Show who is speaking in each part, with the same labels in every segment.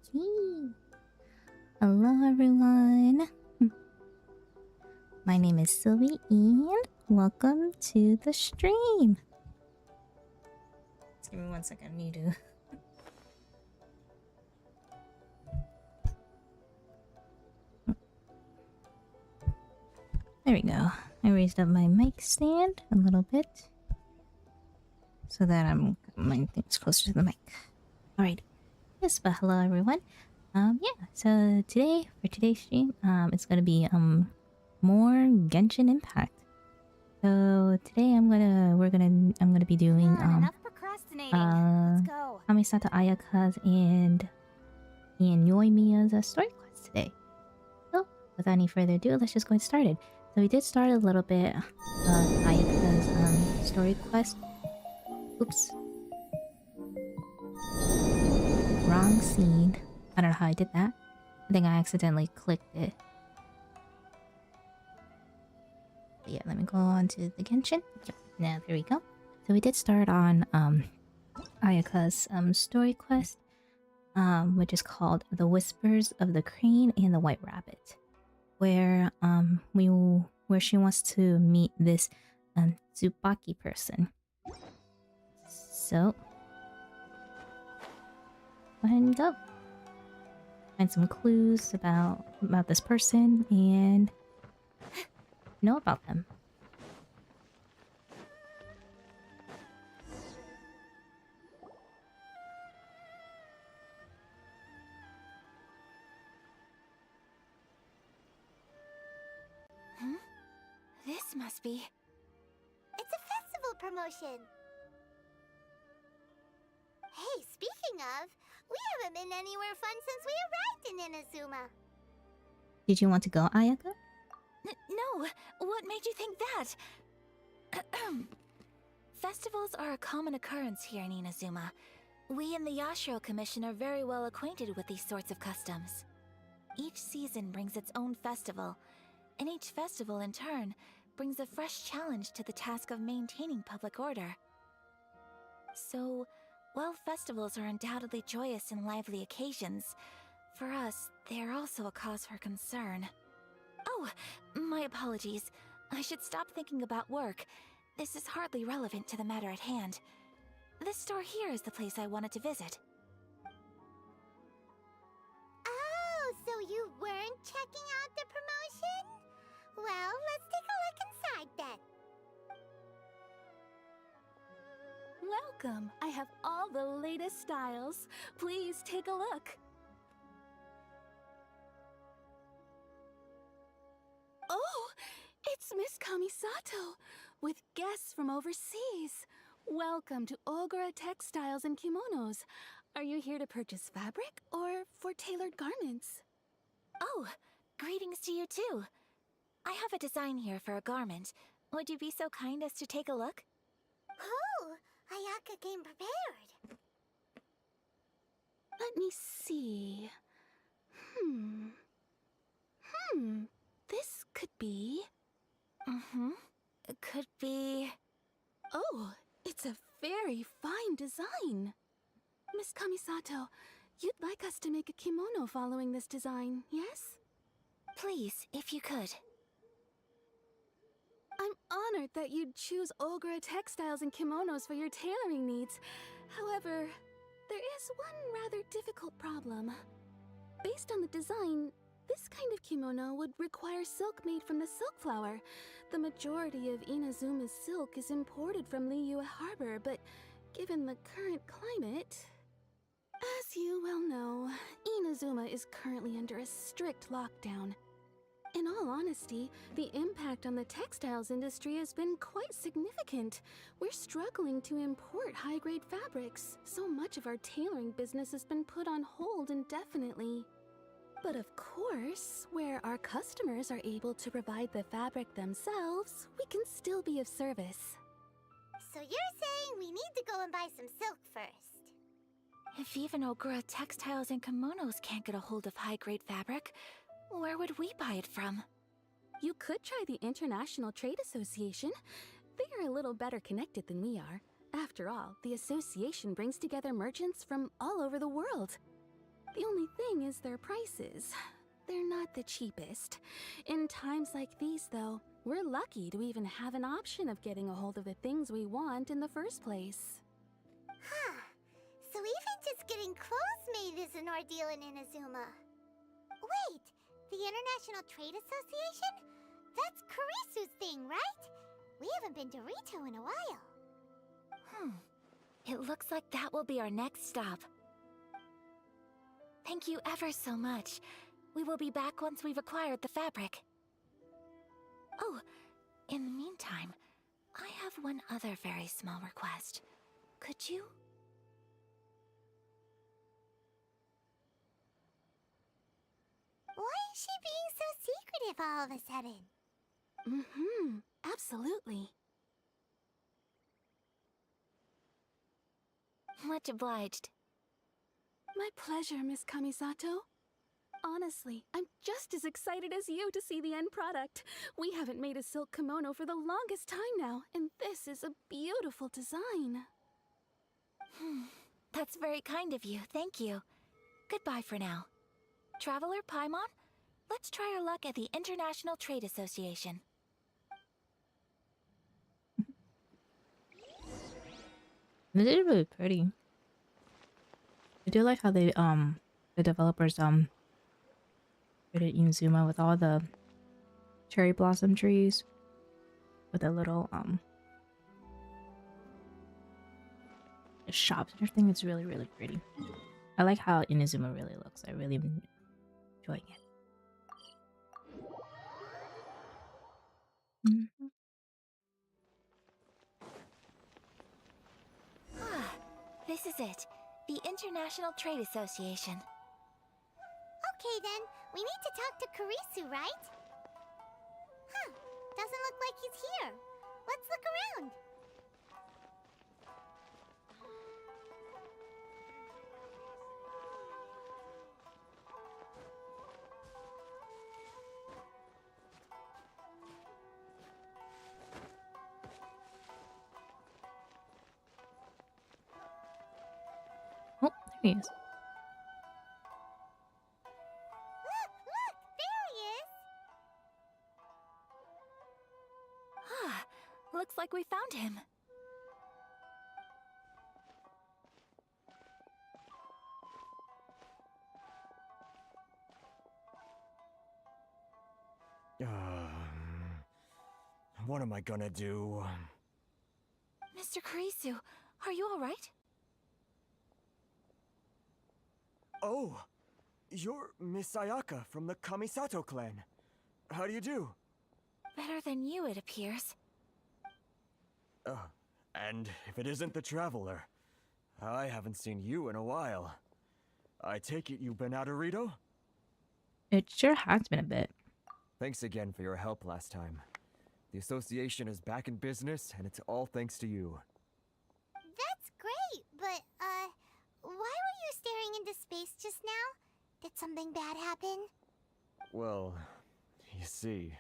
Speaker 1: Okay. Hello everyone. My name is Sylvie and welcome to the stream. Just give me 1 second, I need to... There we go. I raised up my mic stand a little bit so that my thing's closer to the mic. Alright. Yes, but hello everyone. Yeah, so for today's stream, it's gonna be more Genshin Impact. So today I'm gonna be doing
Speaker 2: enough procrastinating. Let's go.
Speaker 1: Kamisato Ayaka's and Yoimiya's story quest today. So without any further ado, let's just go and get started. So we did start a little bit of Ayaka's story quest. Oops. Wrong scene. I don't know how I did that. I think I accidentally clicked it. But yeah, let me go on to the Genshin. Yep. Now there we go. So we did start on Ayaka's story quest, which is called The Whispers of the Crane and the White Rabbit, where she wants to meet this Tsubaki person. So go ahead and go. Find some clues about this person and know about them.
Speaker 2: This must be...
Speaker 3: It's a festival promotion. Hey, speaking of, we haven't been anywhere fun since we arrived in Inazuma.
Speaker 1: Did you want to go, Ayaka?
Speaker 2: No, what made you think that? Festivals are a common occurrence here in Inazuma. We in the Yashiro Commission are very well acquainted with these sorts of customs. Each season brings its own festival, and each festival in turn brings a fresh challenge to the task of maintaining public order. So, while festivals are undoubtedly joyous and lively occasions, For us, they are also a cause for concern. Oh, my apologies. I should stop thinking about work. This is hardly relevant to the matter at hand. This store here is the place I wanted to visit.
Speaker 3: Oh, so you weren't checking out the promotion? Well, let's take a look inside then.
Speaker 4: Welcome! I have all the latest styles. Please take a look. Oh, it's Miss Kamisato, with guests from overseas. Welcome to Ogura Textiles and Kimonos. Are you here to purchase fabric or for tailored garments?
Speaker 2: Oh, greetings to you too. I have a design here for a garment. Would you be so kind as to take a look?
Speaker 3: Oh, Ayaka came prepared.
Speaker 4: Let me see. This could be...
Speaker 2: It could be...
Speaker 4: Oh, it's a very fine design. Miss Kamisato, you'd like us to make a kimono following this design, yes?
Speaker 2: Please, if you could.
Speaker 4: I'm honored that you'd choose Ogura Textiles and Kimonos for your tailoring needs. However, there is one rather difficult problem. Based on the design, this kind of kimono would require silk made from the silk flower. The majority of Inazuma's silk is imported from Liyue Harbor, but given the current climate... As you well know, Inazuma is currently under a strict lockdown. In all honesty, the impact on the textiles industry has been quite significant. We're struggling to import high-grade fabrics. So much of our tailoring business has been put on hold indefinitely. But of course, where our customers are able to provide the fabric themselves, we can still be of service.
Speaker 3: So you're saying we need to go and buy some silk first?
Speaker 2: If even Ogura Textiles and Kimonos can't get a hold of high-grade fabric, where would we buy it from?
Speaker 4: You could try the International Trade Association. They are a little better connected than we are. After all, the association brings together merchants from all over the world. The only thing is their prices. They're not the cheapest. In times like these, though, we're lucky to even have an option of getting a hold of the things we want in the first place.
Speaker 3: Huh. So even just getting clothes made is an ordeal in Inazuma. Wait, the International Trade Association? That's Kurisu's thing, right? We haven't been to Rito in a while.
Speaker 2: It looks like that will be our next stop. Thank you ever so much. We will be back once we've acquired the fabric. Oh, in the meantime, I have one other very small request. Could you?
Speaker 3: Why is she being so secretive all of a sudden?
Speaker 4: Absolutely.
Speaker 2: Much obliged.
Speaker 4: My pleasure, Miss Kamisato. Honestly, I'm just as excited as you to see the end product. We haven't made a silk kimono for the longest time now, and this is a beautiful design.
Speaker 2: That's very kind of you, thank you. Goodbye for now. Traveler Paimon, let's try our luck at the International Trade Association.
Speaker 1: This is really pretty. I do like how they the developers created Inazuma with all the cherry blossom trees with the little shops and everything. It's really, really pretty. I like how Inazuma really looks. I really am enjoying it.
Speaker 2: This is it. The International Trade Association.
Speaker 3: Okay then, we need to talk to Kurisu, right? Huh, doesn't look like he's here. Let's look around.
Speaker 1: Oh, there he is.
Speaker 2: Looks like we found him.
Speaker 5: What am I gonna do?
Speaker 2: Mr. Kurisu, are you alright?
Speaker 5: Oh! You're Miss Ayaka from the Kamisato clan. How do you do?
Speaker 2: Better than you, it appears.
Speaker 5: And if it isn't the Traveler, I haven't seen you in a while. I take it you've been out of Rito?
Speaker 1: It sure has been a bit.
Speaker 5: Thanks again for your help last time. The association is back in business, and it's all thanks to you.
Speaker 3: That's great, but, why were you staring into space just now? Did something bad happen?
Speaker 5: Well, you see...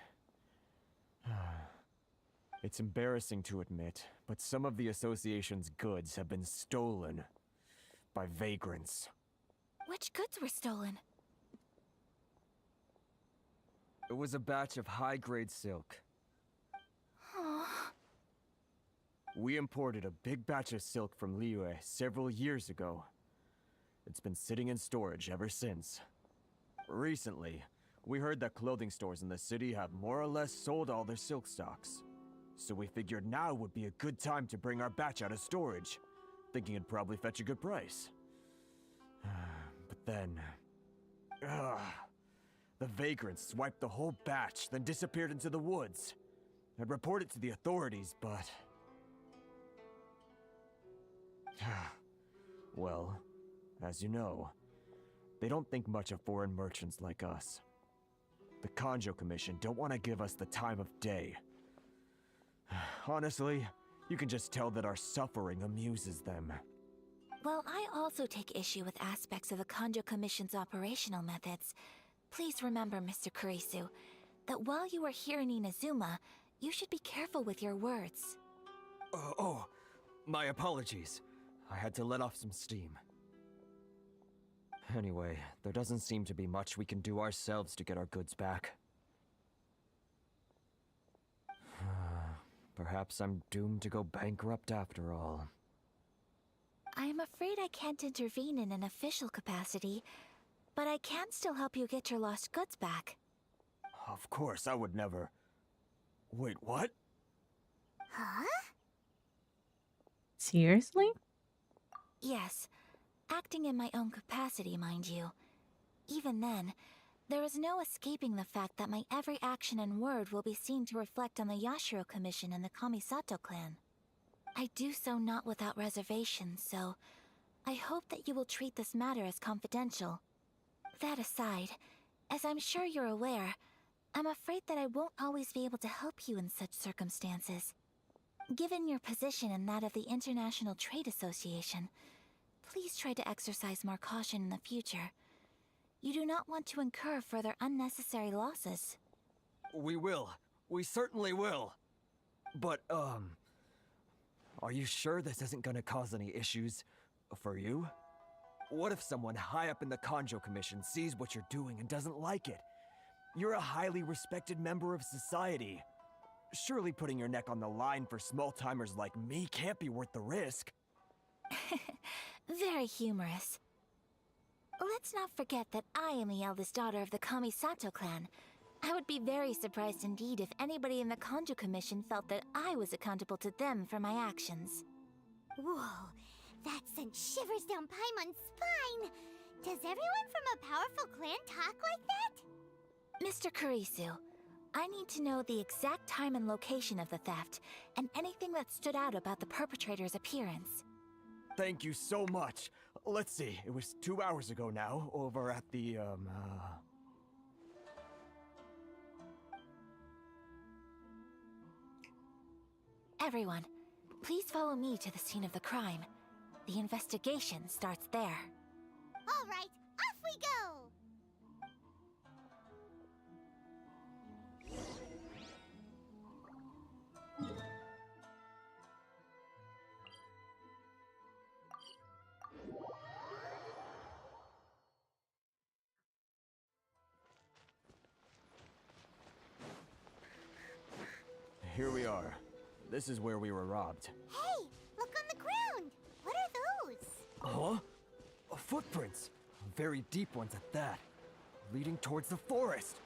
Speaker 5: It's embarrassing to admit, but some of the association's goods have been stolen by vagrants.
Speaker 2: Which goods were stolen?
Speaker 5: It was a batch of high-grade silk. We imported a big batch of silk from Liyue several years ago. It's been sitting in storage ever since. Recently, we heard that clothing stores in the city have more or less sold all their silk stocks. So we figured now would be a good time to bring our batch out of storage, thinking it'd probably fetch a good price. But then... the vagrants swiped the whole batch, then disappeared into the woods. I'd report it to the authorities, but... Well, as you know, they don't think much of foreign merchants like us. The Kanjo Commission don't want to give us the time of day. Honestly, you can just tell that our suffering amuses them.
Speaker 2: Well, I also take issue with aspects of the Kanjo Commission's operational methods. Please remember, Mr. Kurisu, that while you are here in Inazuma, you should be careful with your words.
Speaker 5: My apologies. I had to let off some steam. Anyway, there doesn't seem to be much we can do ourselves to get our goods back. Perhaps I'm doomed to go bankrupt after all.
Speaker 2: I am afraid I can't intervene in an official capacity, but I can still help you get your lost goods back.
Speaker 5: Of course, I would never... Wait, what?
Speaker 3: Huh?
Speaker 1: Seriously?
Speaker 2: Yes, acting in my own capacity, mind you. Even then, there is no escaping the fact that my every action and word will be seen to reflect on the Yashiro Commission and the Kamisato clan. I do so not without reservation, so I hope that you will treat this matter as confidential. That aside, as I'm sure you're aware, I'm afraid that I won't always be able to help you in such circumstances. Given your position and that of the International Trade Association, please try to exercise more caution in the future. You do not want to incur further unnecessary losses.
Speaker 5: We will. We certainly will. But, are you sure this isn't gonna cause any issues for you? What if someone high up in the Kanjo Commission sees what you're doing and doesn't like it? You're a highly respected member of society. Surely putting your neck on the line for small-timers like me can't be worth the risk.
Speaker 2: Very humorous. Let's not forget that I am the eldest daughter of the Kamisato clan. I would be very surprised indeed if anybody in the Kanjo Commission felt that I was accountable to them for my actions.
Speaker 3: Whoa, that sent shivers down Paimon's spine! Does everyone from a powerful clan talk like that?
Speaker 2: Mr. Kurisu, I need to know the exact time and location of the theft, and anything that stood out about the perpetrator's appearance.
Speaker 5: Thank you so much. Let's see, it was 2 hours ago now, over at the,
Speaker 2: Everyone, please follow me to the scene of the crime. The investigation starts there.
Speaker 3: All right, off we go!
Speaker 5: Here we are. This is where we were robbed.
Speaker 3: Hey, look on the ground! What are those?
Speaker 5: Huh? Footprints. Very deep ones at that. Leading towards the forest.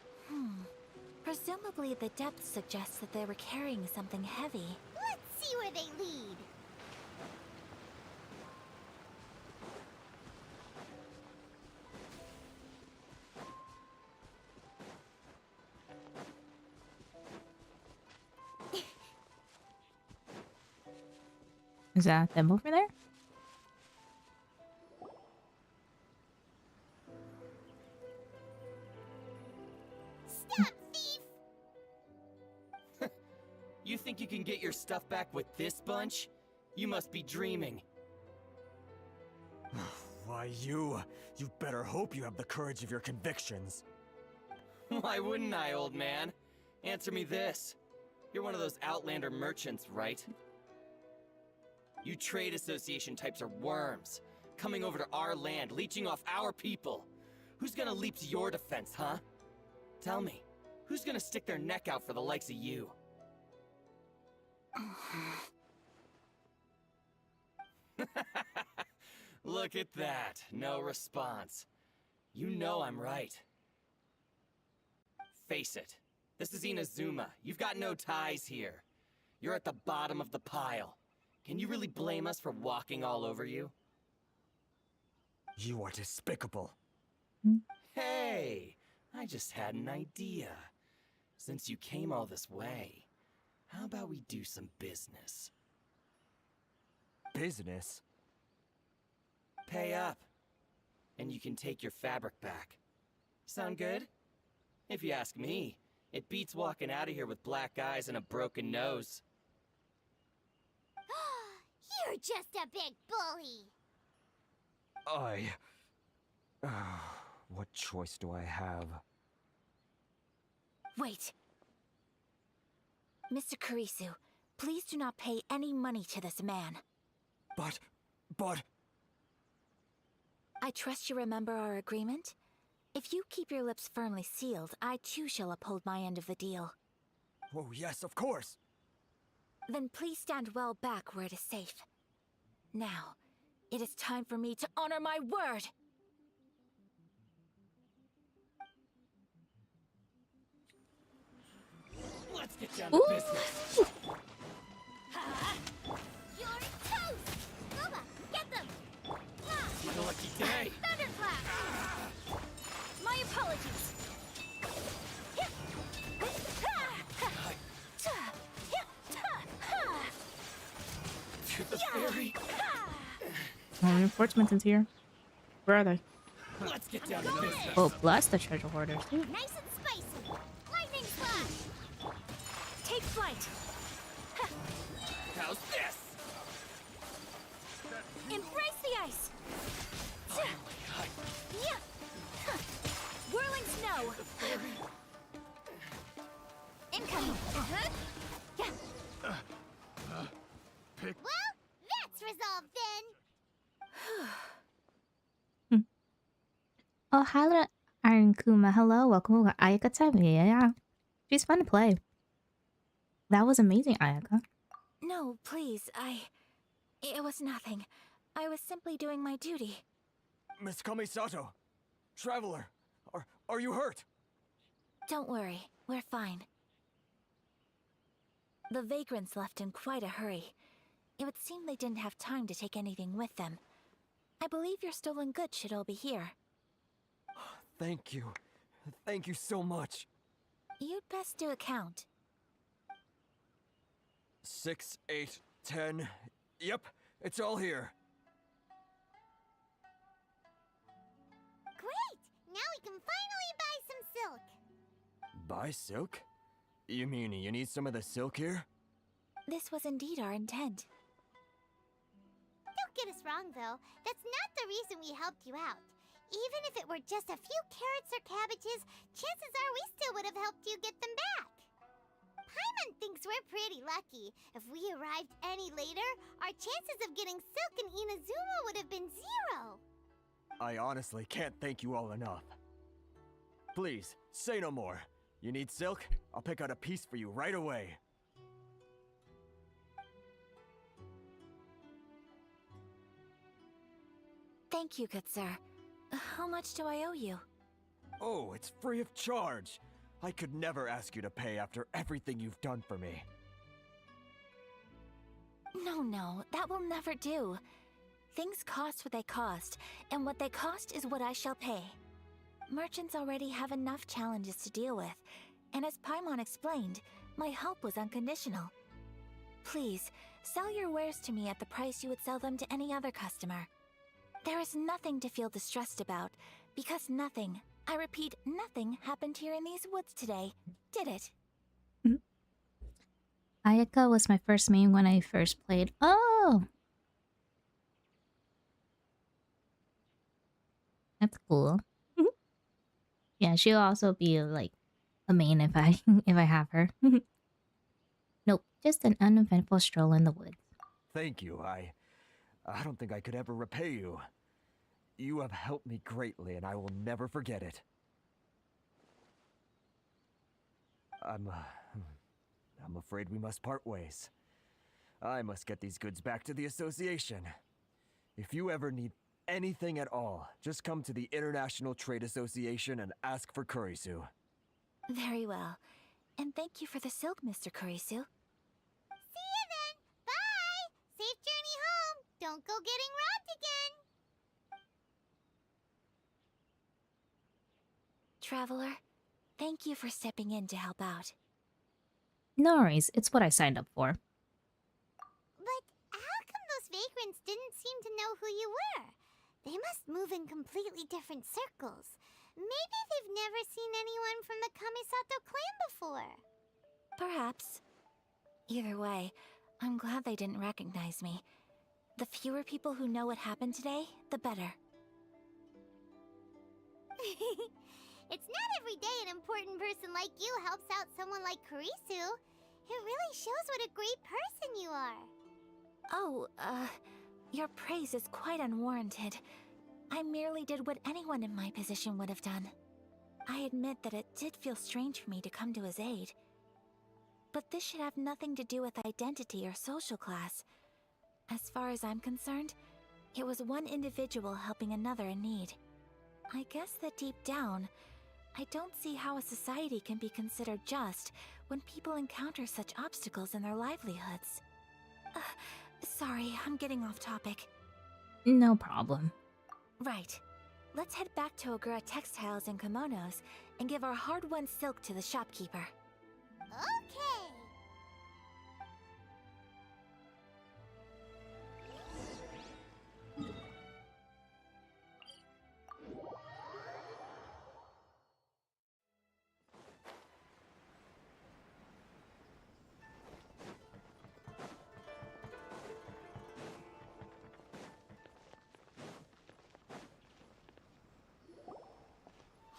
Speaker 2: Presumably the depth suggests that they were carrying something heavy.
Speaker 3: Let's see where they lead.
Speaker 1: Is that them over there?
Speaker 3: Stop, thief!
Speaker 6: You think you can get your stuff back with this bunch? You must be dreaming.
Speaker 5: Why, you better hope you have the courage of your convictions.
Speaker 6: Why wouldn't I, old man? Answer me this. You're one of those Outlander merchants, right? You trade association types are worms, coming over to our land, leeching off our people. Who's gonna leap to your defense, huh? Tell me, who's gonna stick their neck out for the likes of you? Look at that, no response. You know I'm right. Face it, this is Inazuma. You've got no ties here. You're at the bottom of the pile. Can you really blame us for walking all over you?
Speaker 5: You are despicable.
Speaker 6: Hey, I just had an idea. Since you came all this way, how about we do some business?
Speaker 5: Business?
Speaker 6: Pay up, and you can take your fabric back. Sound good? If you ask me, it beats walking out of here with black eyes and a broken nose.
Speaker 3: You're just a big bully!
Speaker 5: What choice do I have?
Speaker 2: Wait. Mr. Kurisu, please do not pay any money to this man.
Speaker 5: But...
Speaker 2: I trust you remember our agreement? If you keep your lips firmly sealed, I too shall uphold my end of the deal.
Speaker 5: Oh, yes, of course!
Speaker 2: Then please stand well back where it is safe. Now, it is time for me to honor my word!
Speaker 6: Let's get down to business.
Speaker 3: You're toast! Goba, get them!
Speaker 6: It's a lucky day.
Speaker 3: Thunderclap!
Speaker 2: My apologies!
Speaker 6: To the ferry.
Speaker 1: Oh, reinforcements here. Where are they?
Speaker 6: Let's get down to business.
Speaker 1: Oh, bless the treasure hoarders too.
Speaker 3: Nice and spicy! Lightning slash!
Speaker 2: Take flight!
Speaker 6: How's this?
Speaker 2: Embrace the ice! Yeah. Whirling snow! Incoming! Yeah.
Speaker 3: Well, that's resolved then!
Speaker 1: Oh, hi, Iron Kuma. Hello, welcome. Ayaka time. Yeah. She's fun to play. That was amazing, Ayaka.
Speaker 2: No, please, It was nothing. I was simply doing my duty.
Speaker 5: Miss Kamisato! Traveler! Are you hurt?
Speaker 2: Don't worry, we're fine. The vagrants left in quite a hurry. It would seem they didn't have time to take anything with them. I believe your stolen goods should all be here.
Speaker 5: Thank you. Thank you so much.
Speaker 2: You'd best do a count.
Speaker 5: 6, 8, 10. Yep, it's all here.
Speaker 3: Great! Now we can finally buy some silk!
Speaker 5: Buy silk? You mean you need some of the silk here?
Speaker 2: This was indeed our intent.
Speaker 3: Don't get us wrong, though. That's not the reason we helped you out. Even if it were just a few carrots or cabbages, chances are we still would have helped you get them back. Paimon thinks we're pretty lucky. If we arrived any later, our chances of getting silk in Inazuma would have been 0.
Speaker 5: I honestly can't thank you all enough. Please, say no more. You need silk? I'll pick out a piece for you right away.
Speaker 2: Thank you, good sir. How much do I owe you?
Speaker 5: Oh, it's free of charge. I could never ask you to pay after everything you've done for me.
Speaker 2: No, that will never do. Things cost what they cost, and what they cost is what I shall pay. Merchants already have enough challenges to deal with, and as Paimon explained, my help was unconditional. Please, sell your wares to me at the price you would sell them to any other customer. There is nothing to feel distressed about, because nothing, I repeat, nothing happened here in these woods today, did it?
Speaker 1: Ayaka was my first main when I first played. Oh! That's cool. Yeah, she'll also be like a main if I if I have her. Nope, just an uneventful stroll in the woods.
Speaker 5: Thank you. I don't think I could ever repay you. You have helped me greatly, and I will never forget it. I'm afraid we must part ways. I must get these goods back to the association. If you ever need anything at all, just come to the International Trade Association and ask for Kurisu.
Speaker 2: Very well. And thank you for the silk, Mr. Kurisu.
Speaker 3: See you then! Bye! Safe journey home! Don't go getting robbed again!
Speaker 2: Traveler, thank you for stepping in to help out.
Speaker 1: No worries, it's what I signed up for.
Speaker 3: But how come those vagrants didn't seem to know who you were? They must move in completely different circles. Maybe they've never seen anyone from the Kamisato clan before.
Speaker 2: Perhaps. Either way, I'm glad they didn't recognize me. The fewer people who know what happened today, the better.
Speaker 3: It's not every day an important person like you helps out someone like Kurisu. It really shows what a great person you are.
Speaker 2: Oh, your praise is quite unwarranted. I merely did what anyone in my position would have done. I admit that it did feel strange for me to come to his aid. But this should have nothing to do with identity or social class. As far as I'm concerned, it was one individual helping another in need. I guess that deep down, I don't see how a society can be considered just when people encounter such obstacles in their livelihoods. Sorry, I'm getting off topic.
Speaker 1: No problem.
Speaker 2: Right. Let's head back to Ogura Textiles and Kimonos and give our hard-won silk to the shopkeeper.
Speaker 3: Okay.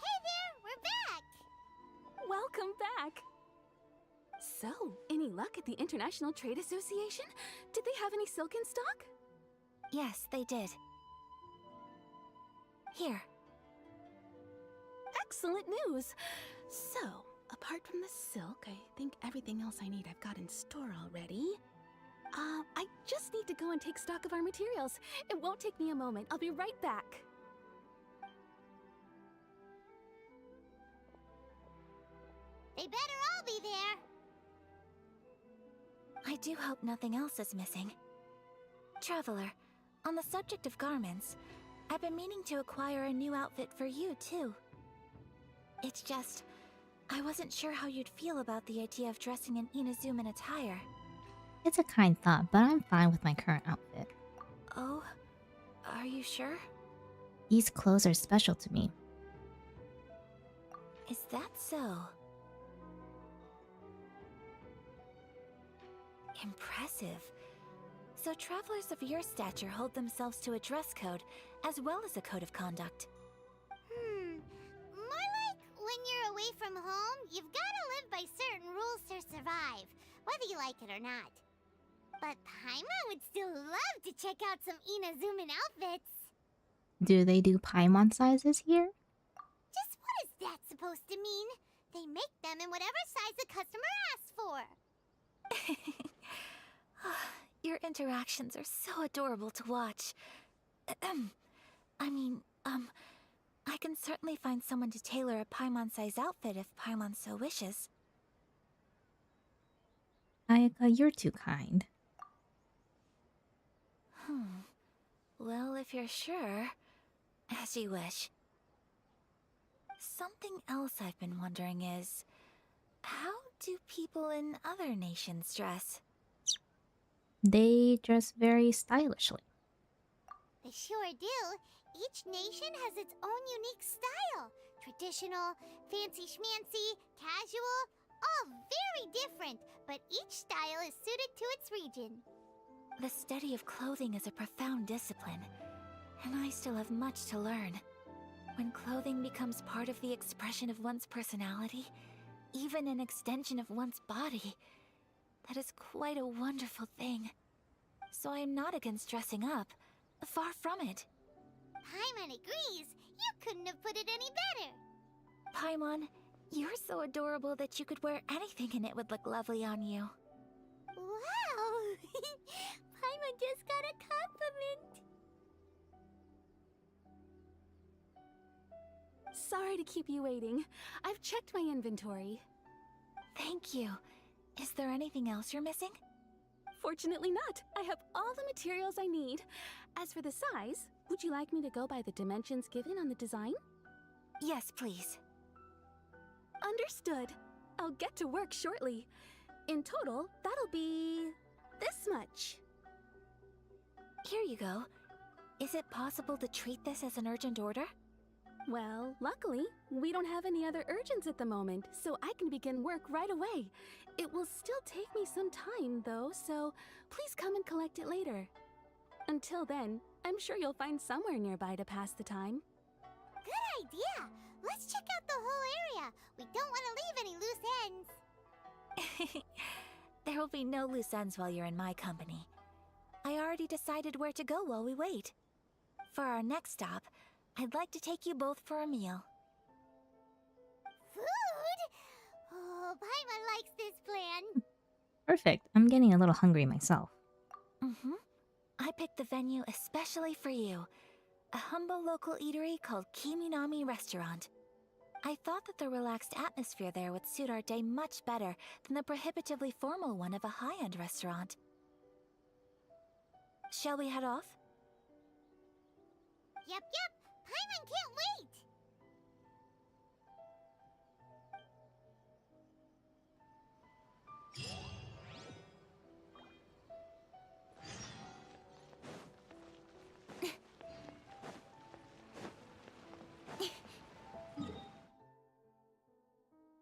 Speaker 3: Hey there, we're back!
Speaker 4: Welcome back! So, any luck at the International Trade Association? Did they have any silk in stock?
Speaker 2: Yes, they did. Here.
Speaker 4: Excellent news! So, apart from the silk, I think everything else I need I've got in store already. I just need to go and take stock of our materials. It won't take me a moment. I'll be right back.
Speaker 3: They better all be there.
Speaker 2: I do hope nothing else is missing. Traveler, on the subject of garments, I've been meaning to acquire a new outfit for you, too. It's just, I wasn't sure how you'd feel about the idea of dressing in Inazuman attire.
Speaker 1: It's a kind thought, but I'm fine with my current outfit.
Speaker 2: Oh? Are you sure?
Speaker 1: These clothes are special to me.
Speaker 2: Is that so? Impressive. So travelers of your stature hold themselves to a dress code, as well as a code of conduct.
Speaker 3: More like when you're away from home, you've gotta live by certain rules to survive, whether you like it or not. But Paimon would still love to check out some Inazuman outfits.
Speaker 1: Do they do Paimon sizes here?
Speaker 3: Just what is that supposed to mean? They make them in whatever size the customer asks for.
Speaker 2: Your interactions are so adorable to watch. I mean, I can certainly find someone to tailor a Paimon-size outfit if Paimon so wishes.
Speaker 1: Ayaka, you're too kind.
Speaker 2: Well, if you're sure, as you wish. Something else I've been wondering is, how do people in other nations dress?
Speaker 1: They dress very stylishly.
Speaker 3: They sure do. Each nation has its own unique style. Traditional, fancy schmancy, casual, all very different, but each style is suited to its region.
Speaker 2: The study of clothing is a profound discipline, and I still have much to learn. When clothing becomes part of the expression of one's personality, even an extension of one's body, that is quite a wonderful thing. So I am not against dressing up. Far from it.
Speaker 3: Paimon agrees. You couldn't have put it any better.
Speaker 2: Paimon, you're so adorable that you could wear anything and it would look lovely on you.
Speaker 3: Wow! Paimon just got a compliment.
Speaker 4: Sorry to keep you waiting. I've checked my inventory.
Speaker 2: Thank you. Is there anything else you're missing?
Speaker 4: Fortunately not. I have all the materials I need. As for the size, would you like me to go by the dimensions given on the design?
Speaker 2: Yes, please.
Speaker 4: Understood. I'll get to work shortly. In total, that'll be this much.
Speaker 2: Here you go. Is it possible to treat this as an urgent order?
Speaker 4: Well, luckily, we don't have any other urgents at the moment, so I can begin work right away. It will still take me some time, though, so please come and collect it later. Until then, I'm sure you'll find somewhere nearby to pass the time.
Speaker 3: Good idea. Let's check out the whole area. We don't want to leave any loose ends.
Speaker 2: There will be no loose ends while you're in my company. I already decided where to go while we wait. For our next stop, I'd like to take you both for a meal.
Speaker 3: Food? Oh, Paimon likes this plan.
Speaker 1: Perfect. I'm getting a little hungry myself.
Speaker 2: I picked the venue especially for you. A humble local eatery called Kiminami Restaurant. I thought that the relaxed atmosphere there would suit our day much better than the prohibitively formal one of a high-end restaurant. Shall we head off?
Speaker 3: Yep. Paimon can't wait.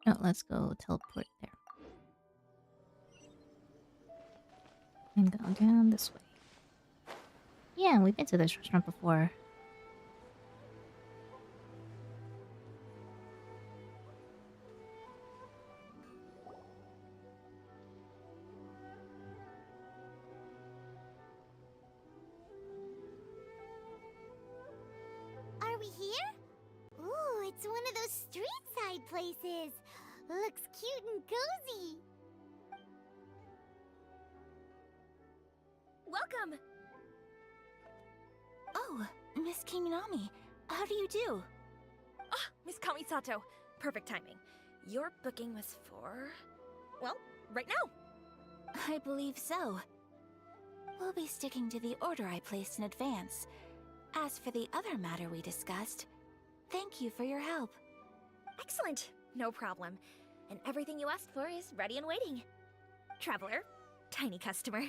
Speaker 1: Oh, let's go teleport there. And go down this way. Yeah, we've been to this restaurant before.
Speaker 3: Are we here? Ooh, it's one of those street-side places. Looks cute and cozy.
Speaker 2: Welcome! Oh, Miss Kiminami, how do you do?
Speaker 7: Ah, Miss Kamisato. Perfect timing. Your booking was for... well, right now.
Speaker 2: I believe so. We'll be sticking to the order I placed in advance. As for the other matter we discussed, thank you for your help.
Speaker 7: Excellent. No problem. And everything you asked for is ready and waiting. Traveler, tiny customer,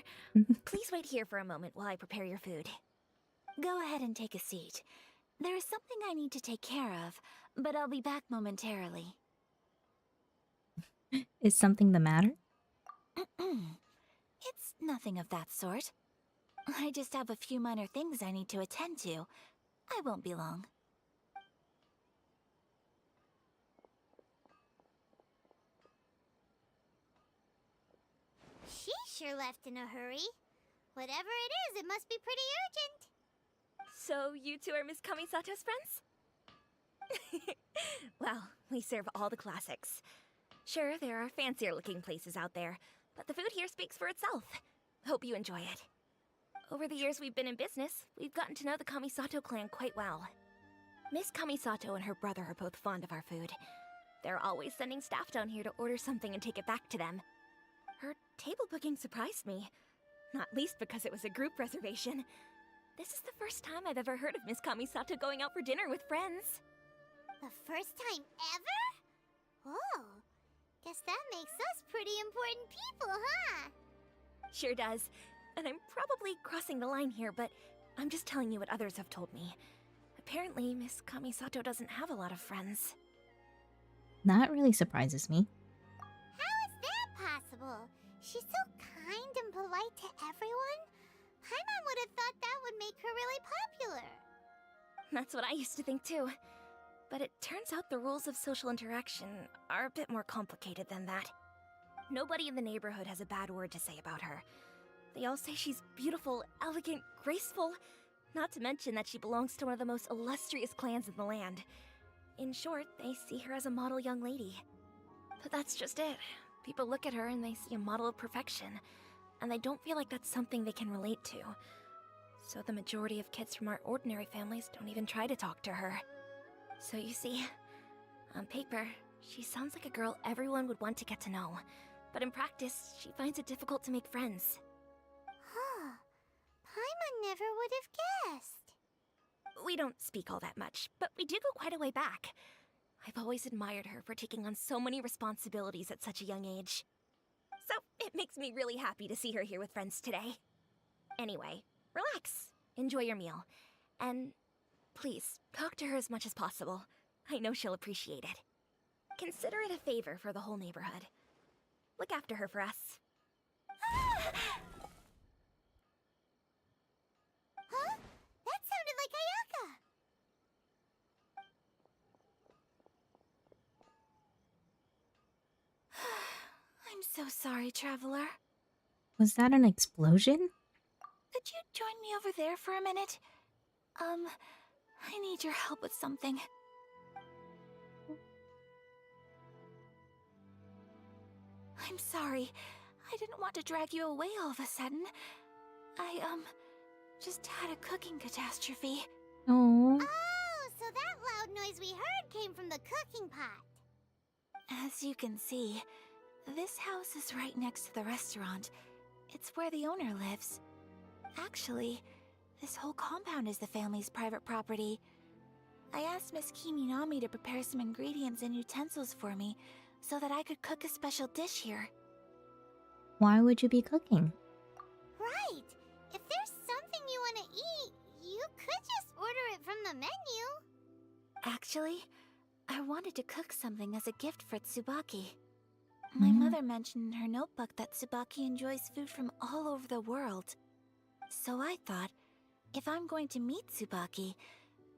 Speaker 7: please wait here for a moment while I prepare your food.
Speaker 2: Go ahead and take a seat. There is something I need to take care of, but I'll be back momentarily.
Speaker 1: Is something the matter?
Speaker 2: It's nothing of that sort. I just have a few minor things I need to attend to. I won't be long.
Speaker 3: She sure left in a hurry. Whatever it is, it must be pretty urgent.
Speaker 7: So you two are Miss Kamisato's friends? Well, we serve all the classics. Sure, there are fancier looking places out there, but the food here speaks for itself. Hope you enjoy it. Over the years we've been in business, we've gotten to know the Kamisato clan quite well. Miss Kamisato and her brother are both fond of our food. They're always sending staff down here to order something and take it back to them. Her table booking surprised me, not least because it was a group reservation. This is the first time I've ever heard of Miss Kamisato going out for dinner with friends.
Speaker 3: The first time ever? Oh, guess that makes us pretty important people, huh?
Speaker 7: Sure does. And I'm probably crossing the line here, but I'm just telling you what others have told me. Apparently, Miss Kamisato doesn't have a lot of friends.
Speaker 1: That really surprises me.
Speaker 3: How is that possible? She's so kind and polite to everyone. Paimon would have thought that would make her really popular.
Speaker 7: That's what I used to think too. But it turns out the rules of social interaction are a bit more complicated than that. Nobody in the neighborhood has a bad word to say about her. They all say she's beautiful, elegant, graceful, not to mention that she belongs to one of the most illustrious clans in the land. In short, they see her as a model young lady. But that's just it. People look at her and they see a model of perfection, and they don't feel like that's something they can relate to. So the majority of kids from our ordinary families don't even try to talk to her. So you see, on paper, she sounds like a girl everyone would want to get to know. But in practice, she finds it difficult to make friends.
Speaker 3: Huh. Paimon never would have guessed.
Speaker 7: We don't speak all that much, but we do go quite a way back. I've always admired her for taking on so many responsibilities at such a young age. So it makes me really happy to see her here with friends today. Anyway, relax, enjoy your meal, and please, talk to her as much as possible. I know she'll appreciate it. Consider it a favor for the whole neighborhood. Look after her for us.
Speaker 3: Huh? That sounded like Ayaka!
Speaker 2: I'm so sorry, Traveler.
Speaker 1: Was that an explosion?
Speaker 2: Could you join me over there for a minute? I need your help with something. I'm sorry. I didn't want to drag you away all of a sudden. I, just had a cooking catastrophe.
Speaker 1: Oh.
Speaker 3: Oh, so that loud noise we heard came from the cooking pot.
Speaker 2: As you can see, this house is right next to the restaurant. It's where the owner lives. Actually, this whole compound is the family's private property. I asked Miss Kiminami to prepare some ingredients and utensils for me so that I could cook a special dish here.
Speaker 1: Why would you be cooking?
Speaker 3: Right. If there's something you want to eat, you could just order it from the menu.
Speaker 2: Actually, I wanted to cook something as a gift for Tsubaki. My mother mentioned in her notebook that Tsubaki enjoys food from all over the world. So I thought, if I'm going to meet Tsubaki,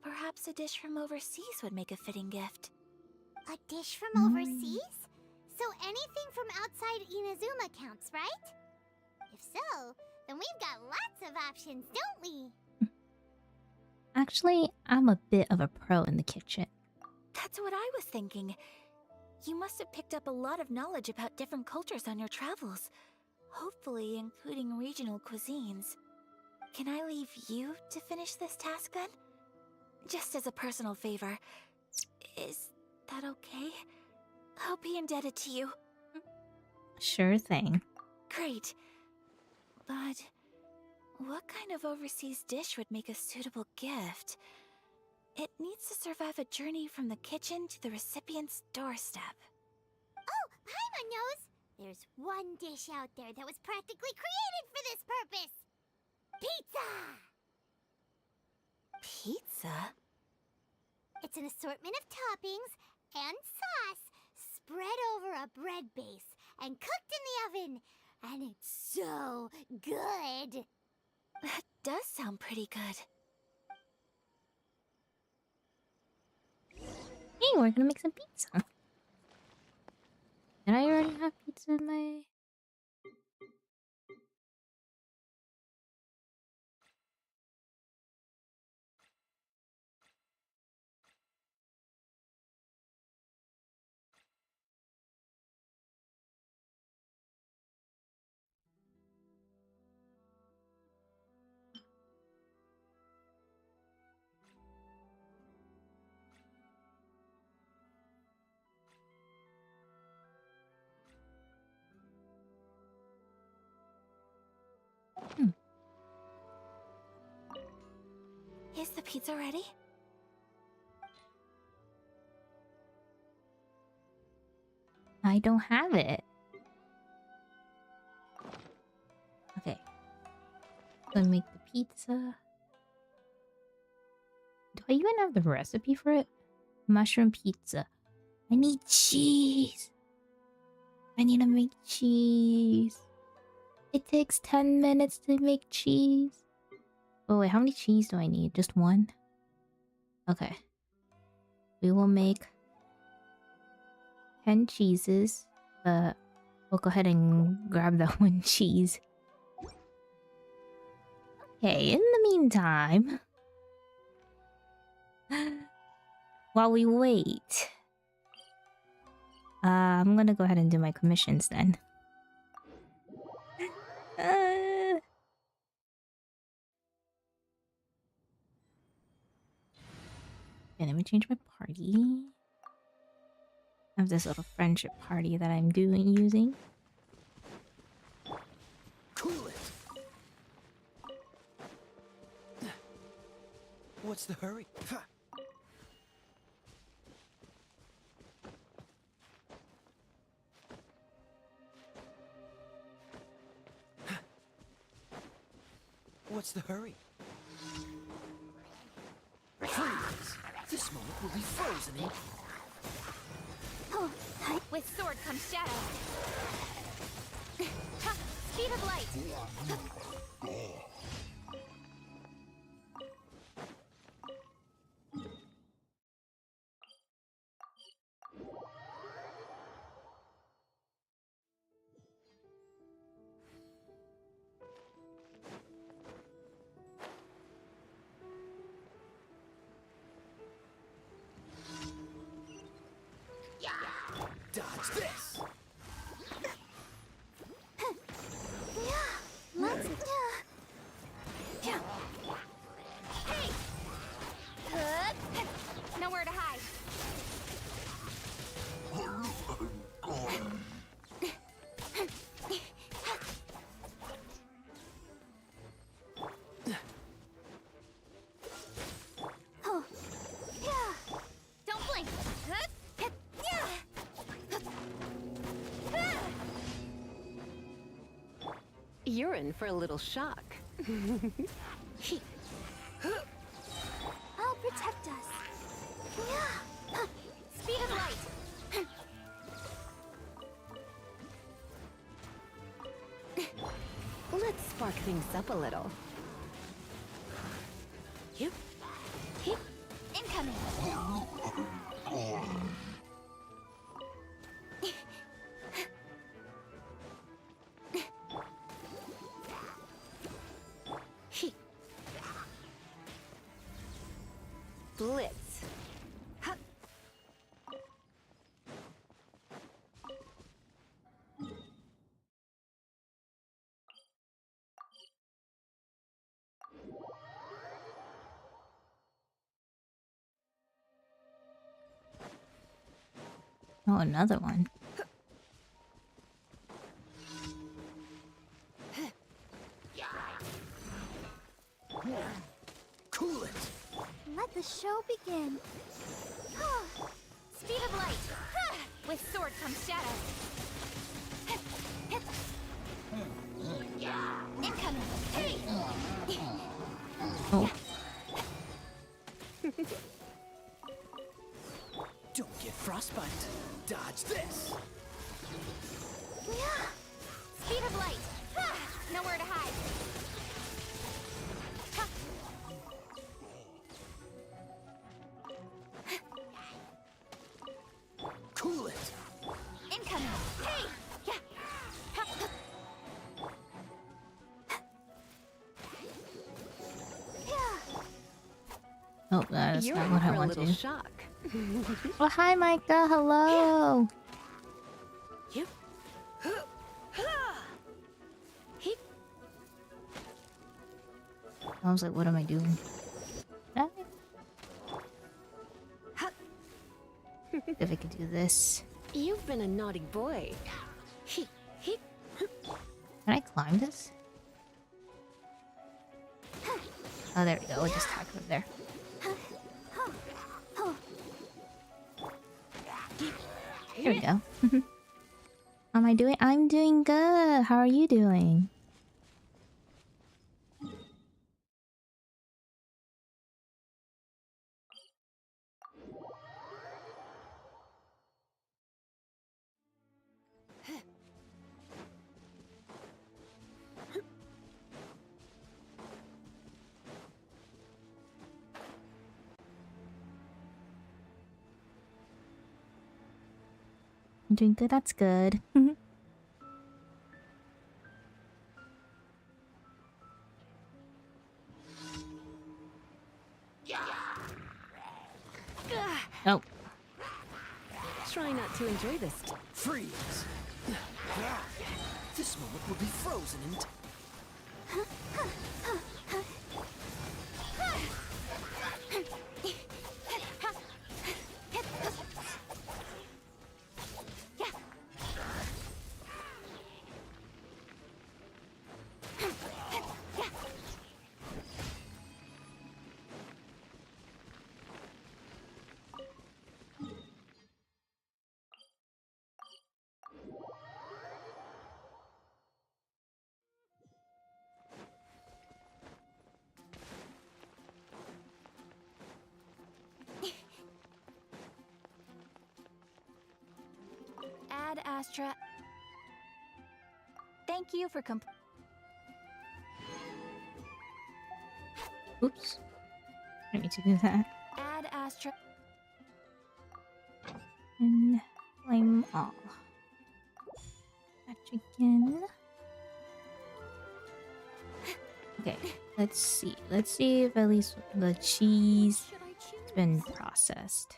Speaker 2: perhaps a dish from overseas would make a fitting gift.
Speaker 3: A dish from overseas? So anything from outside Inazuma counts, right? If so, then we've got lots of options, don't we?
Speaker 1: Actually, I'm a bit of a pro in the kitchen.
Speaker 2: That's what I was thinking. You must have picked up a lot of knowledge about different cultures on your travels, hopefully including regional cuisines. Can I leave you to finish this task then? Just as a personal favor. Is that okay? I'll be indebted to you.
Speaker 1: Sure thing.
Speaker 2: Great. But what kind of overseas dish would make a suitable gift? It needs to survive a journey from the kitchen to the recipient's doorstep.
Speaker 3: Oh, Paimon knows! There's one dish out there that was practically created for this purpose! Pizza!
Speaker 2: Pizza?
Speaker 3: It's an assortment of toppings and sauce spread over a bread base and cooked in the oven. And it's so good!
Speaker 2: That does sound pretty good.
Speaker 1: Hey, we're gonna make some pizza. Did I already have pizza in my...
Speaker 2: pizza ready?
Speaker 1: I don't have it. Okay. Gonna make the pizza. Do I even have the recipe for it? Mushroom pizza. I need cheese. I need to make cheese. It takes 10 minutes to make cheese. Oh wait, how many cheese do I need? Just one? Okay. We will make 10 cheeses. We'll go ahead and grab that one cheese. Okay, in the meantime... while we wait... I'm gonna go ahead and do my commissions then. Okay, let me change my party. I have this little friendship party that I'm using.
Speaker 6: Cool it. What's the hurry? What's the hurry? Freeze! This moment will be frozen in...
Speaker 2: With sword comes shadow. Ha! Speed of light.
Speaker 6: Dodge this!
Speaker 2: Let's Hey! Nowhere to hide. Don't blink.
Speaker 8: You're in for a little shock.
Speaker 2: I'll protect us. Speed of light.
Speaker 8: Let's spark things up a little.
Speaker 2: Incoming.
Speaker 8: Blitz.
Speaker 1: Oh, another one.
Speaker 6: Cool it!
Speaker 2: Let the show begin. Speed of light. With sword comes shadow. Incoming. Hey!
Speaker 1: Oh.
Speaker 6: Don't get frostbite. Dodge this!
Speaker 2: Speed of light. Nowhere to hide.
Speaker 6: Cool it!
Speaker 2: Incoming. Hey!
Speaker 1: Oh, that's
Speaker 8: You're
Speaker 1: not
Speaker 8: in
Speaker 1: what I
Speaker 8: for a
Speaker 1: want
Speaker 8: little
Speaker 1: to.
Speaker 8: shock.
Speaker 1: Oh, hi, Micah. Hello. I was like, what am I doing? Ah. If I could do this.
Speaker 8: You've been a naughty boy.
Speaker 1: Can I climb this? Oh, there we go. We'll just tack it there. Here we go. Am I doing? I'm doing good. How are you doing? I'm doing good. That's good. Oh.
Speaker 8: Try not to enjoy this.
Speaker 9: Freeze! This moment will be frozen in
Speaker 2: Ad Astra. Thank you for
Speaker 1: Oops. I didn't mean to do that.
Speaker 2: Ad Astra.
Speaker 1: And flame all. Match again. Okay, let's see. Let's see if at least the cheese has been processed.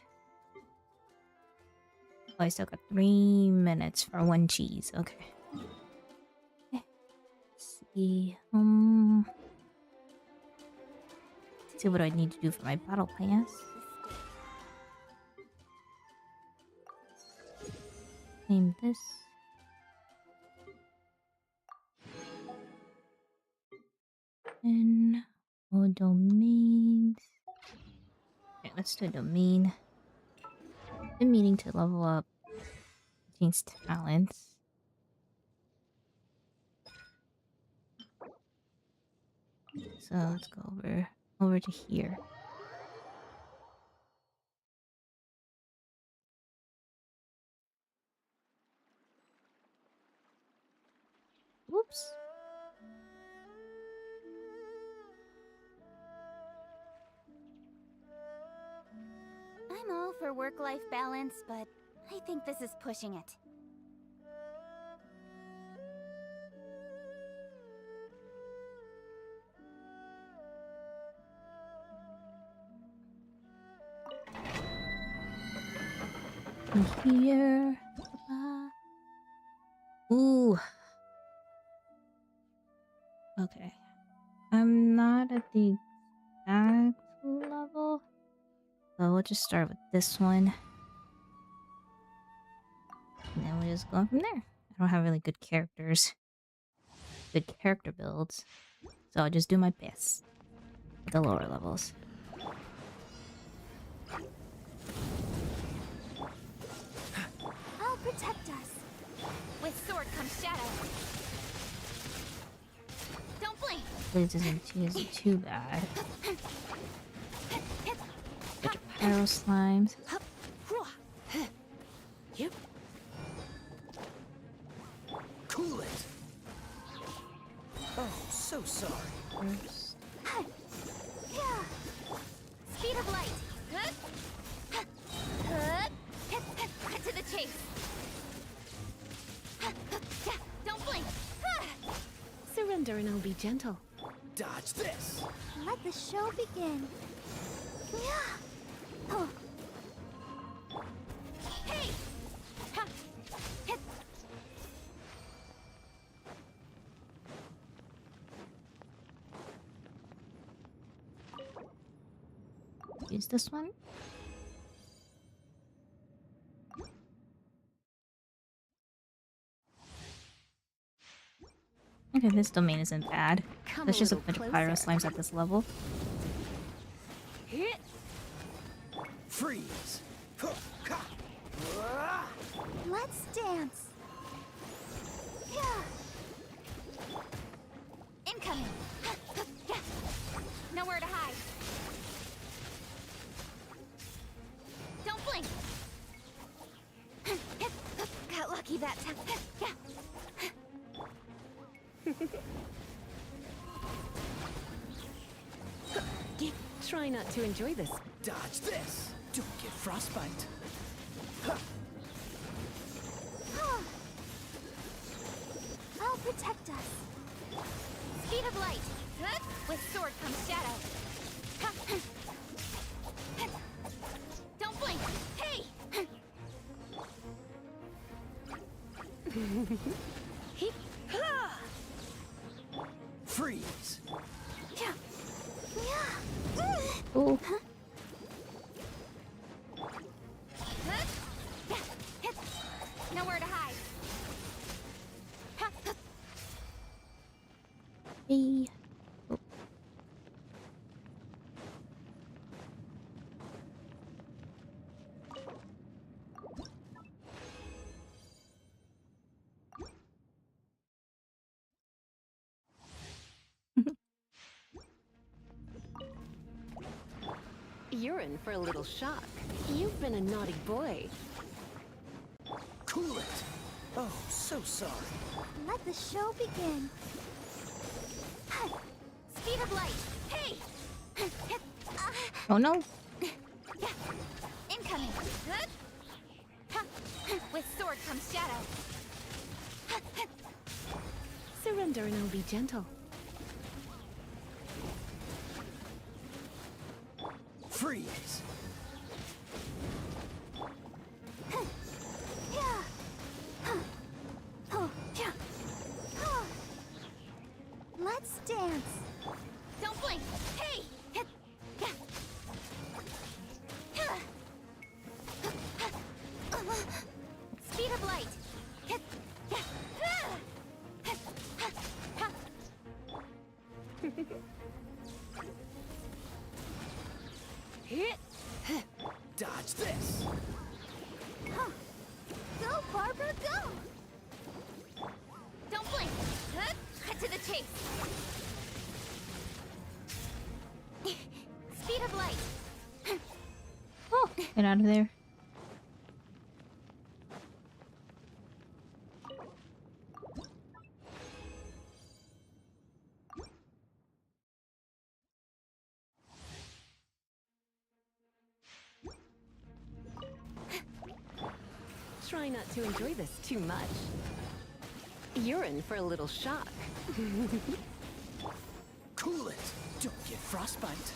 Speaker 1: Oh, I still got 3 minutes for one cheese. Okay. Okay. Let's see. Let's see what I need to do for my battle pass. Name this. And all domains. Okay, let's do a domain. Been meaning to level up Jane's talents. So let's go over to here. Whoops.
Speaker 2: I'm all for work-life balance, but I think this is pushing it.
Speaker 1: Here. Ooh. Okay. I'm not at the exact level. So we'll just start with this one. And then we'll just go from there. I don't have really good characters. Good character builds. So I'll just do my best at the lower levels.
Speaker 2: I'll protect us. With sword comes shadow. Don't blink.
Speaker 1: This isn't too bad. Bunch of pyro slimes.
Speaker 9: Yep. Cool it. Oh, so sorry.
Speaker 1: First.
Speaker 2: Speed of light. Cut to the chase. Don't blink.
Speaker 8: Surrender and I'll be gentle.
Speaker 9: Dodge this.
Speaker 3: Let the show begin.
Speaker 2: Oh. Hey!
Speaker 1: Use this one. Okay, this domain isn't bad. There's just a bunch of pyro slimes at this level.
Speaker 9: Freeze.
Speaker 3: dance. Yeah.
Speaker 2: Incoming! Nowhere to hide. Don't blink! Got lucky that time.
Speaker 8: Try not to enjoy this.
Speaker 9: Dodge this. Don't get frostbite.
Speaker 3: I'll protect us.
Speaker 2: Speed of light! With sword comes shadow. Don't blink! Hey!
Speaker 9: Freeze.
Speaker 1: Ooh.
Speaker 2: Nowhere to hide.
Speaker 1: Hey. Oh.
Speaker 8: You're in for a little shock. You've been a naughty boy.
Speaker 9: Cool it. Oh, so sorry.
Speaker 3: Let the show begin.
Speaker 2: Speed of light! Hey!
Speaker 1: Oh no.
Speaker 2: Incoming! With sword comes shadow.
Speaker 8: Surrender and I'll be gentle.
Speaker 9: Freeze.
Speaker 3: Let's dance.
Speaker 2: Don't blink! Hey! Speed of light!
Speaker 9: Dodge this.
Speaker 3: Go, Barbara, go!
Speaker 2: Don't blink! Cut to the chase! Speed of light!
Speaker 1: Oh, get out of there.
Speaker 8: Try not to enjoy this too much. You're in for a little shock.
Speaker 9: Cool it. Don't get frostbite.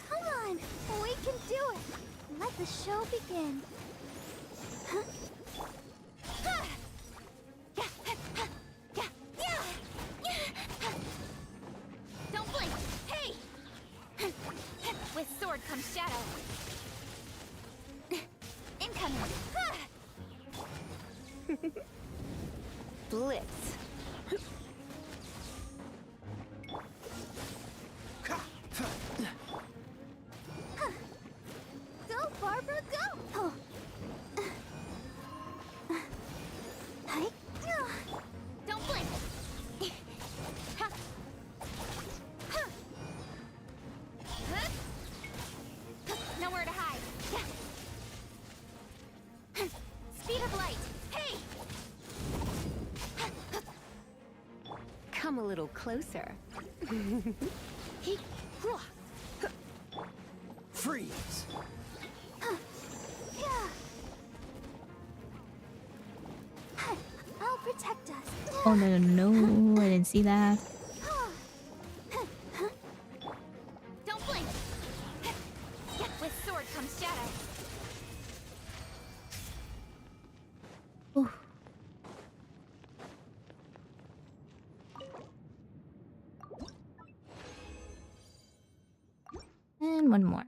Speaker 3: Come on, we can do it. Let the show begin.
Speaker 2: Don't blink! Hey! With sword comes shadow. Incoming!
Speaker 8: Blitz.
Speaker 3: Go, Barbara, go!
Speaker 2: Don't blink! Nowhere to hide. Speed of light! Hey!
Speaker 8: Come a little closer.
Speaker 9: Freeze.
Speaker 3: I'll protect us.
Speaker 1: Oh no no no! I didn't see that.
Speaker 2: Don't blink! With sword comes shadow.
Speaker 1: Ooh. And one more.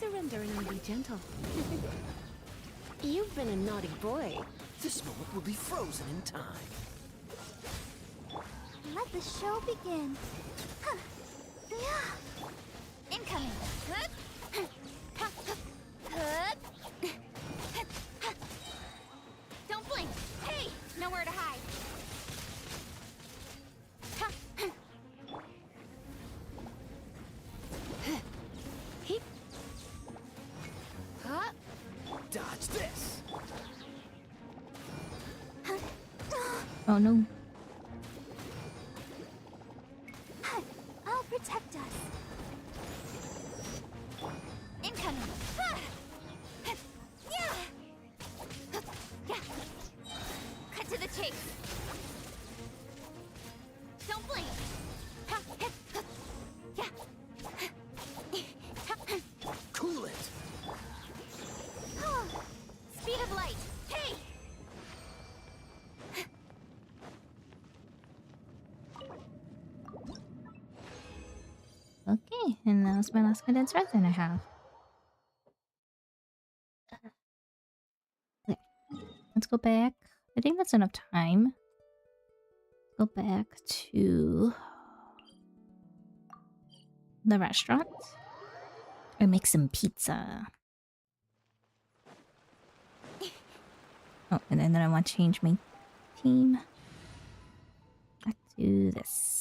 Speaker 8: Surrender and I'll be gentle. You've been a naughty boy.
Speaker 9: This moment will be frozen in time.
Speaker 3: Let the show begin.
Speaker 2: Incoming!
Speaker 1: Oh no.
Speaker 4: I'll protect us.
Speaker 2: Incoming! Ah! Yeah! Yeah! Cut to the chase! Don't blink! Yeah!
Speaker 9: Cool it!
Speaker 2: Speed of light! Hey!
Speaker 1: Okay, and that was my last condensed resin I have. Okay, let's go back. I think that's enough time. Go back to the restaurant and make some pizza. Oh, and then I want to change my team. Let's do this.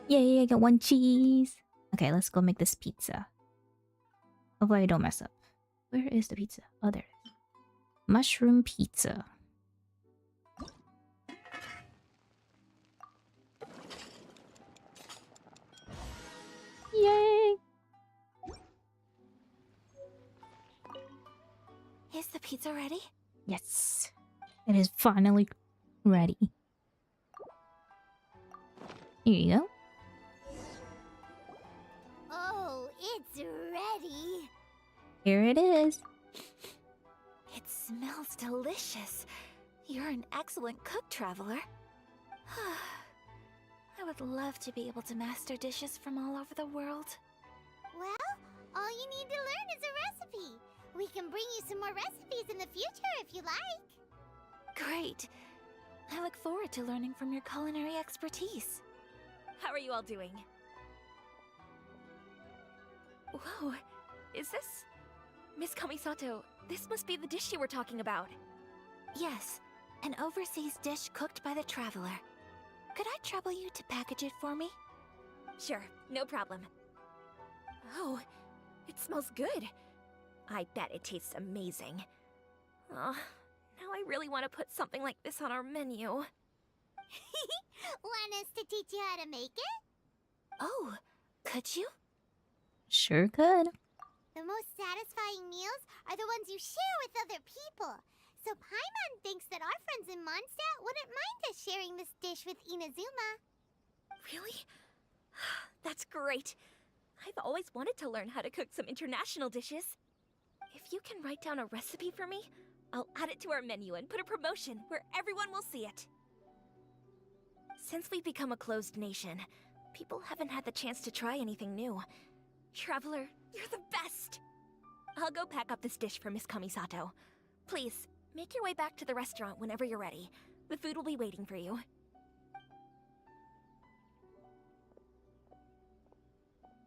Speaker 1: Yay, I got one cheese. Okay, let's go make this pizza. Hopefully I don't mess up. Where is the pizza? Oh, there it is. Mushroom pizza. Yay!
Speaker 2: Is the pizza ready?
Speaker 1: Yes. It is finally ready. Here you go.
Speaker 3: Oh, it's ready.
Speaker 1: Here it is.
Speaker 2: It smells delicious. You're an excellent cook, Traveler. I would love to be able to master dishes from all over the world.
Speaker 3: Well, all you need to learn is a recipe. We can bring you some more recipes in the future if you like.
Speaker 2: Great. I look forward to learning from your culinary expertise.
Speaker 7: How are you all doing? Whoa, is this... Miss Kamisato, this must be the dish you were talking about.
Speaker 2: Yes, an overseas dish cooked by the Traveler. Could I trouble you to package it for me?
Speaker 7: Sure, no problem. Oh, it smells good. I bet it tastes amazing. Oh, now I really want to put something like this on our menu.
Speaker 3: Want us to teach you how to make it?
Speaker 2: Oh, could you?
Speaker 1: Sure could.
Speaker 3: The most satisfying meals are the ones you share with other people. So Paimon thinks that our friends in Mondstadt wouldn't mind us sharing this dish with Inazuma.
Speaker 7: Really? That's great. I've always wanted to learn how to cook some international dishes. If you can write down a recipe for me, I'll add it to our menu and put a promotion where everyone will see it. Since we've become a closed nation, people haven't had the chance to try anything new. Traveler, you're the best! I'll go pack up this dish for Miss Kamisato. Please, make your way back to the restaurant whenever you're ready. The food will be waiting for you.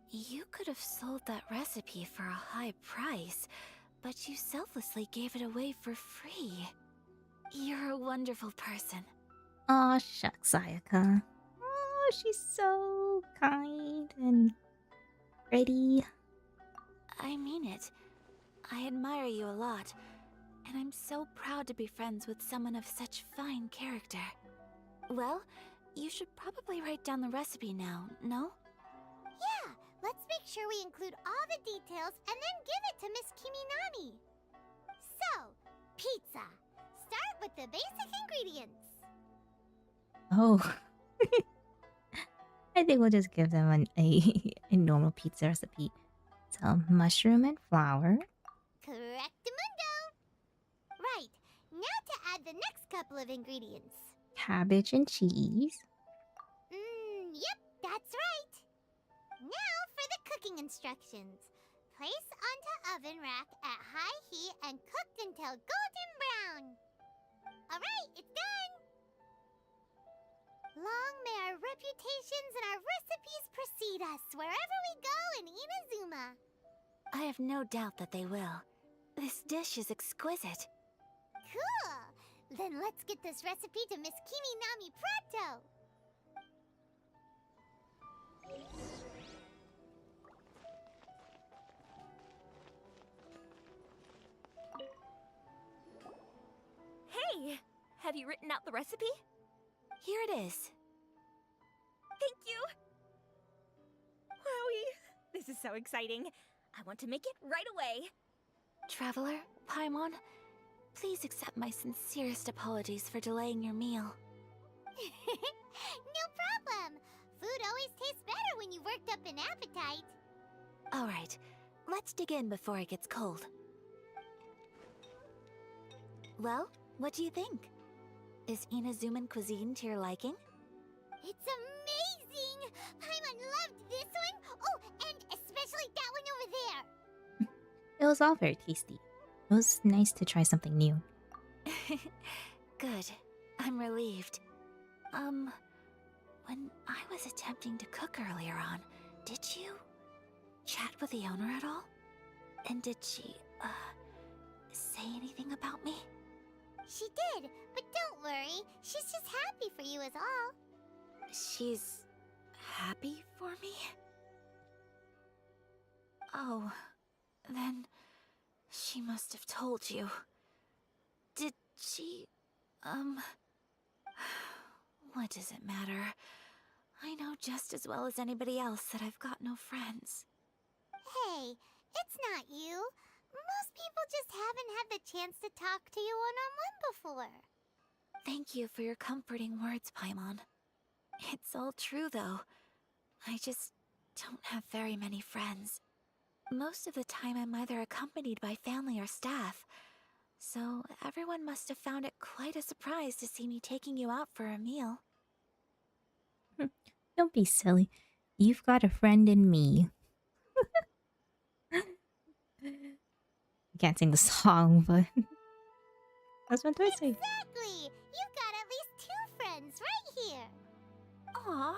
Speaker 2: You could have sold that recipe for a high price, but you selflessly gave it away for free. You're a wonderful person.
Speaker 1: Aw, shucks, Ayaka. Oh, she's so kind and pretty.
Speaker 2: I mean it. I admire you a lot, and I'm so proud to be friends with someone of such fine character. Well, you should probably write down the recipe now, no?
Speaker 3: Yeah, let's make sure we include all the details and then give it to Miss Kiminami. So, pizza. Start with the basic ingredients.
Speaker 1: Oh. I think we'll just give them a normal pizza recipe. So, mushroom and flour.
Speaker 3: Correctamundo. Right, now to add the next couple of ingredients.
Speaker 1: Cabbage and cheese.
Speaker 3: Yep, that's right. Now for the cooking instructions. Place onto oven rack at high heat and cooked until golden brown. Alright, it's done! Long may our reputations and our recipes precede us wherever we go in Inazuma.
Speaker 2: I have no doubt that they will. This dish is exquisite.
Speaker 3: Cool! Then let's get this recipe to Miss Kimi Nami pronto!
Speaker 7: Hey! Have you written out the recipe?
Speaker 2: Here it is.
Speaker 7: Thank you! Wowie! This is so exciting. I want to make it right away.
Speaker 2: Traveler, Paimon, please accept my sincerest apologies for delaying your meal.
Speaker 3: No problem! Food always tastes better when you worked up an appetite.
Speaker 2: Alright, let's dig in before it gets cold. Well, what do you think? Is Inazuman cuisine to your liking?
Speaker 3: It's amazing! Paimon loved this one! Oh, and especially that one over there!
Speaker 1: It was all very tasty. It was nice to try something new.
Speaker 2: Good. I'm relieved. When I was attempting to cook earlier on, did you chat with the owner at all? And did she, say anything about me?
Speaker 3: She did, but don't worry. She's just happy for you is all.
Speaker 2: She's happy for me? Oh, then she must have told you. Did she, what does it matter? I know just as well as anybody else that I've got no friends.
Speaker 3: Hey, it's not you. Most people just haven't had the chance to talk to you one-on-one before.
Speaker 2: Thank you for your comforting words, Paimon. It's all true, though. I just don't have very many friends. Most of the time I'm either accompanied by family or staff, so everyone must have found it quite a surprise to see me taking you out for a meal.
Speaker 1: Don't be silly. You've got a friend in me. I can't sing the song, but that's what I say.
Speaker 3: Exactly! You've got at least 2 friends right here.
Speaker 2: Aww.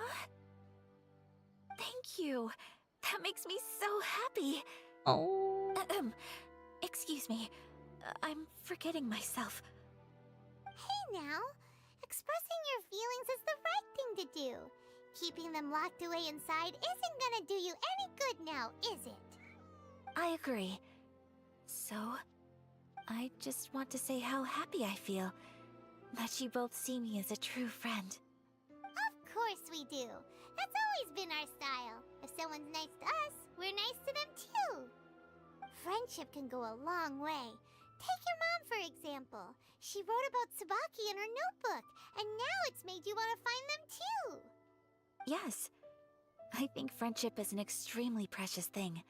Speaker 2: Thank you. That makes me so happy.
Speaker 1: Oh.
Speaker 2: Excuse me. I'm forgetting myself.
Speaker 3: Hey now, expressing your feelings is the right thing to do. Keeping them locked away inside isn't gonna do you any good now, is it?
Speaker 2: I agree. So, I just want to say how happy I feel that you both see me as a true friend.
Speaker 3: Of course we do. That's always been our style. If someone's nice to us, we're nice to them too. Friendship can go a long way. Take your mom, for example. She wrote about Tsubaki in her notebook, and now it's made you want to find them too.
Speaker 2: Yes, I think friendship is an extremely precious thing,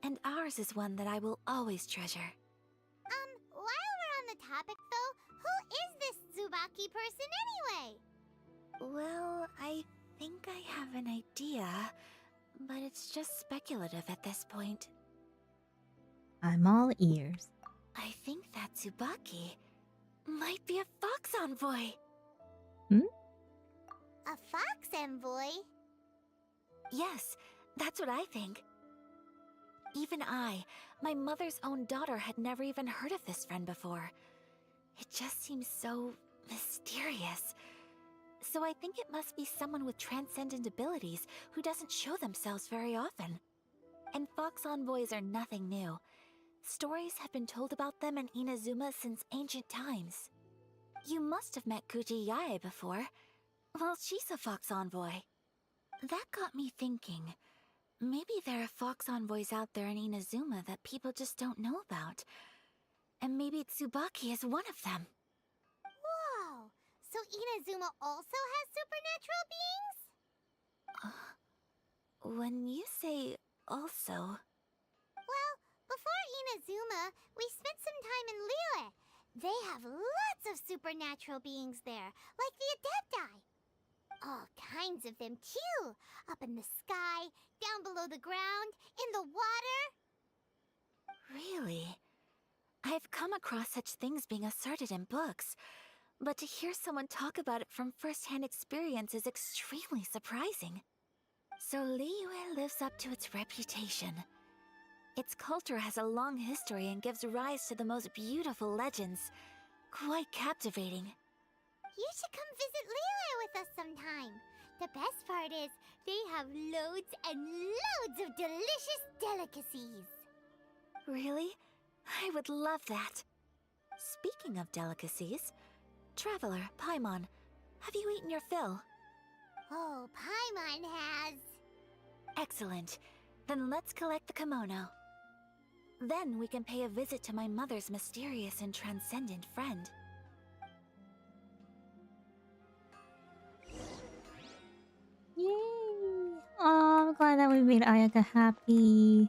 Speaker 2: and ours is one that I will always treasure.
Speaker 3: While we're on the topic though, who is this Tsubaki person anyway?
Speaker 2: Well, I think I have an idea, but it's just speculative at this point.
Speaker 1: I'm all ears.
Speaker 2: I think that Tsubaki might be a fox envoy.
Speaker 3: A fox envoy?
Speaker 2: Yes, that's what I think. Even I, my mother's own daughter, had never even heard of this friend before. It just seems so mysterious. So I think it must be someone with transcendent abilities who doesn't show themselves very often. And fox envoys are nothing new. Stories have been told about them in Inazuma since ancient times. You must have met Kuji Yae before. Well, she's a fox envoy. That got me thinking. Maybe there are fox envoys out there in Inazuma that people just don't know about. And maybe Tsubaki is one of them.
Speaker 3: Whoa! So Inazuma also has supernatural beings?
Speaker 2: When you say also...
Speaker 3: Well, before Inazuma, we spent some time in Liyue. They have lots of supernatural beings there, like the Adepti. All kinds of them, too. Up in the sky, down below the ground, in the water.
Speaker 2: Really? I've come across such things being asserted in books, but to hear someone talk about it from first-hand experience is extremely surprising. So Liyue lives up to its reputation. Its culture has a long history and gives rise to the most beautiful legends. Quite captivating.
Speaker 3: You should come visit Liyue with us sometime. The best part is, they have loads and loads of delicious delicacies.
Speaker 2: Really? I would love that. Speaking of delicacies, Traveler, Paimon, have you eaten your fill?
Speaker 3: Oh, Paimon has.
Speaker 2: Excellent. Then let's collect the kimono. Then we can pay a visit to my mother's mysterious and transcendent friend.
Speaker 1: Yay! Oh, I'm glad that we made Ayaka happy.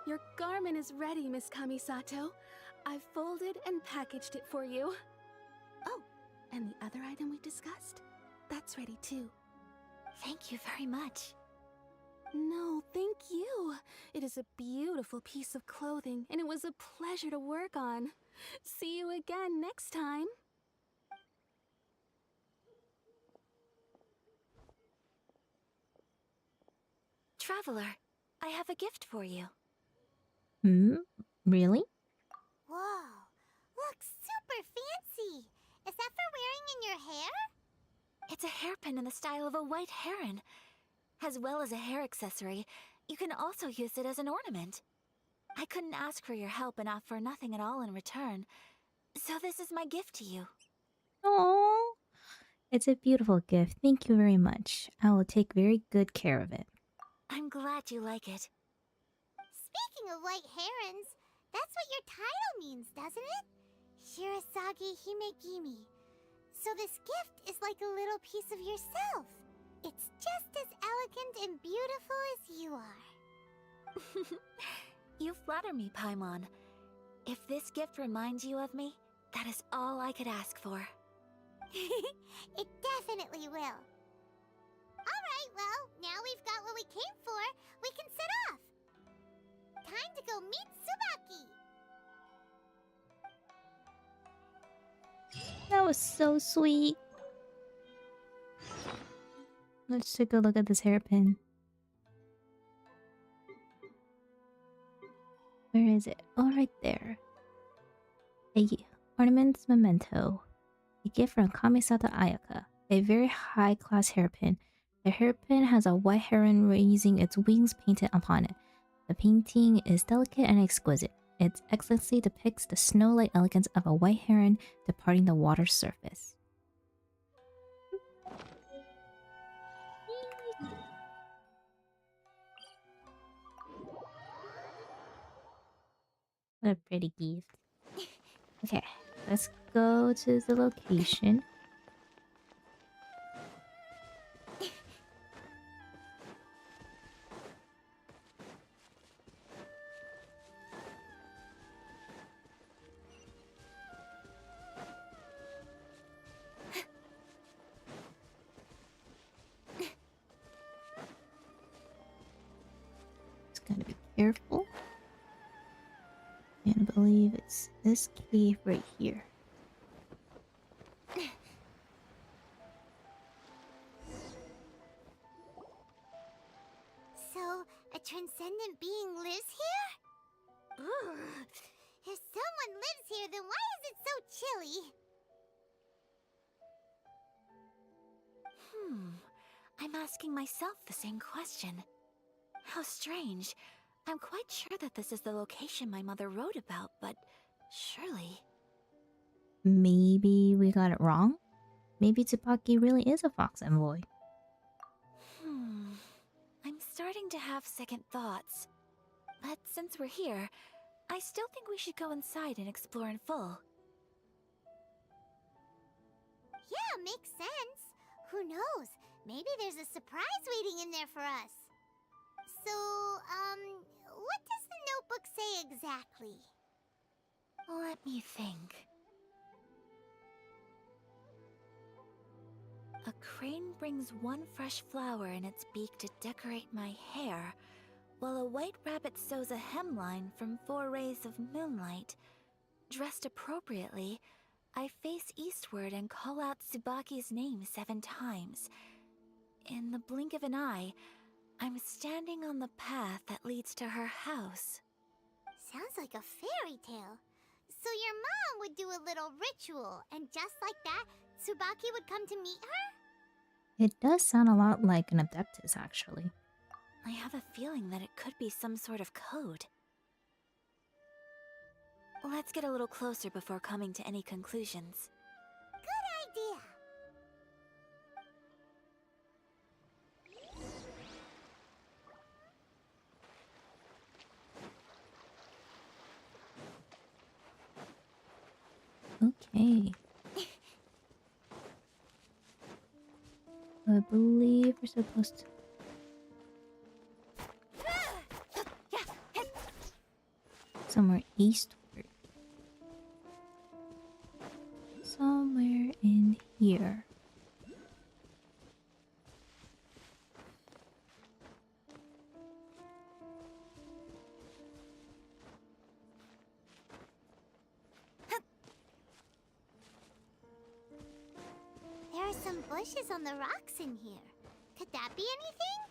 Speaker 4: Your garment is ready, Miss Kamisato. I've folded and packaged it for you. Oh, and the other item we discussed? That's ready too.
Speaker 2: Thank you very much.
Speaker 4: No, thank you. It is a beautiful piece of clothing, and it was a pleasure to work on. See you again next time.
Speaker 2: Traveler, I have a gift for you.
Speaker 1: Really?
Speaker 3: Whoa, looks super fancy. Is that for wearing in your hair?
Speaker 2: It's a hairpin in the style of a white heron. As well as a hair accessory, you can also use it as an ornament. I couldn't ask for your help and offer nothing at all in return, so this is my gift to you.
Speaker 1: Oh, it's a beautiful gift. Thank you very much. I will take very good care of it.
Speaker 2: I'm glad you like it.
Speaker 3: Speaking of white herons, that's what your title means, doesn't it? Shirasagi Himegimi. So this gift is like a little piece of yourself. It's just as elegant and beautiful as you are.
Speaker 2: You flatter me, Paimon. If this gift reminds you of me, that is all I could ask for.
Speaker 3: It definitely will. Alright, well, now we've got what we came for, we can set off. Time to go meet Tsubaki.
Speaker 1: That was so sweet. Let's take a look at this hairpin. Where is it? Oh, right there. A ornament's memento. A gift from Kamisato Ayaka. A very high-class hairpin. The hairpin has a white heron raising its wings painted upon it. The painting is delicate and exquisite. Its excellency depicts the snow-like elegance of a white heron departing the water's surface. What a pretty gift. Okay, let's go to the location. Just gotta be careful. And I believe it's this cave right here.
Speaker 3: So, a transcendent being lives here? Ugh. If someone lives here, then why is it so chilly?
Speaker 2: I'm asking myself the same question. How strange. I'm quite sure that this is the location my mother wrote about, but surely...
Speaker 1: Maybe we got it wrong? Maybe Tsubaki really is a fox envoy.
Speaker 2: I'm starting to have second thoughts. But since we're here, I still think we should go inside and explore in full.
Speaker 3: Yeah, makes sense. Who knows? Maybe there's a surprise waiting in there for us. So, what does the notebook say exactly?
Speaker 2: Let me think. A crane brings one fresh flower in its beak to decorate my hair, while a white rabbit sews a hemline from 4 rays of moonlight. Dressed appropriately, I face eastward and call out Tsubaki's name 7 times. In the blink of an eye, I'm standing on the path that leads to her house.
Speaker 3: Sounds like a fairy tale. So your mom would do a little ritual, and just like that, Tsubaki would come to meet her?
Speaker 1: It does sound a lot like an Adeptus, actually.
Speaker 2: I have a feeling that it could be some sort of code. Let's get a little closer before coming to any conclusions.
Speaker 3: Good idea.
Speaker 1: Okay. I believe we're supposed to... somewhere eastward. Somewhere in here.
Speaker 3: There are some bushes on the rocks in here. Could that be anything?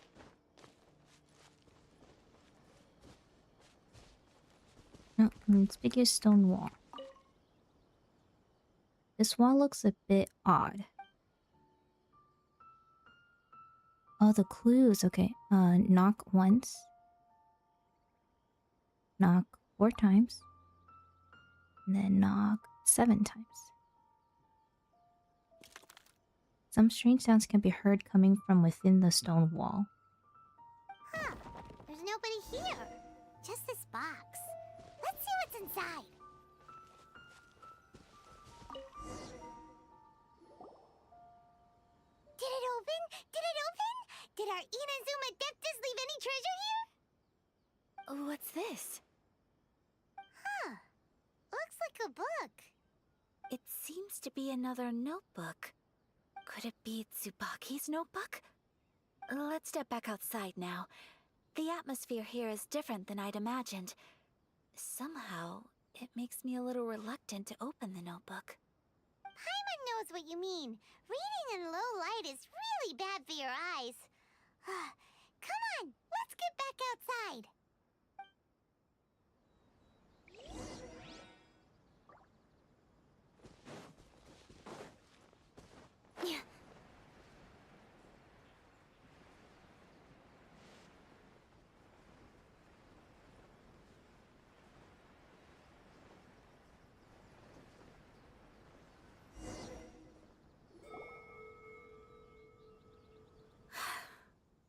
Speaker 1: No, it's biggest stone wall. This wall looks a bit odd. Oh, the clues. Okay. Knock once. Knock 4 times. And then knock 7 times. Some strange sounds can be heard coming from within the stone wall.
Speaker 3: Huh. There's nobody here. Just this box. Let's see what's inside. Did it open? Did it open? Did our Inazuma Adeptus leave any treasure here?
Speaker 2: What's this?
Speaker 3: Huh. Looks like a book.
Speaker 2: It seems to be another notebook. Could it be Tsubaki's notebook? Let's step back outside now. The atmosphere here is different than I'd imagined. Somehow, it makes me a little reluctant to open the notebook.
Speaker 3: Paimon knows what you mean. Reading in low light is really bad for your eyes. Come on, let's get back outside.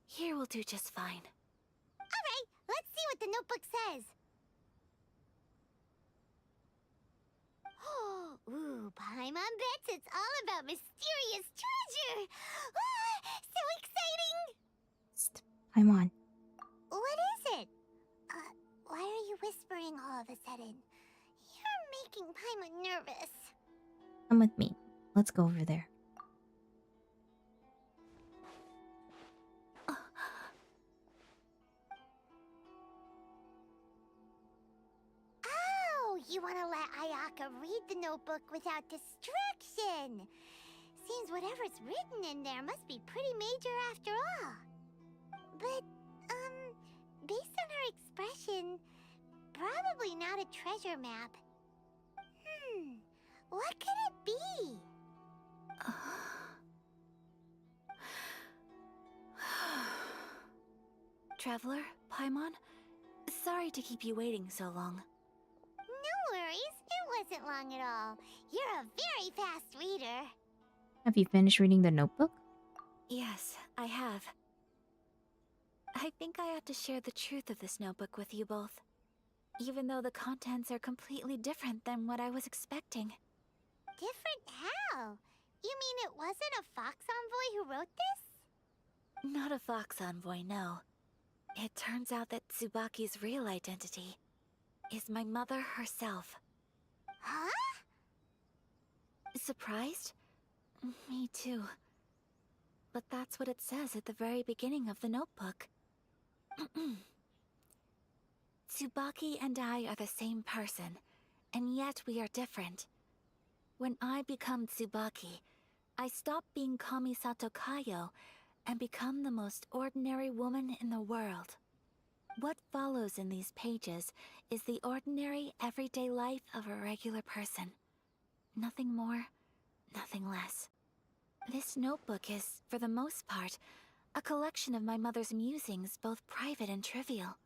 Speaker 2: Here will do just fine.
Speaker 3: Alright, let's see what the notebook says. Ooh, Paimon bets it's all about mysterious treasure! So exciting!
Speaker 1: Psst, Paimon.
Speaker 3: What is it? Why are you whispering all of a sudden? You're making Paimon nervous.
Speaker 1: Come with me. Let's go over there.
Speaker 3: Oh, you want to let Ayaka read the notebook without distraction. Seems whatever's written in there must be pretty major after all. But, based on her expression, probably not a treasure map. What could it be?
Speaker 2: Traveler, Paimon, sorry to keep you waiting so long.
Speaker 3: No worries, it wasn't long at all. You're a very fast reader.
Speaker 1: Have you finished reading the notebook?
Speaker 2: Yes, I have. I think I ought to share the truth of this notebook with you both, even though the contents are completely different than what I was expecting.
Speaker 3: Different how? You mean it wasn't a Fox Envoy who wrote this?
Speaker 2: Not a Fox Envoy, no. It turns out that Tsubaki's real identity is my mother herself.
Speaker 3: Huh?
Speaker 2: Surprised? Me too. but that's what it says at the very beginning of the notebook. Tsubaki and I are the same person, and yet we are different. When I become Tsubaki, I stop being Kamisato Kayo and become the most ordinary woman in the world. What follows in these pages is the ordinary, everyday life of a regular person. Nothing more, nothing less. This notebook is, for the most part, a collection of my mother's musings, both private and trivial.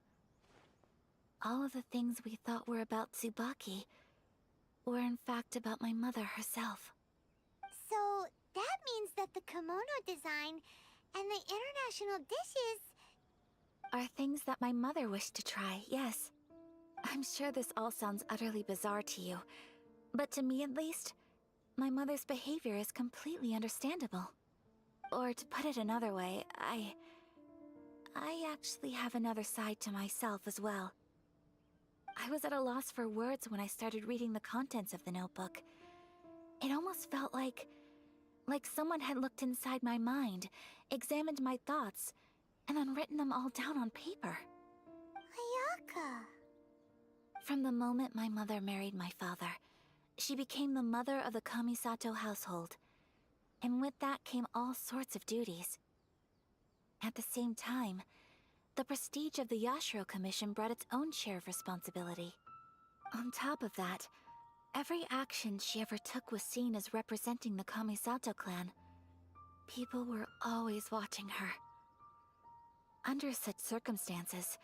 Speaker 2: All of the things we thought were about Tsubaki were in fact about my mother herself.
Speaker 3: So, that means that the kimono design and the international dishes...
Speaker 2: Are things that my mother wished to try, yes. I'm sure this all sounds utterly bizarre to you, but to me at least, my mother's behavior is completely understandable. Or to put it another way, I actually have another side to myself as well. I was at a loss for words when I started reading the contents of the notebook. It almost felt like someone had looked inside my mind, examined my thoughts, and then written them all down on paper.
Speaker 3: Ayaka...
Speaker 2: From the moment my mother married my father, she became the mother of the Kamisato household, and with that came all sorts of duties. At the same time, the prestige of the Yashiro Commission brought its own share of responsibility. On top of that, every action she ever took was seen as representing the Kamisato clan. People were always watching her. Under such circumstances,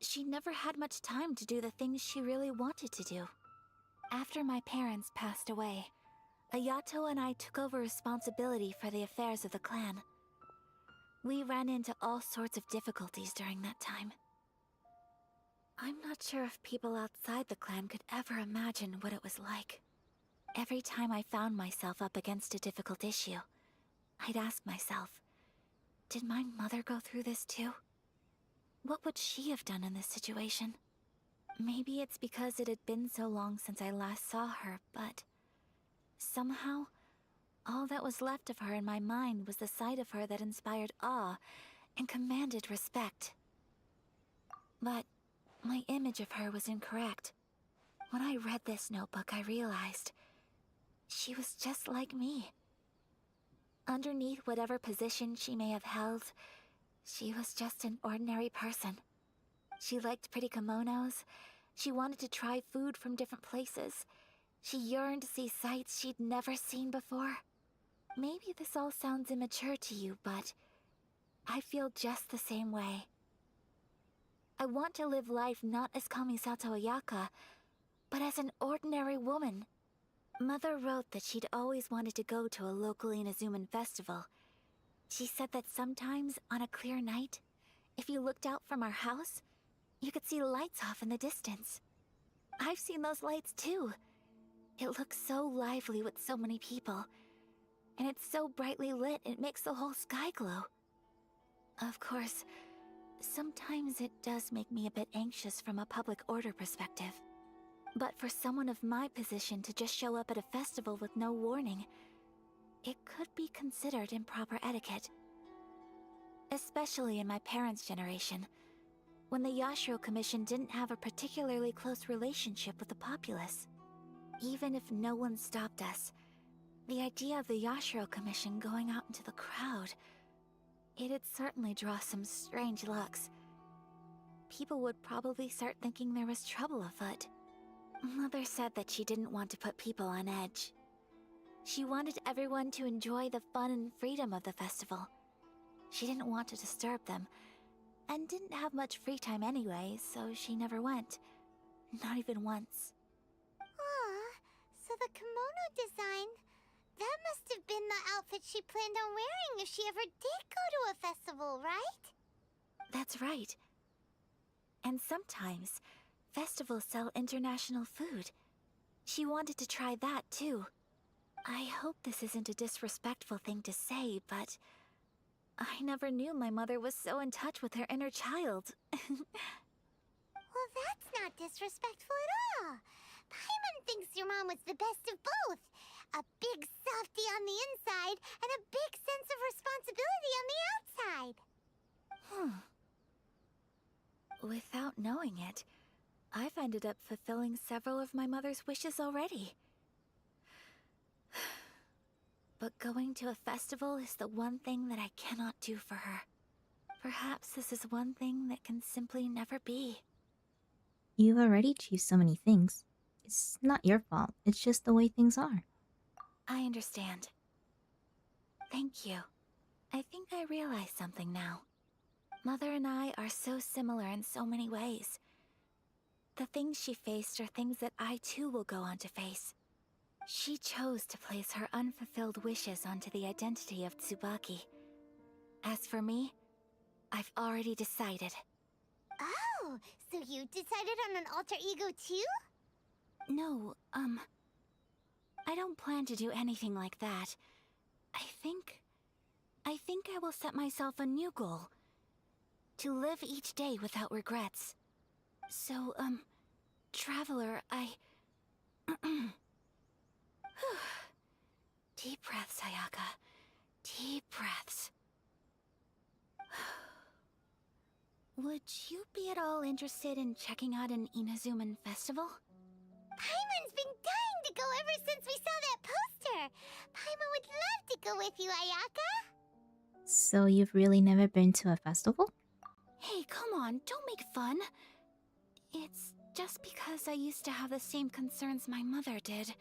Speaker 2: she never had much time to do the things she really wanted to do. After my parents passed away, Ayato and I took over responsibility for the affairs of the clan. We ran into all sorts of difficulties during that time. I'm not sure if people outside the clan could ever imagine what it was like. Every time I found myself up against a difficult issue, I'd ask myself, did my mother go through this too? What would she have done in this situation? Maybe it's because it had been so long since I last saw her, but somehow, all that was left of her in my mind was the sight of her that inspired awe and commanded respect. But my image of her was incorrect. When I read this notebook, I realized she was just like me. Underneath whatever position she may have held, she was just an ordinary person. She liked pretty kimonos. She wanted to try food from different places. She yearned to see sights she'd never seen before. Maybe this all sounds immature to you, but I feel just the same way. I want to live life not as Kamisato Ayaka, but as an ordinary woman. Mother wrote that she'd always wanted to go to a local Inazuman festival. She said that sometimes, on a clear night, if you looked out from our house, you could see lights off in the distance. I've seen those lights too. It looks so lively with so many people. And it's so brightly lit, it makes the whole sky glow. Of course, sometimes it does make me a bit anxious from a public order perspective. But for someone of my position to just show up at a festival with no warning, it could be considered improper etiquette. Especially in my parents' generation, when the Yashiro Commission didn't have a particularly close relationship with the populace. Even if no one stopped us, the idea of the Yashiro Commission going out into the crowd, it'd certainly draw some strange looks. People would probably start thinking there was trouble afoot. Mother said that she didn't want to put people on edge. She wanted everyone to enjoy the fun and freedom of the festival. She didn't want to disturb them, and didn't have much free time anyway, so she never went. Not even once.
Speaker 3: Aw, so the kimono design, that must have been the outfit she planned on wearing if she ever did go to a festival, right?
Speaker 2: That's right. And sometimes, festivals sell international food. She wanted to try that too. I hope this isn't a disrespectful thing to say, but I never knew my mother was so in touch with her inner child.
Speaker 3: Well, that's not disrespectful at all. Paimon thinks your mom was the best of both. A big softy on the inside and a big sense of responsibility on the outside.
Speaker 2: Without knowing it, I've ended up fulfilling several of my mother's wishes already. But going to a festival is the one thing that I cannot do for her. Perhaps this is one thing that can simply never be.
Speaker 1: You've already achieved so many things. It's not your fault, it's just the way things are.
Speaker 2: I understand. Thank you. I think I realize something now. Mother and I are so similar in so many ways. The things she faced are things that I too will go on to face. She chose to place her unfulfilled wishes onto the identity of Tsubaki. As for me, I've already decided.
Speaker 3: Oh, so you decided on an alter ego too?
Speaker 2: No, I don't plan to do anything like that. I think I will set myself a new goal. To live each day without regrets. So, Traveler, Deep breaths, Ayaka. Deep breaths. Would you be at all interested in checking out an Inazuman festival?
Speaker 3: Paimon's been dying to go ever since we saw that poster. Paimon would love to go with you, Ayaka.
Speaker 1: So you've really never been to a festival?
Speaker 2: Hey, come on, don't make fun. It's just because I used to have the same concerns my mother did.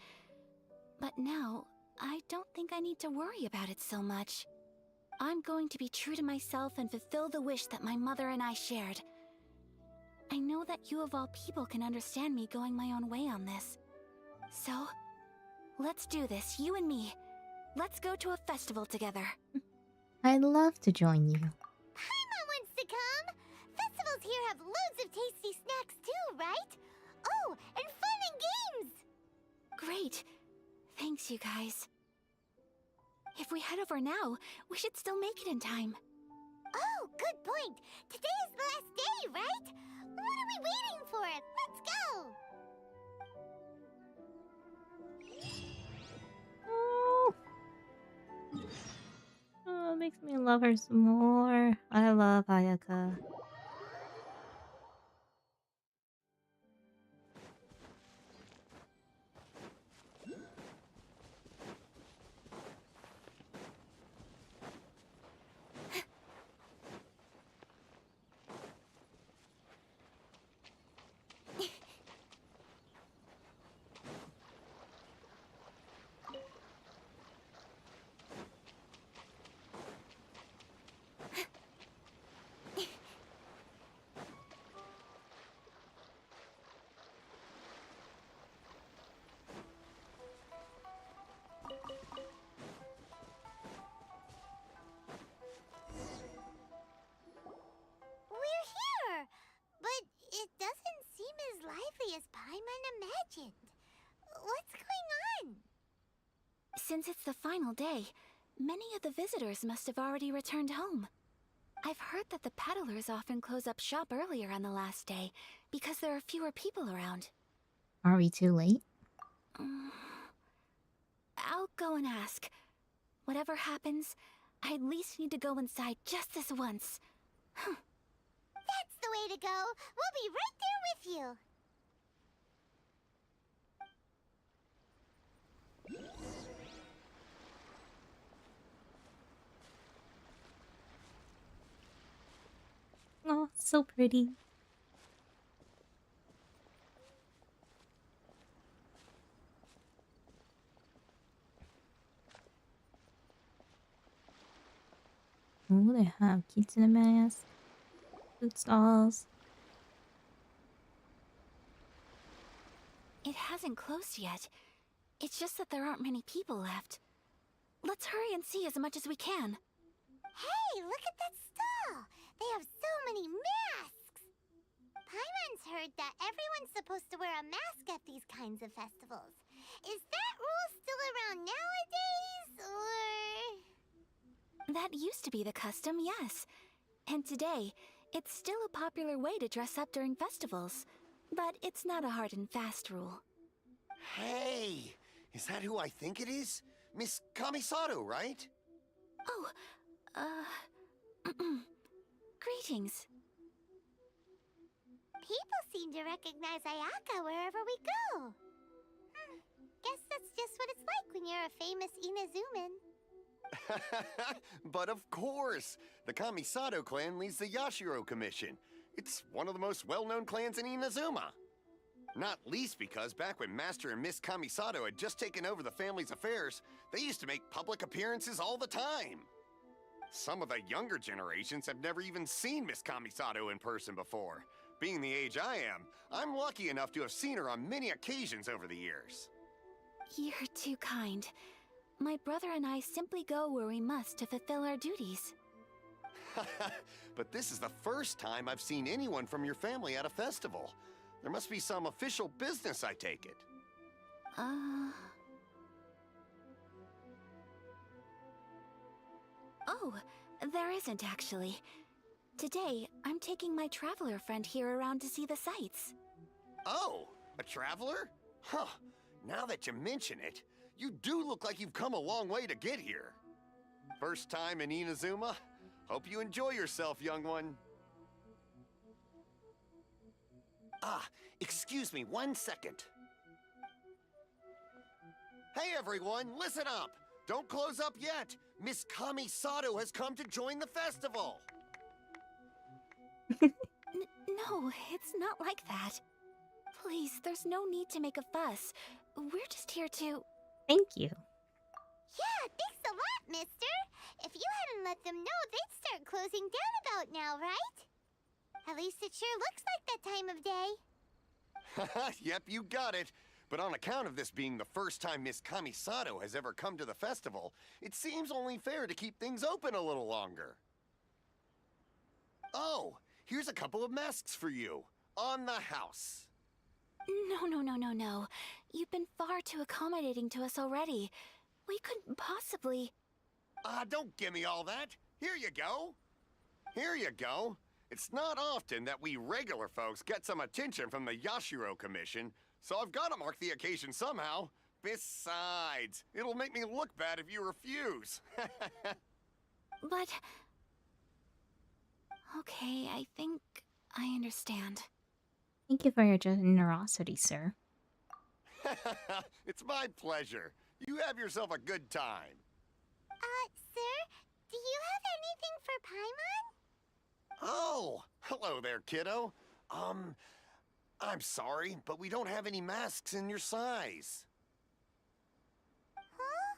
Speaker 2: But now, I don't think I need to worry about it so much. I'm going to be true to myself and fulfill the wish that my mother and I shared. I know that you of all people can understand me going my own way on this. So, let's do this, you and me. Let's go to a festival together.
Speaker 1: I'd love to join you.
Speaker 3: Paimon wants to come. Festivals here have loads of tasty snacks too, right? Oh, and fun and games.
Speaker 2: Great. Thanks, you guys. If we head over now, we should still make it in time.
Speaker 3: Oh, good point. Today is the last day, right? What are we waiting for? Let's go.
Speaker 1: Oh. Oh, it makes me love her some more. I love Ayaka.
Speaker 3: We're here, but it doesn't seem as lively as Paimon imagined. What's going on?
Speaker 2: Since it's the final day, many of the visitors must have already returned home. I've heard that the peddlers often close up shop earlier on the last day because there are fewer people around.
Speaker 1: Are we too late?
Speaker 2: I'll go and ask. Whatever happens, I at least need to go inside just this once.
Speaker 3: That's the way to go. We'll be right there with you.
Speaker 1: Oh, so pretty. Oh, they have kitsune masks, food stalls.
Speaker 2: It hasn't closed yet. It's just that there aren't many people left. Let's hurry and see as much as we can.
Speaker 3: Hey, look at that stall. They have so many masks. Paimon's heard that everyone's supposed to wear a mask at these kinds of festivals. Is that rule still around nowadays, or...?
Speaker 2: That used to be the custom, yes. And today, it's still a popular way to dress up during festivals. But it's not a hard and fast rule.
Speaker 9: Hey!
Speaker 10: Is that who I think it is? Miss Kamisato, right?
Speaker 2: Oh, greetings.
Speaker 3: People seem to recognize Ayaka wherever we go. Guess that's just what it's like when you're a famous Inazuman.
Speaker 10: But of course! The Kamisato clan leads the Yashiro Commission. It's one of the most well-known clans in Inazuma. Not least because back when Master and Miss Kamisato had just taken over the family's affairs, they used to make public appearances all the time. Some of the younger generations have never even seen Miss Kamisato in person before. Being the age I am, I'm lucky enough to have seen her on many occasions over the years.
Speaker 2: You're too kind. My brother and I simply go where we must to fulfill our duties.
Speaker 10: But this is the first time I've seen anyone from your family at a festival. There must be some official business, I take it.
Speaker 2: Oh, there isn't actually. Today, I'm taking my traveler friend here around to see the sights.
Speaker 10: Oh, a traveler? Huh. Now that you mention it, you do look like you've come a long way to get here. First time in Inazuma? Hope you enjoy yourself, young one. Ah, excuse me 1 second. Hey everyone, listen up! Don't close up yet! Miss Kamisato has come to join the festival!
Speaker 2: No, it's not like that. Please, there's no need to make a fuss. We're just here to...
Speaker 1: Thank you.
Speaker 3: Yeah, thanks a lot, mister. If you hadn't let them know, they'd start closing down about now, right? At least it sure looks like that time of day.
Speaker 10: Yep, you got it. But on account of this being the first time Miss Kamisato has ever come to the festival, it seems only fair to keep things open a little longer. Oh, here's a couple of masks for you. On the house.
Speaker 2: No. You've been far too accommodating to us already. We couldn't possibly...
Speaker 10: Don't give me all that. Here you go. Here you go. It's not often that we regular folks get some attention from the Yashiro Commission, so I've got to mark the occasion somehow. Besides, it'll make me look bad if you refuse.
Speaker 2: But... Okay, I think I understand.
Speaker 1: Thank you for your generosity, sir.
Speaker 10: It's my pleasure. You have yourself a good time.
Speaker 3: Sir, do you have anything for Paimon?
Speaker 10: Oh, hello there, kiddo. I'm sorry, but we don't have any masks in your size.
Speaker 3: Huh?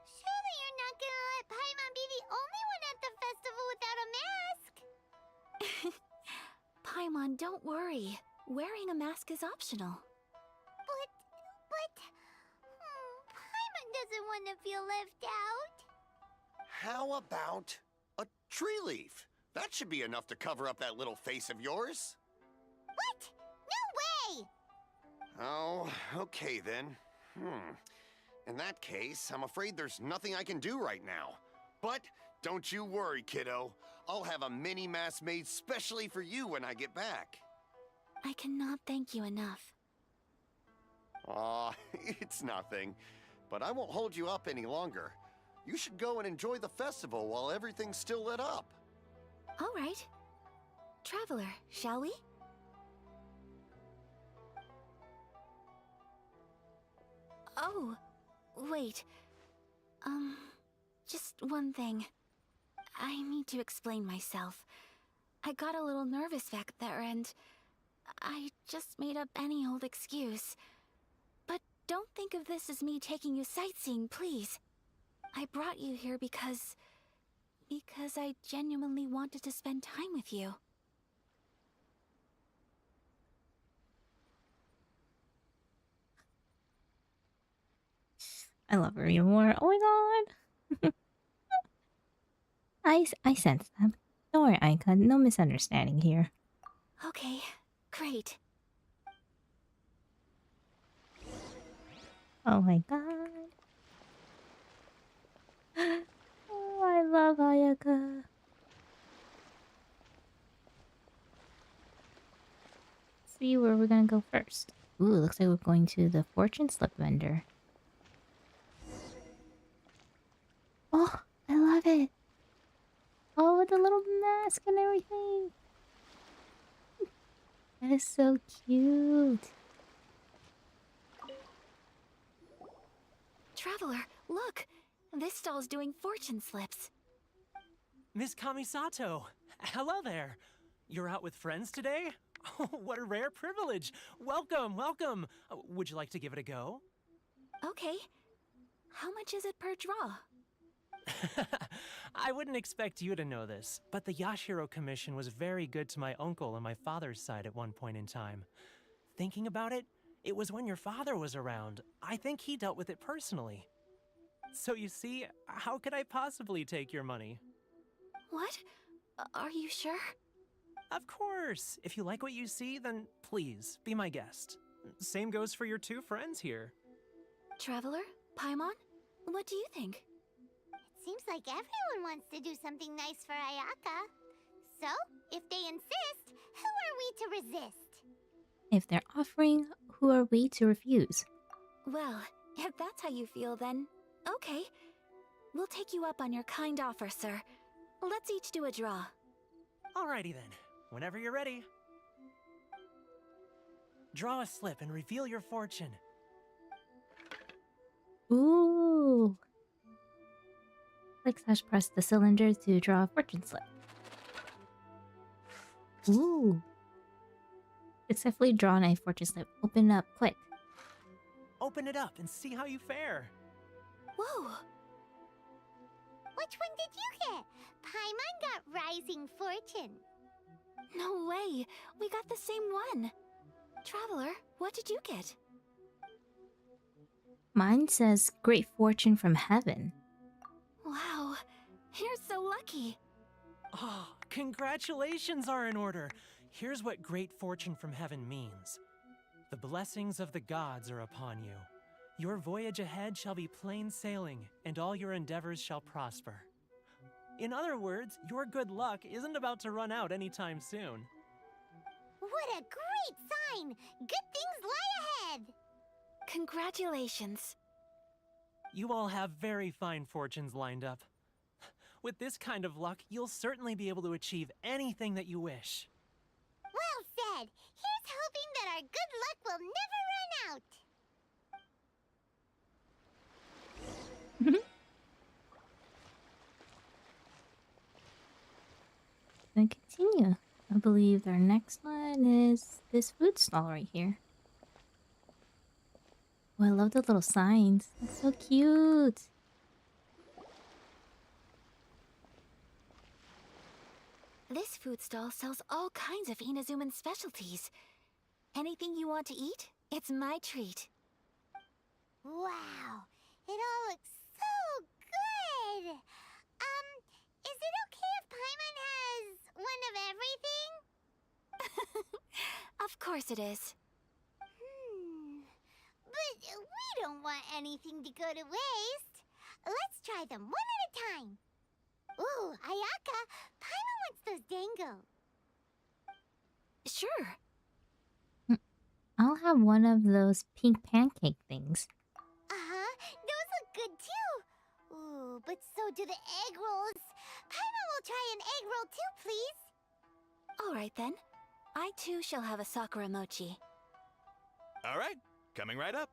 Speaker 3: Surely you're not gonna let Paimon be the only one at the festival without a mask?
Speaker 2: Paimon, don't worry. Wearing a mask is optional.
Speaker 3: But... Paimon doesn't want to feel left out.
Speaker 10: How about a tree leaf? That should be enough to cover up that little face of yours.
Speaker 3: What? No way!
Speaker 10: Oh, okay then. In that case, I'm afraid there's nothing I can do right now. But don't you worry, kiddo. I'll have a mini mask made specially for you when I get back.
Speaker 2: I cannot thank you enough.
Speaker 10: Aw, it's nothing. But I won't hold you up any longer. You should go and enjoy the festival while everything's still lit up.
Speaker 2: All right. Traveler, shall we? Oh, wait. Just one thing. I need to explain myself. I got a little nervous back there and I just made up any old excuse. But don't think of this as me taking you sightseeing, please. I brought you here because I genuinely wanted to spend time with you.
Speaker 1: I love her even more. Oh my god. I sense that. Don't worry, Ayaka. No misunderstanding here.
Speaker 2: Okay, great.
Speaker 1: Oh my god. Oh, I love Ayaka. See where we're gonna go first. Ooh, looks like we're going to the fortune slip vendor. Oh, I love it. Oh, with the little mask and everything. That is so cute.
Speaker 2: Traveler, look! This stall's doing fortune slips.
Speaker 11: Miss Kamisato, hello there. You're out with friends today? Oh, what a rare privilege. Welcome, welcome. Would you like to give it a go?
Speaker 2: Okay. How much is it per draw?
Speaker 11: I wouldn't expect you to know this, but the Yashiro Commission was very good to my uncle on my father's side at one point in time. Thinking about it, it was when your father was around. I think he dealt with it personally. So you see, how could I possibly take your money?
Speaker 2: What? Are you sure?
Speaker 11: Of course. If you like what you see, then please, be my guest. Same goes for your two friends here.
Speaker 2: Traveler? Paimon? What do you think?
Speaker 3: It seems like everyone wants to do something nice for Ayaka. So, if they insist, who are we to resist?
Speaker 1: If they're offering, who are we to refuse?
Speaker 2: Well, if that's how you feel, then okay. We'll take you up on your kind offer, sir. Let's each do a draw.
Speaker 11: Alrighty then. Whenever you're ready. Draw a slip and reveal your fortune.
Speaker 1: Ooh. Click/press the cylinder to draw a fortune slip. Ooh. Successfully drawn a fortune slip. Open up quick.
Speaker 11: Open it up and see how you fare.
Speaker 2: Whoa!
Speaker 3: Which one did you get? Paimon got Rising Fortune.
Speaker 2: No way! We got the same one! Traveler, what did you get?
Speaker 1: Mine says Great Fortune from Heaven.
Speaker 2: Wow, you're so lucky!
Speaker 11: Oh, congratulations are in order. Here's what great fortune from heaven means. The blessings of the gods are upon you. Your voyage ahead shall be plain sailing, and all your endeavors shall prosper. In other words, your good luck isn't about to run out anytime soon.
Speaker 3: What a great sign! Good things lie ahead!
Speaker 2: Congratulations.
Speaker 11: You all have very fine fortunes lined up. With this kind of luck, you'll certainly be able to achieve anything that you wish.
Speaker 3: Well said! Here's hoping that our good luck will never run out!
Speaker 1: Then continue. I believe our next one is this food stall right here. Oh, I love the little signs. That's so cute.
Speaker 2: This food stall sells all kinds of Inazuman specialties. Anything you want to eat, it's my treat.
Speaker 3: Wow! It all looks so good! Is it okay if Paimon has one of everything?
Speaker 2: Of course it is.
Speaker 3: But we don't want anything to go to waste. Let's try them one at a time. Ooh, Ayaka, Paimon wants those dango.
Speaker 2: Sure.
Speaker 1: I'll have one of those pink pancake things.
Speaker 3: Uh-huh, those look good too. Ooh, but so do the egg rolls. Paimon will try an egg roll too, please.
Speaker 2: All right then. I too shall have a Sakura mochi.
Speaker 12: All right, coming right up.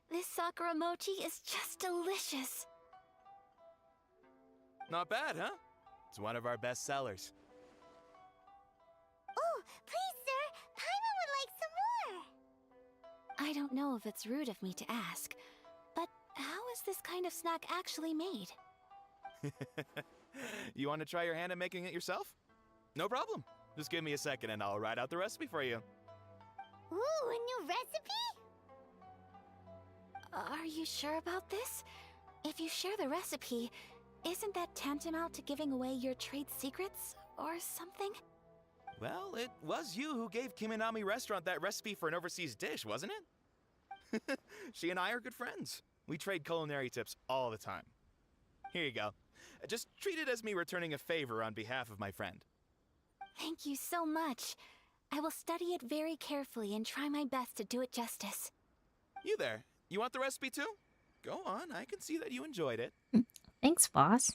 Speaker 2: This Sakura mochi is just delicious.
Speaker 12: Not bad, huh? It's one of our best sellers.
Speaker 3: Oh, please, sir. Paimon would like some more.
Speaker 2: I don't know if it's rude of me to ask, but how is this kind of snack actually made?
Speaker 12: You want to try your hand at making it yourself? No problem. Just give me a second and I'll write out the recipe for you.
Speaker 3: Ooh, a new recipe?
Speaker 2: Are you sure about this? If you share the recipe, isn't that tantamount to giving away your trade secrets or something?
Speaker 12: Well, it was you who gave Kiminami Restaurant that recipe for an overseas dish, wasn't it? She and I are good friends. We trade culinary tips all the time. Here you go. Just treat it as me returning a favor on behalf of my friend.
Speaker 2: Thank you so much. I will study it very carefully and try my best to do it justice.
Speaker 12: You there. You want the recipe too? Go on, I can see that you enjoyed it.
Speaker 1: Thanks, boss.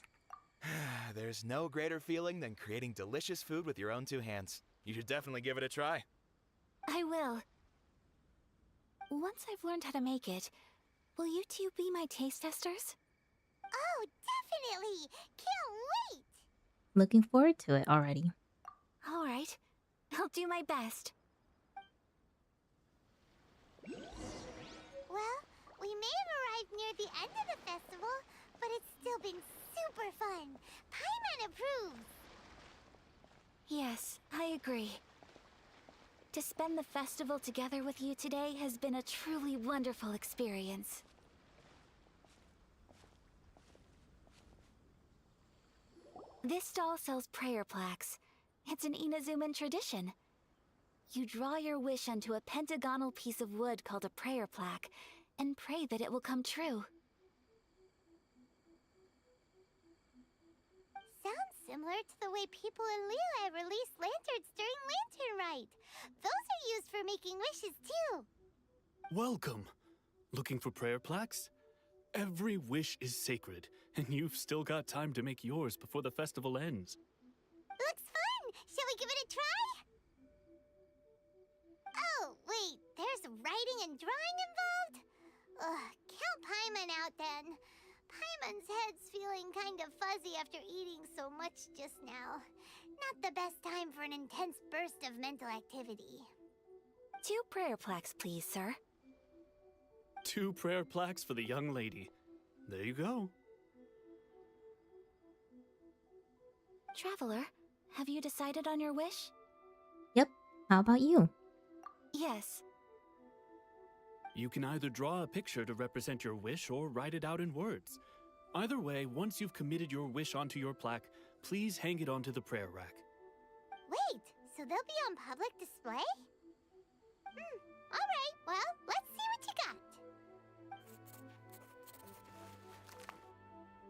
Speaker 12: There's no greater feeling than creating delicious food with your own two hands. You should definitely give it a try.
Speaker 2: I will. Once I've learned how to make it, will you two be my taste testers?
Speaker 3: Oh, definitely! Can't wait!
Speaker 1: Looking forward to it already.
Speaker 2: Alright, I'll do my best.
Speaker 3: Well, we may have arrived near the end of the festival, but it's still been super fun. Paimon approves!
Speaker 2: Yes, I agree. To spend the festival together with you today has been a truly wonderful experience. This stall sells prayer plaques. It's an Inazuman tradition. You draw your wish onto a pentagonal piece of wood called a prayer plaque, and pray that it will come true.
Speaker 3: Sounds similar to the way people in Liyue release lanterns during Lantern Rite. Those are used for making wishes too.
Speaker 13: Welcome. Looking for prayer plaques? Every wish is sacred, and you've still got time to make yours before the festival ends.
Speaker 3: Looks fun! Shall we give it a try? Oh, wait, there's writing and drawing involved? Ugh, count Paimon out then. Paimon's head's feeling kind of fuzzy after eating so much just now. Not the best time for an intense burst of mental activity.
Speaker 2: 2 prayer plaques, please, sir.
Speaker 13: 2 prayer plaques for the young lady. There you go.
Speaker 2: Traveler, have you decided on your wish?
Speaker 1: Yep. How about you?
Speaker 2: Yes.
Speaker 13: You can either draw a picture to represent your wish or write it out in words. Either way, once you've committed your wish onto your plaque, please hang it onto the prayer rack.
Speaker 3: Wait, so they'll be on public display? Alright, well, let's see what you got.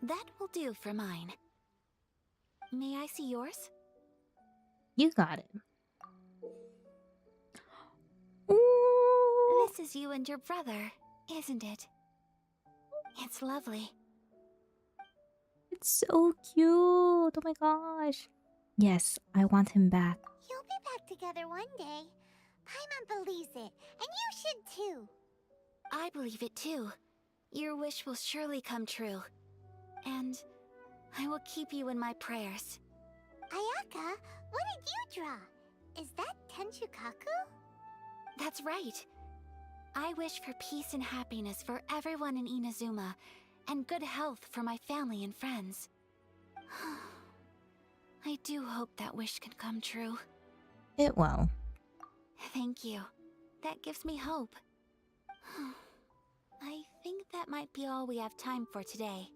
Speaker 2: That will do for mine. May I see yours?
Speaker 1: You got it. Ooh.
Speaker 2: This is you and your brother, isn't it? It's lovely.
Speaker 1: It's so cute. Oh my gosh. Yes, I want him back.
Speaker 3: You'll be back together one day. Paimon believes it, and you should too.
Speaker 2: I believe it too. Your wish will surely come true. And I will keep you in my prayers.
Speaker 3: Ayaka, what did you draw? Is that Tenchukaku?
Speaker 2: That's right. I wish for peace and happiness for everyone in Inazuma, and good health for my family and friends. I do hope that wish can come true.
Speaker 1: It will.
Speaker 2: Thank you. That gives me hope. I think that might be all we have time for today.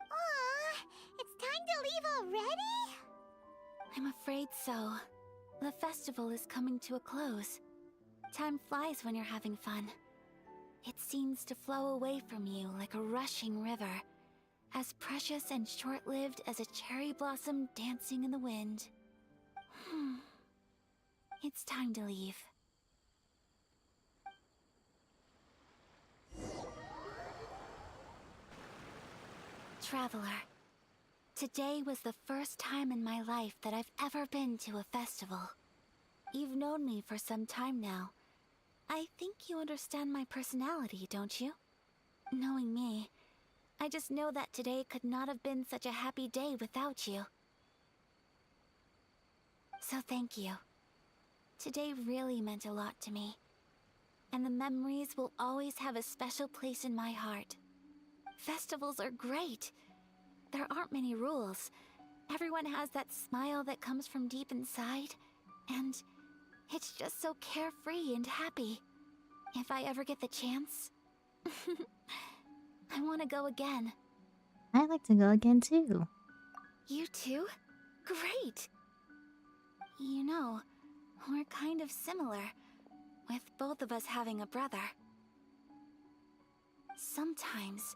Speaker 3: Aww, it's time to leave already?
Speaker 2: I'm afraid so. The festival is coming to a close. Time flies when you're having fun. It seems to flow away from you like a rushing river, as precious and short-lived as a cherry blossom dancing in the wind. It's time to leave. Traveler, today was the first time in my life that I've ever been to a festival. You've known me for some time now. I think you understand my personality, don't you? Knowing me, I just know that today could not have been such a happy day without you. So thank you. Today really meant a lot to me. And the memories will always have a special place in my heart. Festivals are great. There aren't many rules. Everyone has that smile that comes from deep inside. And it's just so carefree and happy. If I ever get the chance, I want to go again.
Speaker 1: I'd like to go again too.
Speaker 2: You too? Great! You know, we're kind of similar, with both of us having a brother. Sometimes,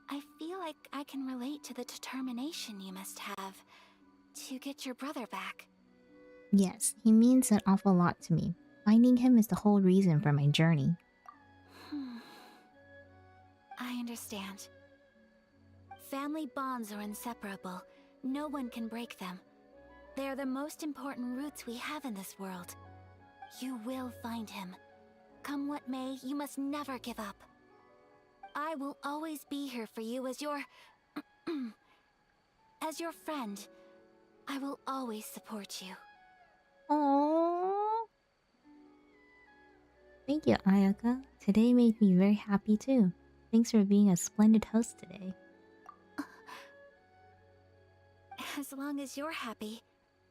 Speaker 2: I feel like I can relate to the determination you must have to get your brother back.
Speaker 1: Yes, he means an awful lot to me. Finding him is the whole reason for my journey.
Speaker 2: understand. Family bonds are inseparable. No one can break them. They are the most important roots we have in this world. You will find him. Come what may, you must never give up. I will always be here for you as your... as your friend. I will always support you.
Speaker 1: Aww. Thank you, Ayaka. Today made me very happy too. Thanks for being a splendid host today.
Speaker 2: As long as you're happy,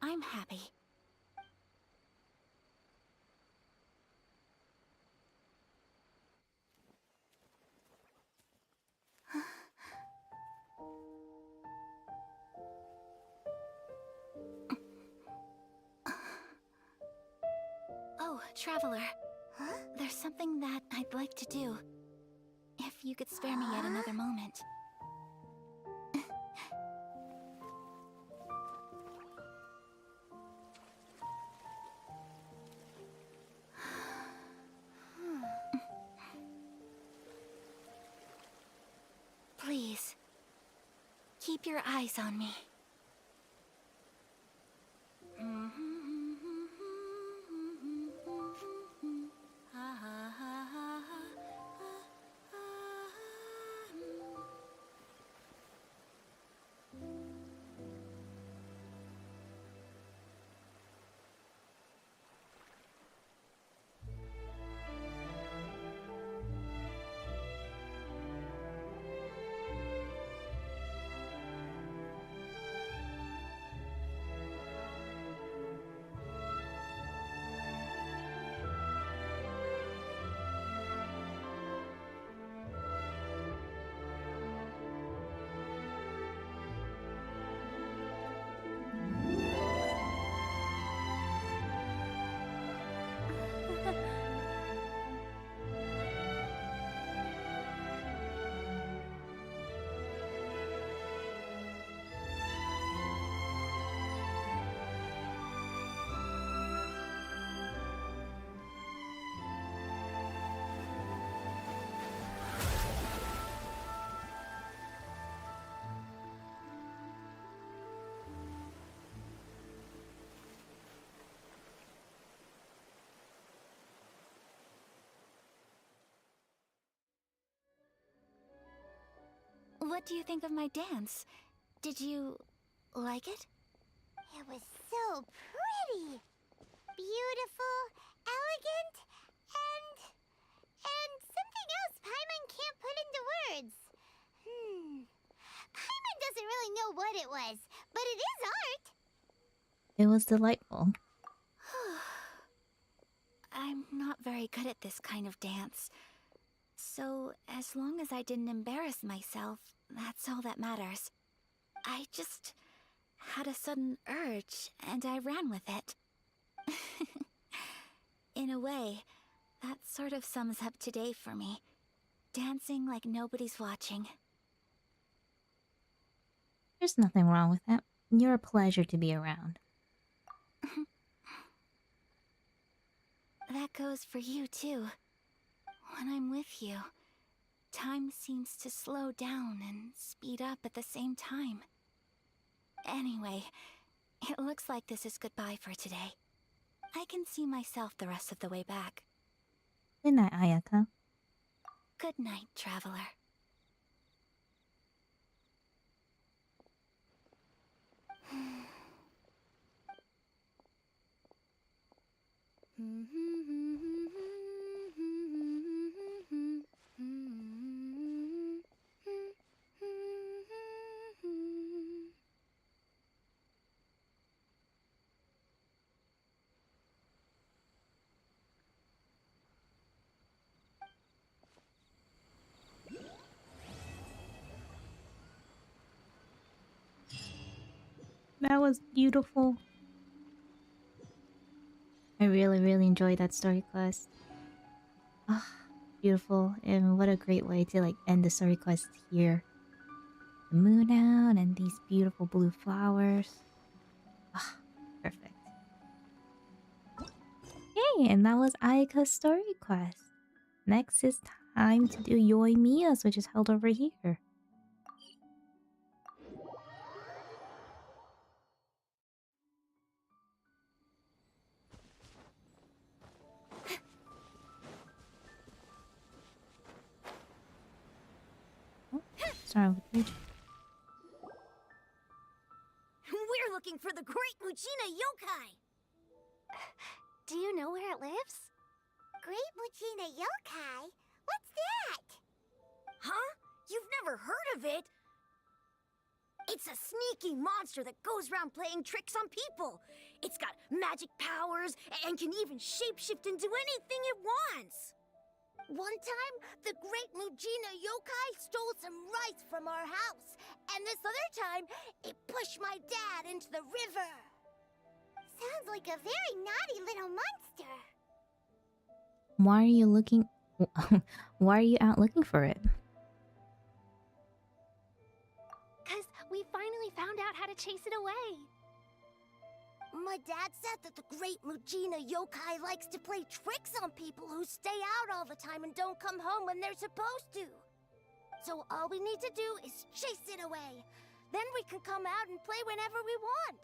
Speaker 2: I'm happy. Oh, Traveler.
Speaker 3: Huh?
Speaker 2: There's something that I'd like to do. If you could spare me yet another moment. Please, keep your eyes on me. What do you think of my dance? Did you like it?
Speaker 3: It was so pretty. Beautiful, elegant, and something else Paimon can't put into words. Paimon doesn't really know what it was, but it is art.
Speaker 1: It was delightful.
Speaker 2: I'm not very good at this kind of dance. So, as long as I didn't embarrass myself, that's all that matters. I just had a sudden urge, and I ran with it. In a way, that sort of sums up today for me. Dancing like nobody's watching.
Speaker 1: There's nothing wrong with that. You're a pleasure to be around.
Speaker 2: That goes for you, too. When I'm with you, time seems to slow down and speed up at the same time. Anyway, it looks like this is goodbye for today. I can see myself the rest of the way back.
Speaker 1: Good night, Ayaka.
Speaker 2: Good night, Traveler.
Speaker 1: That was beautiful. I really enjoyed that story quest. Ah, beautiful. And what a great way to like end the story quest here. The moon out and these beautiful blue flowers. Ah, perfect. Yay, and that was Ayaka's story quest. Next is time to do Yoimiya's, which is held over here. Oh, sorry with you.
Speaker 2: We're looking for the Great Mujina Yokai!
Speaker 3: Do you know where it lives? Great Mujina Yokai? What's that?
Speaker 2: Huh? You've never heard of it? It's a sneaky monster that goes around playing tricks on people. It's got magic powers and can even shapeshift into anything it wants. One time, the Great Mujina Yokai stole some rice from our house. And this other time, it pushed my dad into the river.
Speaker 3: Sounds like a very naughty little monster.
Speaker 1: Why are you looking? Why are you out looking for it?
Speaker 4: Because we finally found out how to chase it away.
Speaker 2: My dad said that the Great Mujina Yokai likes to play tricks on people who stay out all the time and don't come home when they're supposed to. So all we need to do is chase it away. Then we can come out and play whenever we want.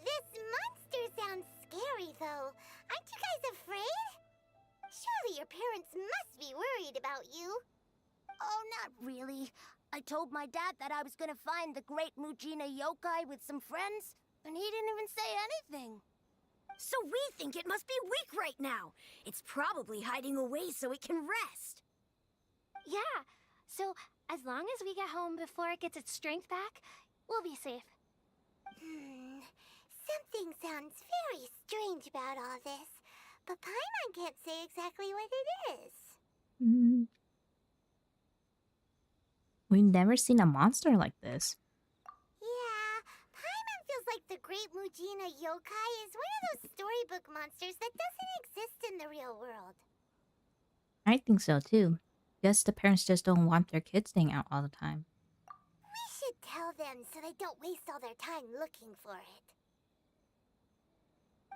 Speaker 3: This monster sounds scary, though. Aren't you guys afraid? Surely your parents must be worried about you.
Speaker 2: Oh, not really. I told my dad that I was gonna find the Great Mujina Yokai with some friends, and he didn't even say anything. So we think it must be weak right now. It's probably hiding away so it can rest.
Speaker 4: Yeah, so as long as we get home before it gets its strength back, we'll be safe.
Speaker 3: Something sounds very strange about all this, but Paimon can't say exactly what it is.
Speaker 1: We've never seen a monster like this.
Speaker 3: Yeah, Paimon feels like the Great Mujina Yokai is one of those storybook monsters that doesn't exist in the real world.
Speaker 1: I think so too. Guess the parents just don't want their kids staying out all the time.
Speaker 3: We should tell them so they don't waste all their time looking for it.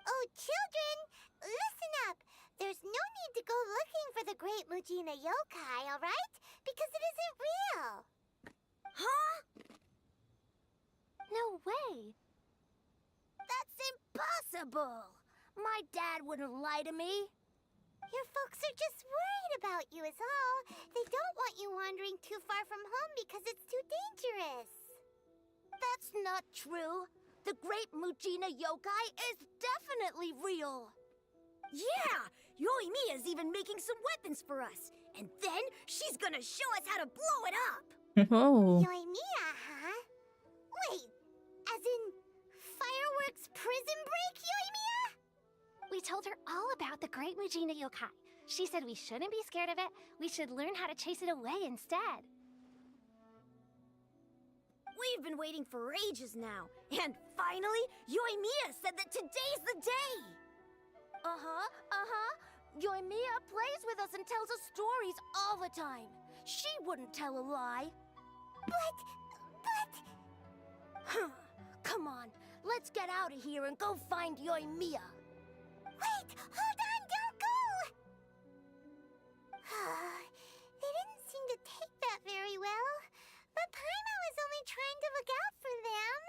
Speaker 3: Oh, children, listen up. There's no need to go looking for the Great Mujina Yokai, alright? Because it isn't real.
Speaker 2: Huh?
Speaker 4: No way.
Speaker 2: That's impossible. My dad wouldn't lie to me.
Speaker 3: Your folks are just worried about you is all. They don't want you wandering too far from home because it's too dangerous.
Speaker 2: That's not true. The Great Mujina Yokai is definitely real. Yeah! Yoimiya's even making some weapons for us. And then she's gonna show us how to blow it up.
Speaker 1: Oh.
Speaker 3: Yoimiya, huh? Wait, as in fireworks prison break, Yoimiya?
Speaker 4: We told her all about the Great Mujina Yokai. She said we shouldn't be scared of it. We should learn how to chase it away instead.
Speaker 2: We've been waiting for ages now. And finally, Yoimiya said that today's the day. Yoimiya plays with us and tells us stories all the time. She wouldn't tell a lie.
Speaker 3: But...
Speaker 2: Come on, let's get out of here and go find Yoimiya.
Speaker 3: Wait, hold on, don't go! They didn't seem to take that very well. But Paimon was only trying to look out for them.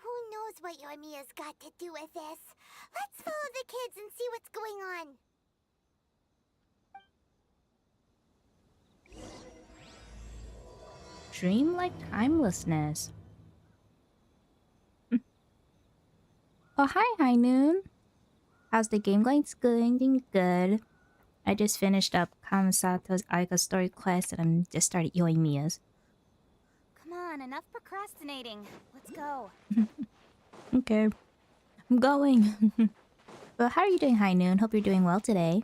Speaker 3: Who knows what Yoimiya's got to do with this? Let's follow the kids and see what's going on.
Speaker 1: Dreamlike timelessness. Oh, hi, High Noon. How's the game going? It's going good. I just finished up Kamisato's Ayaka story quest and I'm just started Yoimiya's.
Speaker 2: Come on, enough procrastinating. Let's go.
Speaker 1: Okay. I'm going. Well, how are you doing, High Noon? Hope you're doing well today.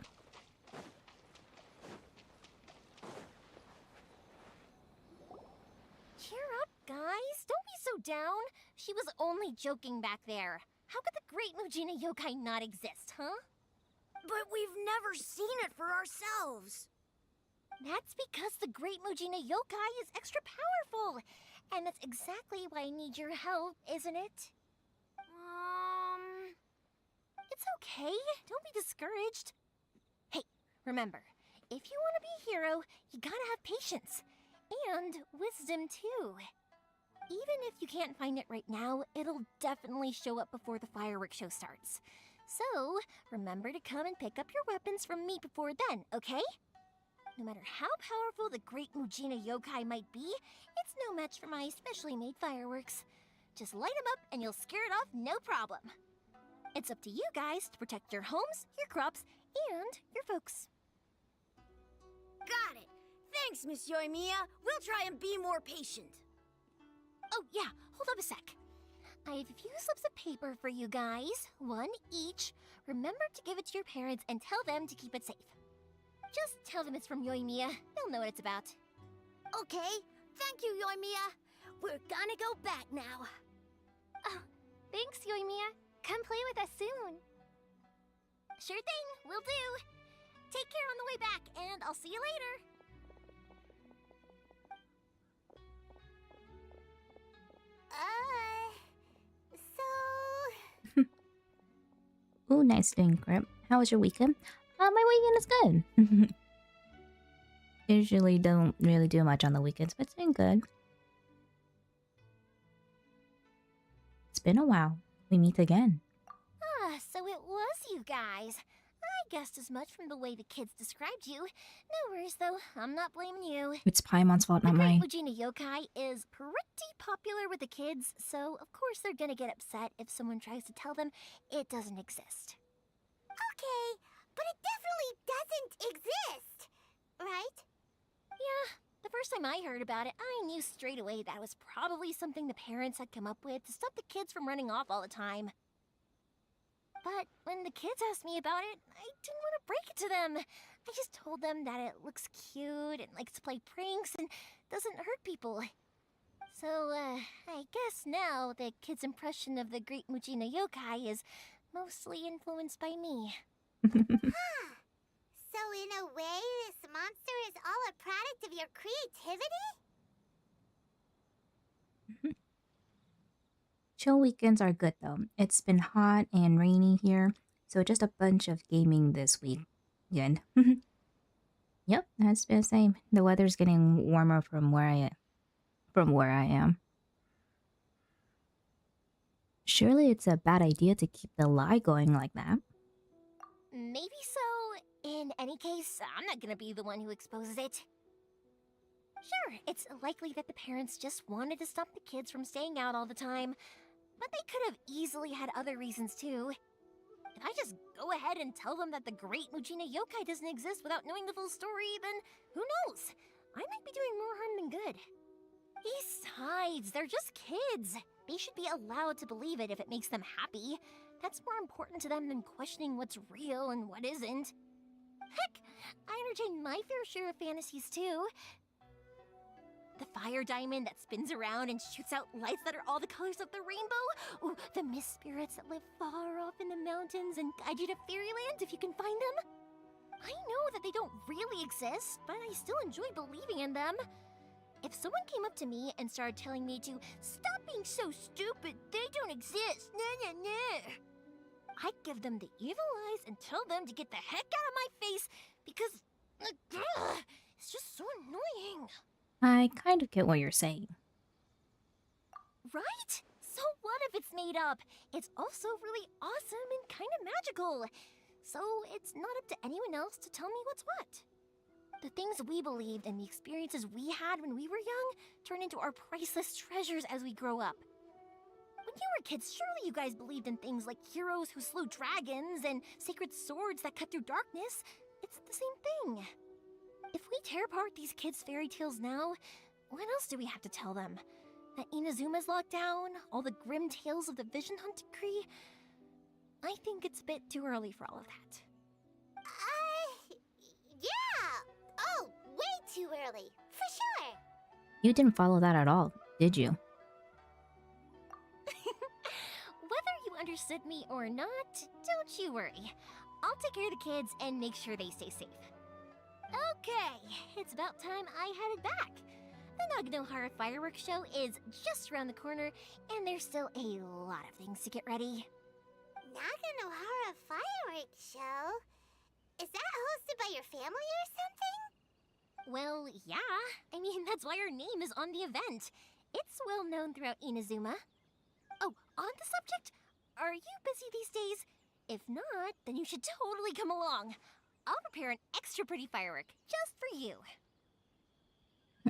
Speaker 2: Cheer up, guys. Don't be so down. She was only joking back there. How could the Great Mujina Yokai not exist, huh? But we've never seen it for ourselves. That's because the Great Mujina Yokai is extra powerful. And that's exactly why I need your help, isn't it? It's okay. Don't be discouraged. Hey, remember,
Speaker 7: if you want to be a hero, you gotta have patience. And wisdom, too. Even if you can't find it right now, it'll definitely show up before the fireworks show starts. So, remember to come and pick up your weapons from me before then, okay? No matter how powerful the great Mujina yokai might be, it's no match for my specially made fireworks. Just light them up and you'll scare it off no problem. It's up to you guys to protect your homes, your crops, and your folks.
Speaker 14: Got it! Thanks, Miss Yoimiya. We'll try and be more patient.
Speaker 7: Oh yeah, hold up a sec. I have a few slips of paper for you guys, one each. Remember to give it to your parents and tell them to keep it safe. Just tell them it's from Yoimiya. They'll know what it's about.
Speaker 14: Okay, thank you, Yoimiya. We're gonna go back now.
Speaker 7: Oh, thanks, Yoimiya. Come play with us soon. Sure thing, will do. Take care on the way back, and I'll see you later.
Speaker 3: So...
Speaker 1: Ooh, nice doing, Grip. How was your weekend? My weekend is good. Usually don't really do much on the weekends, but it's been good. It's been a while. We meet again.
Speaker 7: Ah, so it was you guys. I guessed as much from the way the kids described you. No worries, though. I'm not blaming you.
Speaker 1: It's Paimon's fault, not mine.
Speaker 7: The great Mujina yokai is pretty popular with the kids, so of course they're gonna get upset if someone tries to tell them it doesn't exist.
Speaker 3: Okay, but it definitely doesn't exist, right?
Speaker 7: Yeah, the first time I heard about it, I knew straight away that was probably something the parents had come up with to stop the kids from running off all the time. But when the kids asked me about it, I didn't want to break it to them. I just told them that it looks cute and likes to play pranks and doesn't hurt people. So, I guess now the kids' impression of the great Mujina yokai is mostly influenced by me.
Speaker 3: Huh. So in a way, this monster is all a product of your creativity?
Speaker 1: Chill weekends are good though. It's been hot and rainy here, so just a bunch of gaming this weekend. Yep, that's been the same. The weather's getting warmer from where I am. Surely it's a bad idea to keep the lie going like that.
Speaker 7: Maybe so. In any case, I'm not gonna be the one who exposes it. Sure, it's likely that the parents just wanted to stop the kids from staying out all the time, but they could have easily had other reasons too. If I just go ahead and tell them that the great Mujina yokai doesn't exist without knowing the full story, then who knows? I might be doing more harm than good. Besides, they're just kids. They should be allowed to believe it if it makes them happy. That's more important to them than questioning what's real and what isn't. Heck, I entertain my fair share of fantasies too. The fire diamond that spins around and shoots out lights that are all the colors of the rainbow. Ooh, the mist spirits that live far off in the mountains and guide you to fairyland if you can find them. I know that they don't really exist, but I still enjoy believing in them. If someone came up to me and started telling me to stop being so stupid, they don't exist, I'd give them the evil eyes and tell them to get the heck out of my face because it's just so annoying.
Speaker 1: I kind of get what you're saying.
Speaker 7: Right? So what if it's made up? It's also really awesome and kind of magical. So it's not up to anyone else to tell me what's what. The things we believed and the experiences we had when we were young turn into our priceless treasures as we grow up. When you were kids, surely you guys believed in things like heroes who slew dragons and sacred swords that cut through darkness. It's the same thing. If we tear apart these kids' fairy tales now, what else do we have to tell them? That Inazuma's locked down? All the grim tales of the Vision Hunt decree? I think it's a bit too early for all of that.
Speaker 3: Yeah! Oh, way too early, for sure!
Speaker 1: You didn't follow that at all, did you?
Speaker 7: Whether you understood me or not, don't you worry. I'll take care of the kids and make sure they stay safe. Okay, it's about time I headed back. The Naganohara fireworks show is just around the corner, and there's still a lot of things to get ready.
Speaker 3: Naganohara fireworks show? Is that hosted by your family or something?
Speaker 7: Well, yeah. I mean, that's why our name is on the event. It's well known throughout Inazuma. Oh, on the subject, are you busy these days? If not, then you should totally come along. I'll prepare an extra pretty firework just for you.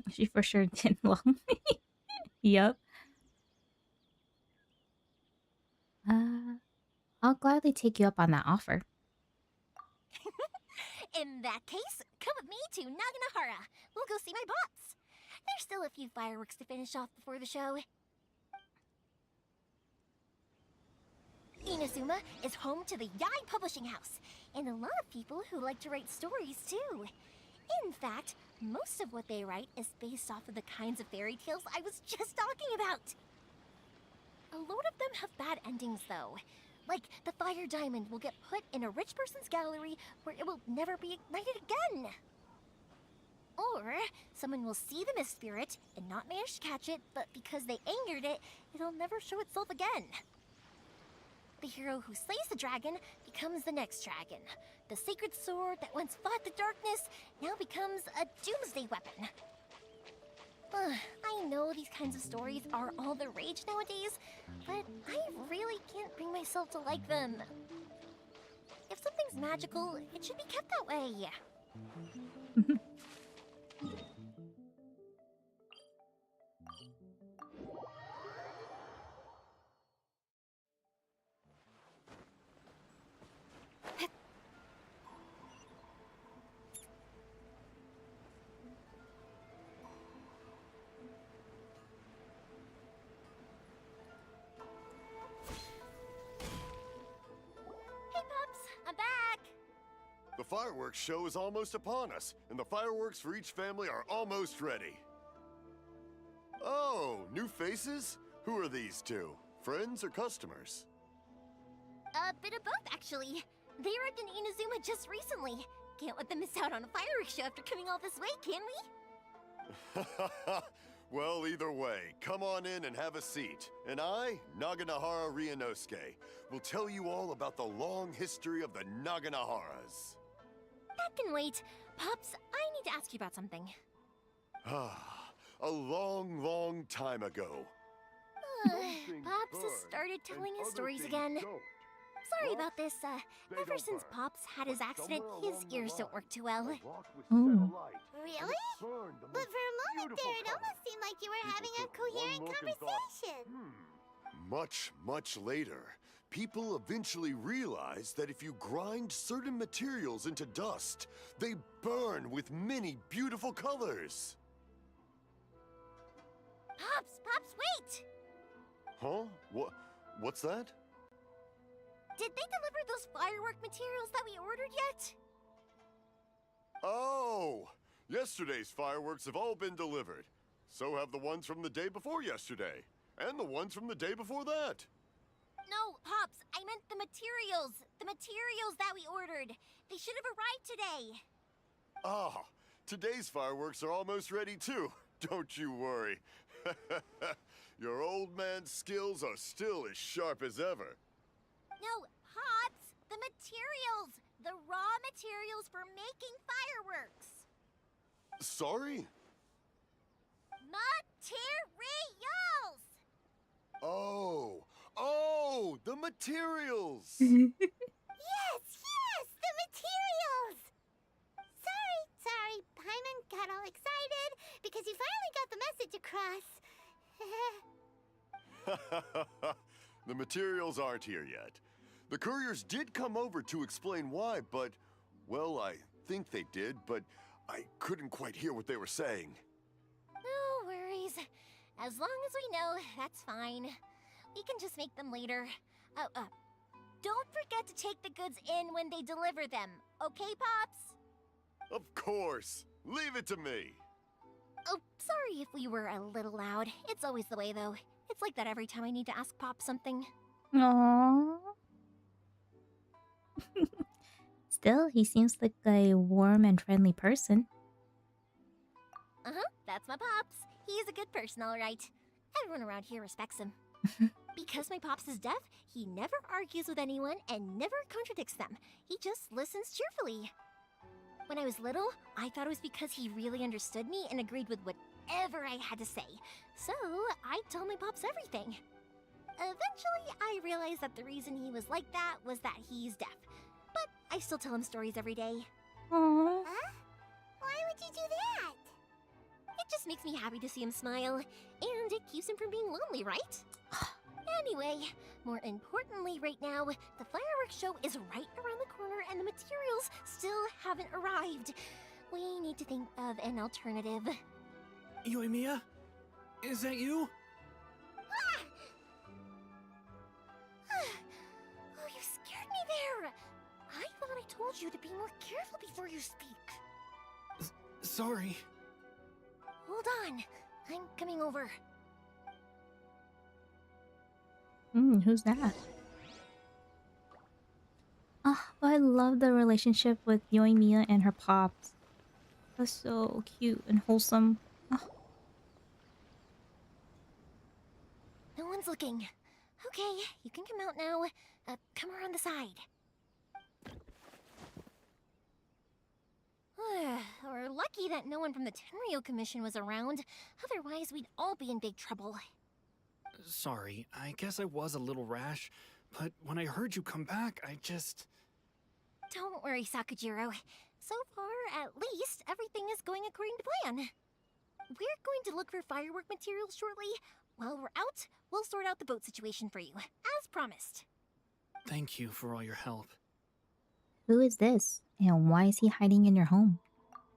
Speaker 1: She for sure did long. Yup. I'll gladly take you up on that offer.
Speaker 7: In that case, come with me to Naganohara. We'll go see my bots. There's still a few fireworks to finish off before the show. Inazuma is home to the Yai Publishing House, and a lot of people who like to write stories too. In fact, most of what they write is based off of the kinds of fairy tales I was just talking about. A lot of them have bad endings though. Like, the fire diamond will get put in a rich person's gallery where it will never be ignited again. Or, someone will see the mist spirit and not manage to catch it, but because they angered it, it'll never show itself again. The hero who slays the dragon becomes the next dragon. The sacred sword that once fought the darkness now becomes a doomsday weapon. I know these kinds of stories are all the rage nowadays, but I really can't bring myself to like them. If something's magical, it should be kept that way. I'm back!
Speaker 10: The fireworks show is almost upon us, and the fireworks for each family are almost ready. Oh, new faces? Who are these two? Friends or customers?
Speaker 7: A bit of both, actually. They arrived in Inazuma just recently. Can't let them miss out on a fireworks show after coming all this way, can we?
Speaker 10: Well, either way, come on in and have a seat. And I, Naganohara Ryunosuke, will tell you all about the long history of the Naganoharas.
Speaker 7: That can wait. Pops, I need to ask you about something.
Speaker 10: A long, long time ago.
Speaker 7: Pops has started telling his stories again. Sorry about this. Ever since Pops had his accident, his ears don't work too well.
Speaker 3: Really? But for a moment there, it almost seemed like you were having a coherent conversation.
Speaker 10: Much, much later, people eventually realized that if you grind certain materials into dust, they burn with many beautiful colors.
Speaker 7: Pops, wait!
Speaker 10: Huh? What's that?
Speaker 7: Did they deliver those firework materials that we ordered yet?
Speaker 10: Oh! Yesterday's fireworks have all been delivered. So have the ones from the day before yesterday. And the ones from the day before that.
Speaker 7: No, Pops, I meant the materials. The materials that we ordered. They should have arrived today.
Speaker 10: Ah, today's fireworks are almost ready too. Don't you worry. Your old man's skills are still as sharp as ever.
Speaker 7: No, Pops! The materials! The raw materials for making fireworks!
Speaker 10: Sorry?
Speaker 7: Materials!
Speaker 10: Oh, the materials!
Speaker 3: Yes, the materials! Sorry, Paimon got all excited because he finally got the message across.
Speaker 10: The materials aren't here yet. The couriers did come over to explain why, but, well, I think they did, but I couldn't quite hear what they were saying.
Speaker 7: No worries. As long as we know, that's fine. We can just make them later. Don't forget to take the goods in when they deliver them, okay, Pops?
Speaker 10: Of course. Leave it to me.
Speaker 7: Oh, sorry if we were a little loud. It's always the way, though. It's like that every time I need to ask Pop something.
Speaker 1: Aww. Still, he seems like a warm and friendly person.
Speaker 7: That's my Pops. He's a good person, alright. Everyone around here respects him. Because my Pops is deaf, he never argues with anyone and never contradicts them. He just listens cheerfully.
Speaker 14: When I was little, I thought it was because he really understood me and agreed with whatever I had to say. So, I told my pops everything. Eventually, I realized that the reason he was like that was that he's deaf. But I still tell him stories every day.
Speaker 1: Aww.
Speaker 3: Huh? Why would you do that?
Speaker 14: It just makes me happy to see him smile, and it keeps him from being lonely, right? Anyway, more importantly right now, the fireworks show is right around the corner and the materials still haven't arrived. We need to think of an alternative.
Speaker 13: Yoimiya? Is that you?
Speaker 14: Oh, you scared me there! I thought I told you to be more careful before you speak.
Speaker 13: Sorry.
Speaker 14: Hold on, I'm coming over.
Speaker 1: Who's that? Oh, I love the relationship with Yoimiya and her pops. That's so cute and wholesome. Oh.
Speaker 14: No one's looking. Okay, you can come out now. Come around the side. We're lucky that no one from the Tenryo Commission was around. Otherwise, we'd all be in big trouble.
Speaker 13: Sorry, I guess I was a little rash, but when I heard you come back, I just...
Speaker 14: Don't worry, Sakujiro. So far, at least, everything is going according to plan. We're going to look for firework materials shortly. While we're out, we'll sort out the boat situation for you, as promised.
Speaker 13: Thank you for all your help.
Speaker 1: Who is this? And why is he hiding in your home?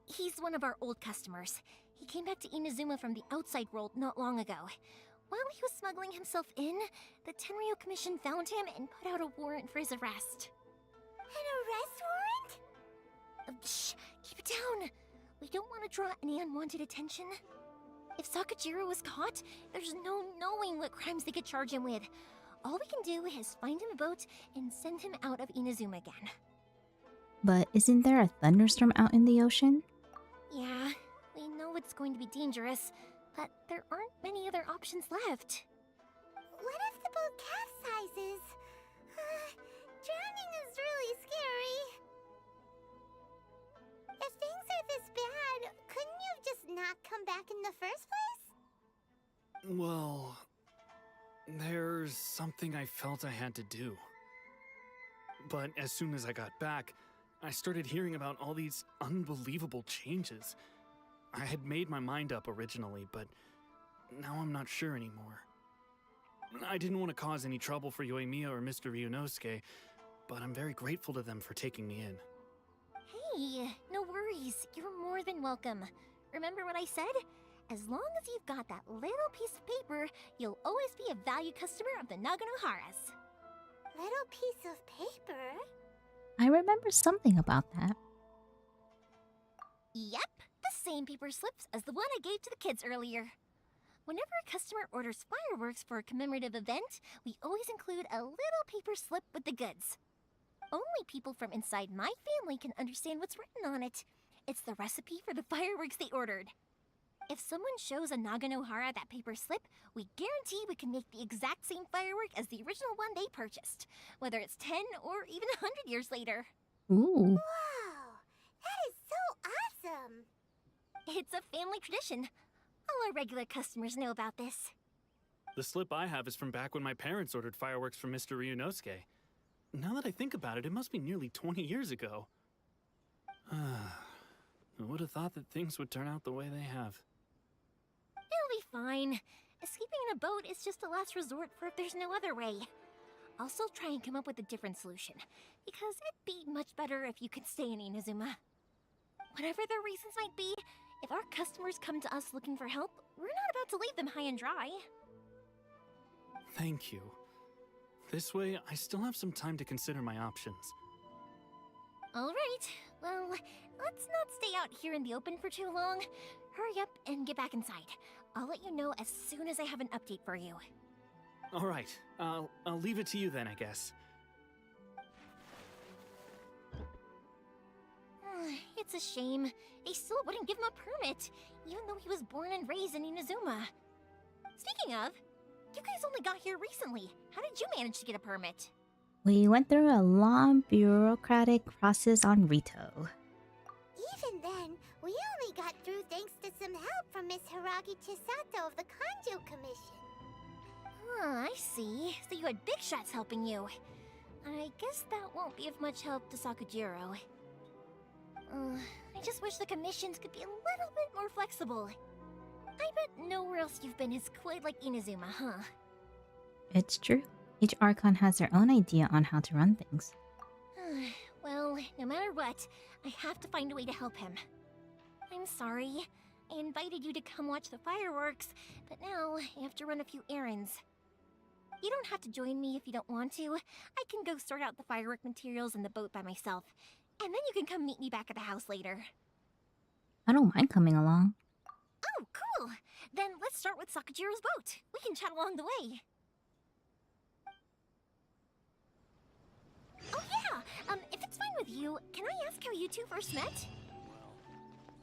Speaker 14: He's one of our old customers. He came back to Inazuma from the outside world not long ago. While he was smuggling himself in, the Tenryo Commission found him and put out a warrant for his arrest.
Speaker 3: An arrest warrant?
Speaker 14: Shh, keep it down. We don't want to draw any unwanted attention. If Sakujiro was caught, there's no knowing what crimes they could charge him with. All we can do is find him a boat and send him out of Inazuma again.
Speaker 1: But isn't there a thunderstorm out in the ocean?
Speaker 14: Yeah, we know it's going to be dangerous, but there aren't many other options left.
Speaker 3: What if the boat capsizes? Drowning is really scary. If things are this bad, couldn't you have just not come back in the first place?
Speaker 13: Well, there's something I felt I had to do. But as soon as I got back, I started hearing about all these unbelievable changes. I had made my mind up originally, but now I'm not sure anymore. I didn't want to cause any trouble for Yoimiya or Mr. Ryunosuke, but I'm very grateful to them for taking me in.
Speaker 14: Hey, no worries. You're more than welcome. Remember what I said? As long as you've got that little piece of paper, you'll always be a valued customer of the Naganoharas.
Speaker 3: Little piece of paper?
Speaker 1: I remember something about that.
Speaker 14: Yep, the same paper slips as the one I gave to the kids earlier. Whenever a customer orders fireworks for a commemorative event, we always include a little paper slip with the goods. Only people from inside my family can understand what's written on it. It's the recipe for the fireworks they ordered. If someone shows a Naganohara that paper slip, we guarantee we can make the exact same firework as the original one they purchased, whether it's 10 or even 100 years later.
Speaker 1: Ooh.
Speaker 3: Wow, that is so awesome!
Speaker 14: It's a family tradition. All our regular customers know about this.
Speaker 13: The slip I have is from back when my parents ordered fireworks from Mr. Ryunosuke. Now that I think about it, it must be nearly 20 years ago. I would have thought that things would turn out the way they have.
Speaker 14: It'll be fine. Escaping in a boat is just a last resort for if there's no other way. I'll still try and come up with a different solution, because it'd be much better if you could stay in Inazuma. Whatever their reasons might be, if our customers come to us looking for help, we're not about to leave them high and dry.
Speaker 13: Thank you. This way, I still have some time to consider my options.
Speaker 14: Alright, well, let's not stay out here in the open for too long. Hurry up and get back inside. I'll let you know as soon as I have an update for you.
Speaker 13: Alright, I'll leave it to you then, I guess.
Speaker 14: It's a shame. They still wouldn't give him a permit, even though he was born and raised in Inazuma. Speaking of, you guys only got here recently. How did you manage to get a permit?
Speaker 1: We went through a long bureaucratic process on Rito.
Speaker 3: Yeah, Even then, we only got through thanks to some help from Miss Hiragi Chisato of the Kanjo Commission.
Speaker 14: I see. So you had big shots helping you. I guess that won't be of much help to Sakujiro. I just wish the commissions could be a little bit more flexible. I bet nowhere else you've been is quite like Inazuma, huh?
Speaker 1: It's true. Each Archon has their own idea on how to run things.
Speaker 14: Well, no matter what, I have to find a way to help him. I'm sorry. I invited you to come watch the fireworks, but now I have to run a few errands. You don't have to join me if you don't want to. I can go sort out the firework materials and the boat by myself, and then you can come meet me back at the house later.
Speaker 1: I don't mind coming along.
Speaker 14: Oh, cool! Then let's start with Sakujiro's boat. We can chat along the way. Oh yeah! If it's fine with you, can I ask how you two first met?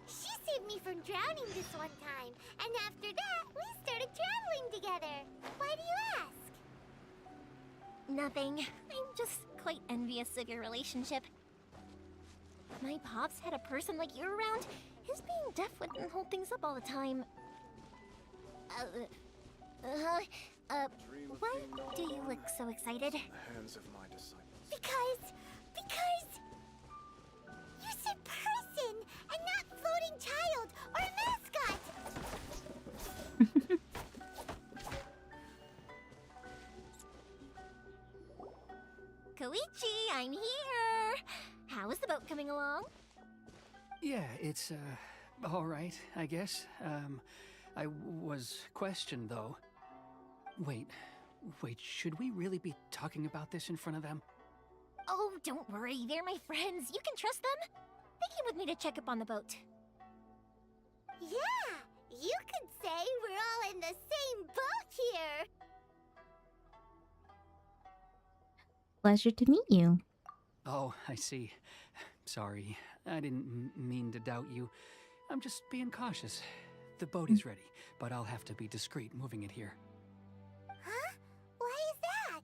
Speaker 3: She saved me from drowning this one time, and after that, we started traveling together. Why do you ask?
Speaker 14: Nothing. I'm just quite envious of your relationship. If my pops had a person like you around, his being deaf wouldn't hold things up all the time. Why do you look so excited?
Speaker 15: The hands of my disciples.
Speaker 3: Because you said person and not floating child or mascot.
Speaker 14: Koichi, I'm here! How is the boat coming along?
Speaker 9: Yeah, it's, alright, I guess. I was questioned, though. Wait, should we really be talking about this in front of them?
Speaker 14: Oh, don't worry, they're my friends. You can trust them. They came with me to check up on the boat.
Speaker 3: Yeah, you could say we're all in the same boat here.
Speaker 1: Pleasure to meet you.
Speaker 9: Oh, I see. Sorry, I didn't mean to doubt you. I'm just being cautious. The boat is ready, but I'll have to be discreet moving it here.
Speaker 3: Huh? Why is that?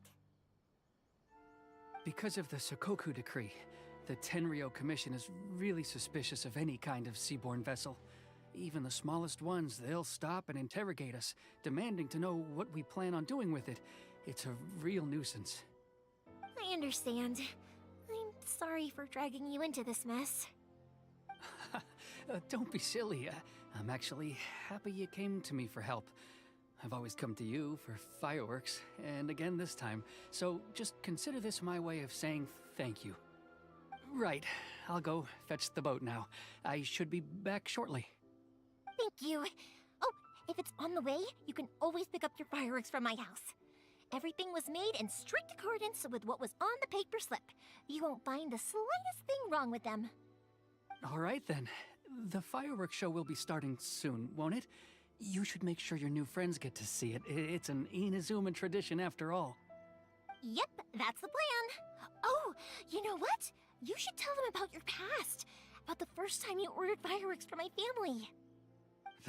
Speaker 9: Because of the Sokoku decree, the Tenryou Commission is really suspicious of any kind of seaborne vessel. Even the smallest ones, they'll stop and interrogate us, demanding to know what we plan on doing with it. It's a real nuisance.
Speaker 14: I understand. I'm sorry for dragging you into this mess.
Speaker 9: Don't be silly. I'm actually happy you came to me for help. I've always come to you for fireworks, and again this time, so just consider this my way of saying thank you. Right, I'll go fetch the boat now. I should be back shortly.
Speaker 14: Thank you. Oh, if it's on the way, you can always pick up your fireworks from my house. Everything was made in strict accordance with what was on the paper slip. You won't find the slightest thing wrong with them.
Speaker 9: All right then. The fireworks show will be starting soon, won't it? You should make sure your new friends get to see it. It's an Inazuma tradition after all.
Speaker 14: Yep, that's the plan. Oh, you know what? You should tell them about your past. About the first time you ordered fireworks for my family.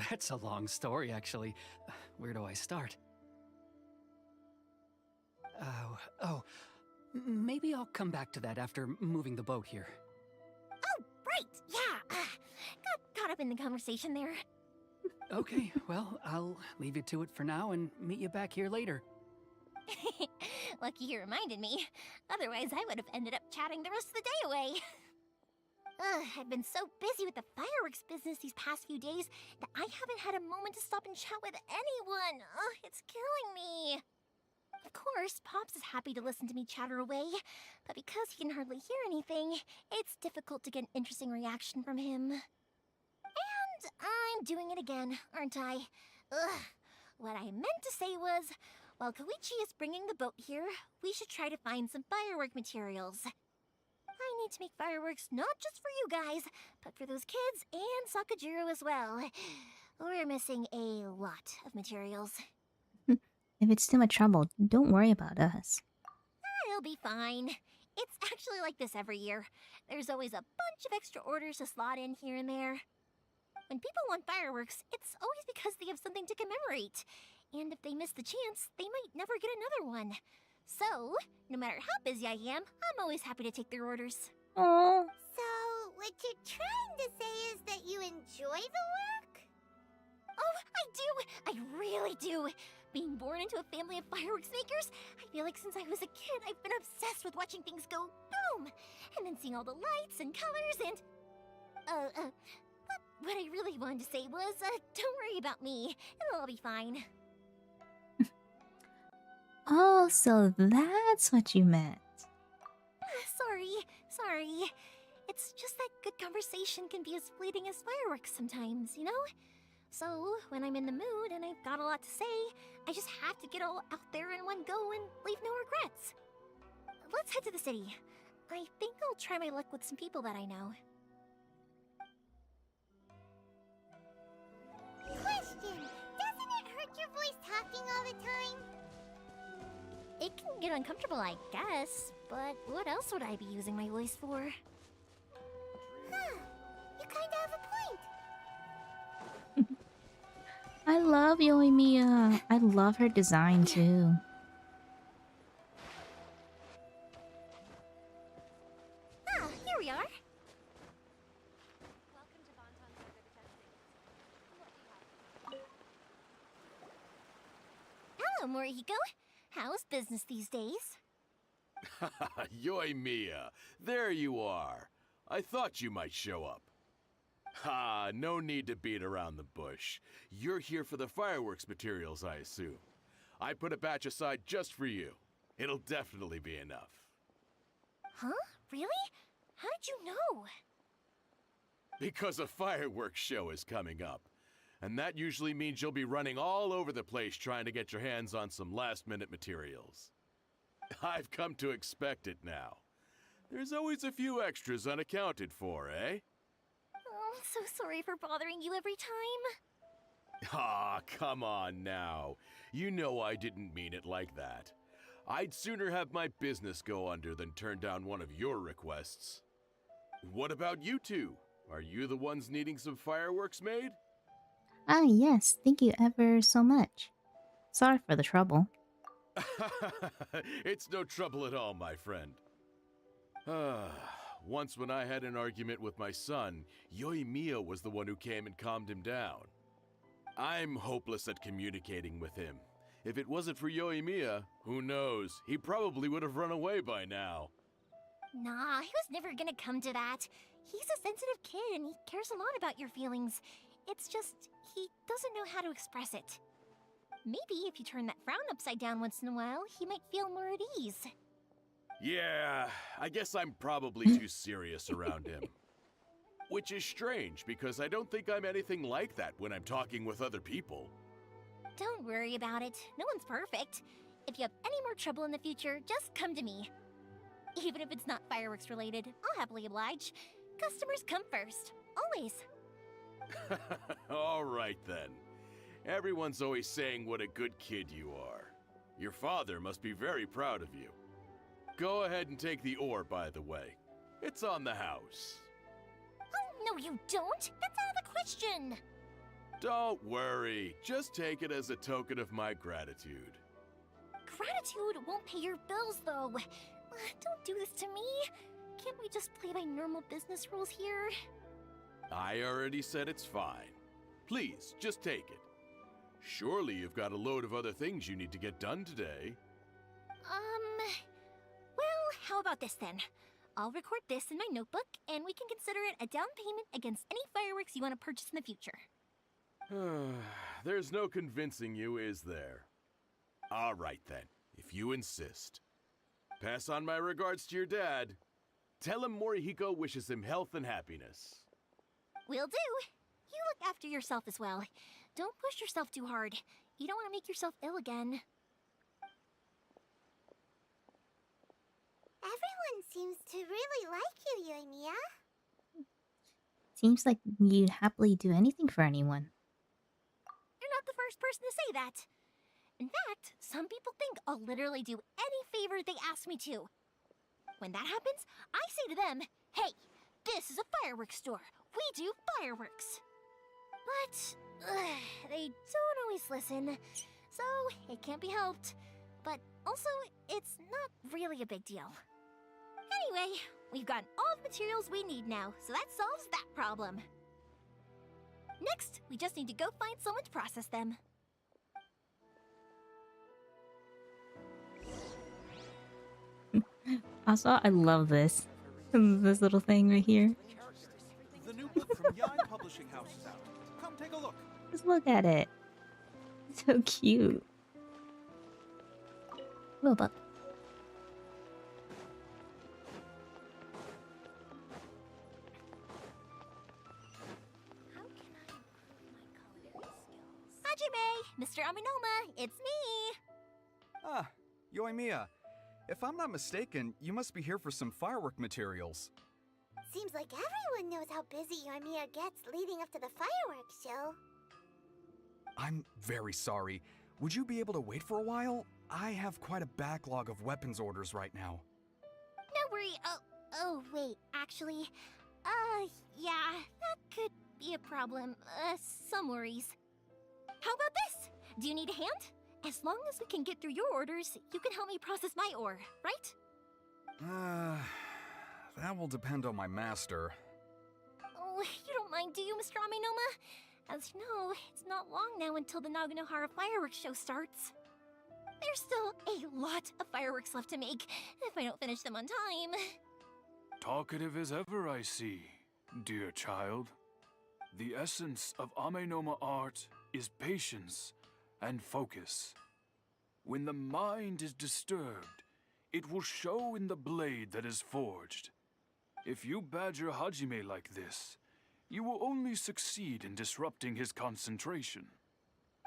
Speaker 9: That's a long story, actually. Where do I start? Maybe I'll come back to that after moving the boat here.
Speaker 14: Oh, right, yeah. Got caught up in the conversation there.
Speaker 9: Okay, well, I'll leave you to it for now and meet you back here later.
Speaker 14: Lucky you reminded me. Otherwise, I would have ended up chatting the rest of the day away. I've been so busy with the fireworks business these past few days that I haven't had a moment to stop and chat with anyone. It's killing me. Of course, Pops is happy to listen to me chatter away, but because he can hardly hear anything, it's difficult to get an interesting reaction from him. And I'm doing it again, aren't I? What I meant to say was, while Koichi is bringing the boat here, we should try to find some firework materials. I need to make fireworks not just for you guys, but for those kids and Sakujiro as well. We're missing a lot of materials.
Speaker 1: If it's too much trouble, don't worry about us.
Speaker 14: It'll be fine. It's actually like this every year. There's always a bunch of extra orders to slot in here and there. When people want fireworks, it's always because they have something to commemorate. And if they miss the chance, they might never get another one. So, no matter how busy I am, I'm always happy to take their orders.
Speaker 1: Aww.
Speaker 3: So, what you're trying to say is that you enjoy the work?
Speaker 14: Oh, I do! I really do! Being born into a family of fireworks makers, I feel like since I was a kid, I've been obsessed with watching things go boom! And then seeing all the lights and colors and... What I really wanted to say was, don't worry about me. It'll all be fine.
Speaker 1: Oh, so that's what you meant.
Speaker 14: Sorry. It's just that good conversation can be as fleeting as fireworks sometimes, you know? So, when I'm in the mood and I've got a lot to say, I just have to get all out there in one go and leave no regrets. Let's head to the city. I think I'll try my luck with some people that I know.
Speaker 3: Question! Doesn't it hurt your voice talking all the time?
Speaker 14: It can get uncomfortable, I guess, but what else would I be using my voice for?
Speaker 3: Huh. You kinda have a point.
Speaker 1: I love Yoimiya. I love her design too.
Speaker 14: Ah, here we are. Hello, Morihiko. How's business these days?
Speaker 15: Yoimiya, there you are. I thought you might show up. Ha, no need to beat around the bush. You're here for the fireworks materials, I assume. I put a batch aside just for you. It'll definitely be enough.
Speaker 14: Huh? Really? How did you know?
Speaker 15: Because a fireworks show is coming up. And that usually means you'll be running all over the place trying to get your hands on some last-minute materials. I've come to expect it now. There's always a few extras unaccounted for, eh?
Speaker 14: Oh, I'm so sorry for bothering you every time.
Speaker 15: Ah, come on now. You know I didn't mean it like that. I'd sooner have my business go under than turn down one of your requests. What about you two? Are you the ones needing some fireworks made?
Speaker 1: Ah, yes. Thank you ever so much. Sorry for the trouble.
Speaker 15: It's no trouble at all, my friend. Once when I had an argument with my son, Yoimiya was the one who came and calmed him down. I'm hopeless at communicating with him. If it wasn't for Yoimiya, who knows, he probably would have run away by now.
Speaker 14: Nah, he was never gonna come to that. He's a sensitive kid and he cares a lot about your feelings. It's just, he doesn't know how to express it. Maybe if you turn that frown upside down once in a while, he might feel more at ease.
Speaker 15: Yeah, I guess I'm probably too serious around him. Which is strange, because I don't think I'm anything like that when I'm talking with other people.
Speaker 14: Don't worry about it. No one's perfect. If you have any more trouble in the future, just come to me. Even if it's not fireworks related, I'll happily oblige. Customers come first. Always.
Speaker 15: All right then. Everyone's always saying what a good kid you are. Your father must be very proud of you. Go ahead and take the ore, by the way. It's on the house.
Speaker 14: Oh, no you don't! That's out of the question!
Speaker 15: Don't worry. Just take it as a token of my gratitude.
Speaker 14: Gratitude won't pay your bills, though. Don't do this to me. Can't we just play by normal business rules here?
Speaker 15: I already said it's fine. Please, just take it. Surely you've got a load of other things you need to get done today.
Speaker 14: Well, how about this then? I'll record this in my notebook, and we can consider it a down payment against any fireworks you want to purchase in the future.
Speaker 15: There's no convincing you, is there? All right then, if you insist. Pass on my regards to your dad. Tell him Morihiko wishes him health and happiness.
Speaker 14: Will do. You look after yourself as well. Don't push yourself too hard. You don't want to make yourself ill again.
Speaker 3: Everyone seems to really like you, Yoimiya.
Speaker 1: Seems like you'd happily do anything for anyone.
Speaker 14: You're not the first person to say that. In fact, some people think I'll literally do any favor they ask me to. When that happens, I say to them, hey, this is a fireworks store. We do fireworks. But they don't always listen, so it can't be helped. But also, it's not really a big deal. Anyway, We've got all the materials we need now, so that solves that problem. Next, we just need to go find someone to process them.
Speaker 1: Also, I love this. This little thing right here.
Speaker 16: The new book from Young Publishing House is out. Come take a look.
Speaker 1: Just look at it. It's so cute. Little book.
Speaker 14: Hajime! Mr. Aminoma, it's me!
Speaker 17: Ah, Yoimiya. If I'm not mistaken, you must be here for some firework materials.
Speaker 3: Seems like everyone knows how busy Yoimiya gets leading up to the fireworks show.
Speaker 17: I'm very sorry. Would you be able to wait for a while? I have quite a backlog of weapons orders right now.
Speaker 14: No worry. Oh, wait, actually, yeah, that could be a problem. Some worries. How about this? Do you need a hand? As long as we can get through your orders, you can help me process my ore, right?
Speaker 17: That will depend on my master.
Speaker 14: Oh, you don't mind, do you, Mr. Aminoma? As you know, it's not long now until the Naganohara fireworks show starts. There's still a lot of fireworks left to make, if I don't finish them on time.
Speaker 18: Talkative as ever, I see, dear child. The essence of Amenoma art is patience and focus. When the mind is disturbed, it will show in the blade that is forged. If you badger Hajime like this, you will only succeed in disrupting his concentration.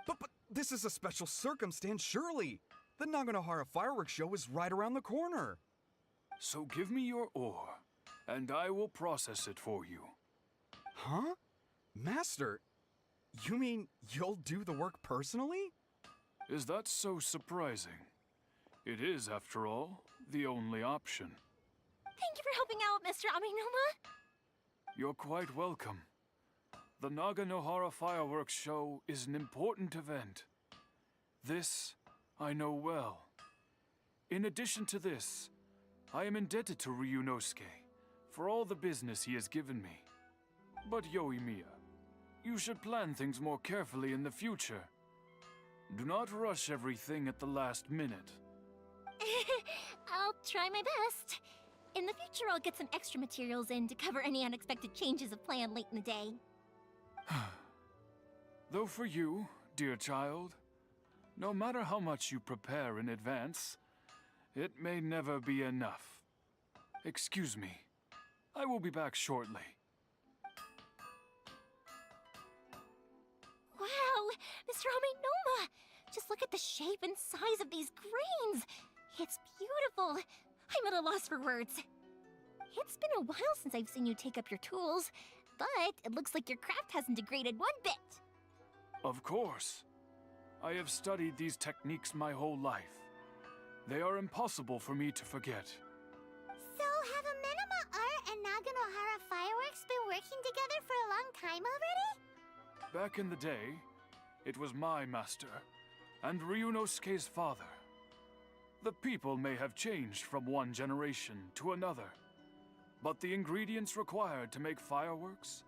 Speaker 17: But this is a special circumstance, surely! The Naganohara fireworks show is right around the corner!
Speaker 18: So give me your ore, and I will process it for you.
Speaker 17: Huh? Master, you mean you'll do the work personally?
Speaker 18: Is that so surprising? It is, after all, the only option.
Speaker 14: Thank you for helping out, Mr. Aminoma!
Speaker 18: You're quite welcome. The Naganohara fireworks show is an important event. This I know well. In addition to this, I am indebted to Ryunosuke for all the business he has given me. But Yoimiya, you should plan things more carefully in the future. Do not rush everything at the last minute.
Speaker 14: I'll try my best. In the future, I'll get some extra materials in to cover any unexpected changes of plan late in the day.
Speaker 18: Though for you, dear child, no matter how much you prepare in advance, it may never be enough. Excuse me. I will be back shortly.
Speaker 14: Wow, Mr. Aminoma! Just look at the shape and size of these grains! It's beautiful! I'm at a loss for words. It's been a while since I've seen you take up your tools, but it looks like your craft hasn't degraded one bit.
Speaker 18: Of course. I have studied these techniques my whole life. They are impossible for me to forget.
Speaker 3: So, have Amenoma Art and Naganohara Fireworks been working together for a long time already?
Speaker 18: Back in the day, it was my master, and Ryunosuke's father. The people may have changed from one generation to another, but the ingredients required to make fireworks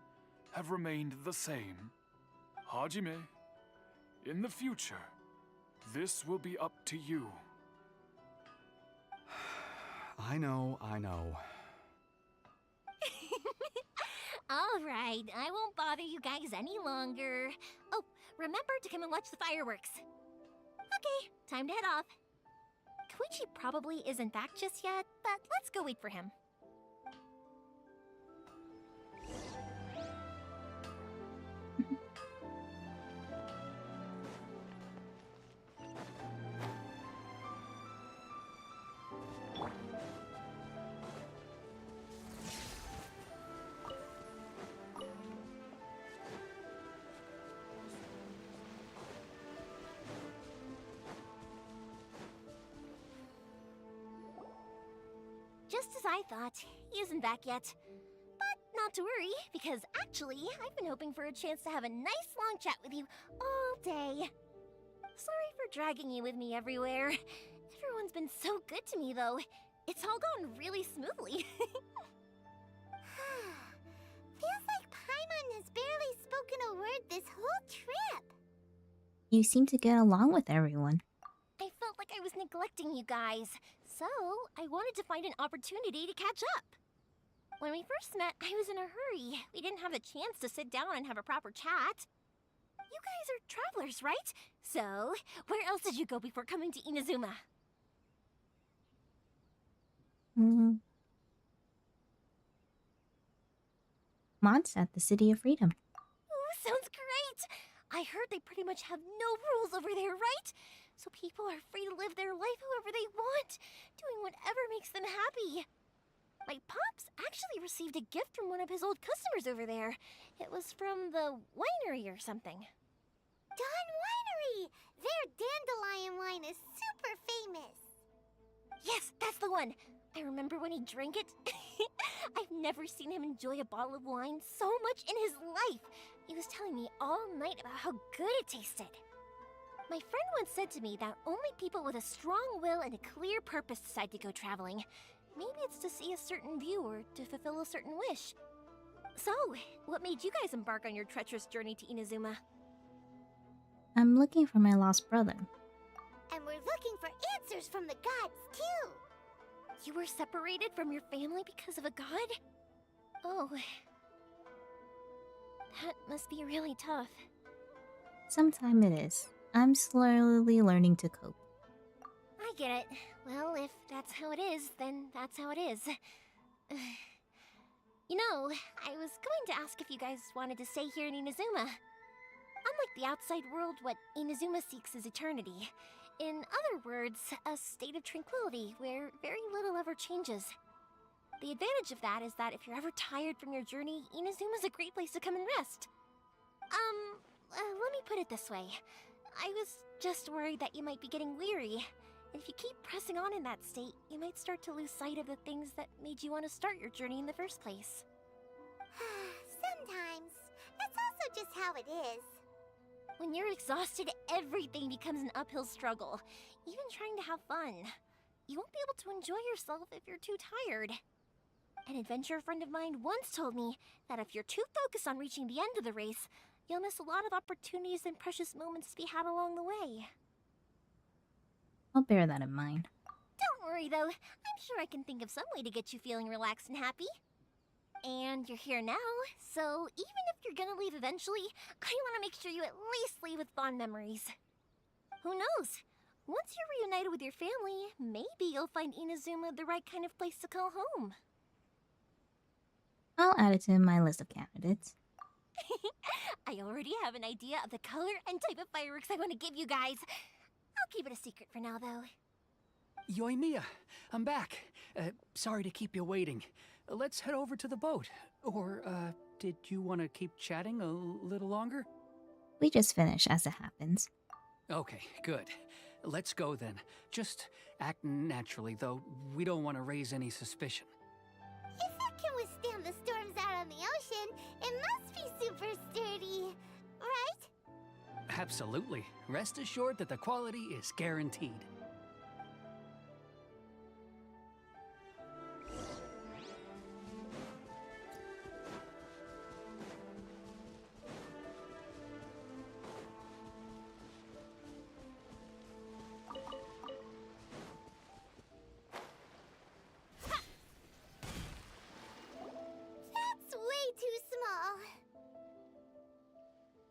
Speaker 18: have remained the same. Hajime, in the future, this will be up to you.
Speaker 17: I know.
Speaker 14: All right, I won't bother you guys any longer. Oh, remember to come and watch the fireworks. Okay, time to head off. Koichi probably isn't back just yet, but let's go wait for him. Just as I thought, he isn't back yet. But not to worry, because actually, I've been hoping for a chance to have a nice long chat with you all day. Sorry for dragging you with me everywhere. Everyone's been so good to me, though. It's all gone really smoothly.
Speaker 1: You seem to get along with everyone.
Speaker 14: I felt like I was neglecting you guys, so I wanted to find an opportunity to catch up. When we first met, I was in a hurry. We didn't have the chance to sit down and have a proper chat. You guys are travelers, right? So, where else did you go before coming to Inazuma?
Speaker 1: Mondstadt, the City of Freedom.
Speaker 14: Ooh, sounds great! I heard they pretty much have no rules over there, right? So people are free to live their life however they want, doing whatever makes them happy. My pops actually received a gift from one of his old customers over there. It was from the winery or something.
Speaker 3: Dawn Winery! Their dandelion wine is super famous.
Speaker 14: Yes, that's the one. I remember when he drank it. I've never seen him enjoy a bottle of wine so much in his life. He was telling me all night about how good it tasted. My friend once said to me that only people with a strong will and a clear purpose decide to go traveling. Maybe it's to see a certain view or to fulfill a certain wish. So, what made you guys embark on your treacherous journey to Inazuma?
Speaker 1: I'm looking for my lost brother.
Speaker 3: And we're looking for answers from the gods, too.
Speaker 14: You were separated from your family because of a god? Oh. That must be really tough.
Speaker 1: Sometime it is. I'm slowly learning to cope.
Speaker 14: I get it. Well, if that's how it is, then that's how it is. You know, I was going to ask if you guys wanted to stay here in Inazuma. Unlike the outside world, what Inazuma seeks is eternity. In other words, a state of tranquility where very little ever changes. The advantage of that is that if you're ever tired from your journey, Inazuma's a great place to come and rest. Let me put it this way. I was just worried that you might be getting weary. And if you keep pressing on in that state, you might start to lose sight of the things that made you want to start your journey in the first place.
Speaker 3: Sometimes. That's also just how it is.
Speaker 14: When you're exhausted, everything becomes an uphill struggle. Even trying to have fun. You won't be able to enjoy yourself if you're too tired. An adventurer friend of mine once told me that if you're too focused on reaching the end of the race, you'll miss a lot of opportunities and precious moments to be had along the way.
Speaker 1: I'll bear that in mind.
Speaker 14: Don't worry though, I'm sure I can think of some way to get you feeling relaxed and happy. And you're here now, so even if you're gonna leave eventually, I want to make sure you at least leave with fond memories. Who knows? Once you're reunited with your family, maybe you'll find Inazuma the right kind of place to call home.
Speaker 1: I'll add it to my list of candidates.
Speaker 14: I already have an idea of the color and type of fireworks I want to give you guys. I'll keep it a secret for now, though.
Speaker 9: Yoimiya, I'm back. Sorry to keep you waiting. Let's head over to the boat. Or, did you want to keep chatting a little longer?
Speaker 1: We just finished, as it happens.
Speaker 9: Okay, good. Let's go then. Just act naturally, though. We don't want to raise any suspicion.
Speaker 3: If it can withstand the storms out on the ocean, it must be super sturdy, right?
Speaker 9: Absolutely. Rest assured that the quality is guaranteed.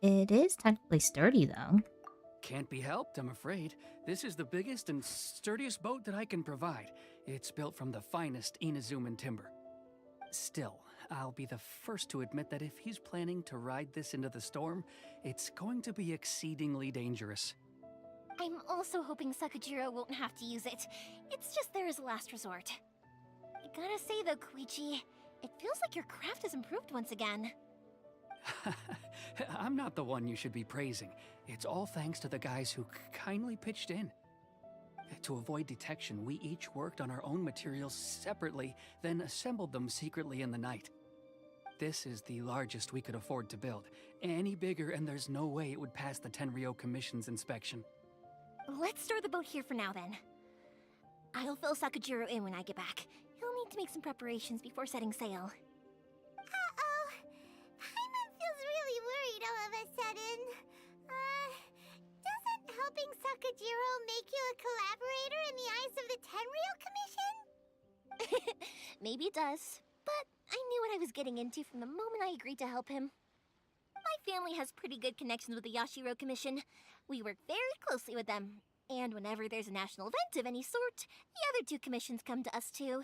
Speaker 1: It is technically sturdy, though.
Speaker 9: Can't be helped, I'm afraid. This is the biggest and sturdiest boat that I can provide. It's built from the finest Inazuman timber. Still, I'll be the first to admit that if he's planning to ride this into the storm, it's going to be exceedingly dangerous.
Speaker 14: I'm also hoping Sakajiro won't have to use it. It's just there as a last resort. I gotta say though, Koichi, it feels like your craft has improved once again.
Speaker 9: I'm not the one you should be praising. It's all thanks to the guys who kindly pitched in. To avoid detection, we each worked on our own materials separately, then assembled them secretly in the night. This is the largest we could afford to build. Any bigger and there's no way it would pass the Tenryou Commission's inspection.
Speaker 14: Let's store the boat here for now then. I'll fill Sakajiro in when I get back. He'll need to make some preparations before setting sail.
Speaker 3: Paimon feels really worried all of a sudden. Sakajiro make you a collaborator in the eyes of the Tenryou Commission?
Speaker 14: Maybe it does, but I knew what I was getting into from the moment I agreed to help him. My family has pretty good connections with the Yashiro Commission. We work very closely with them, and whenever there's a national event of any sort, the other two commissions come to us too.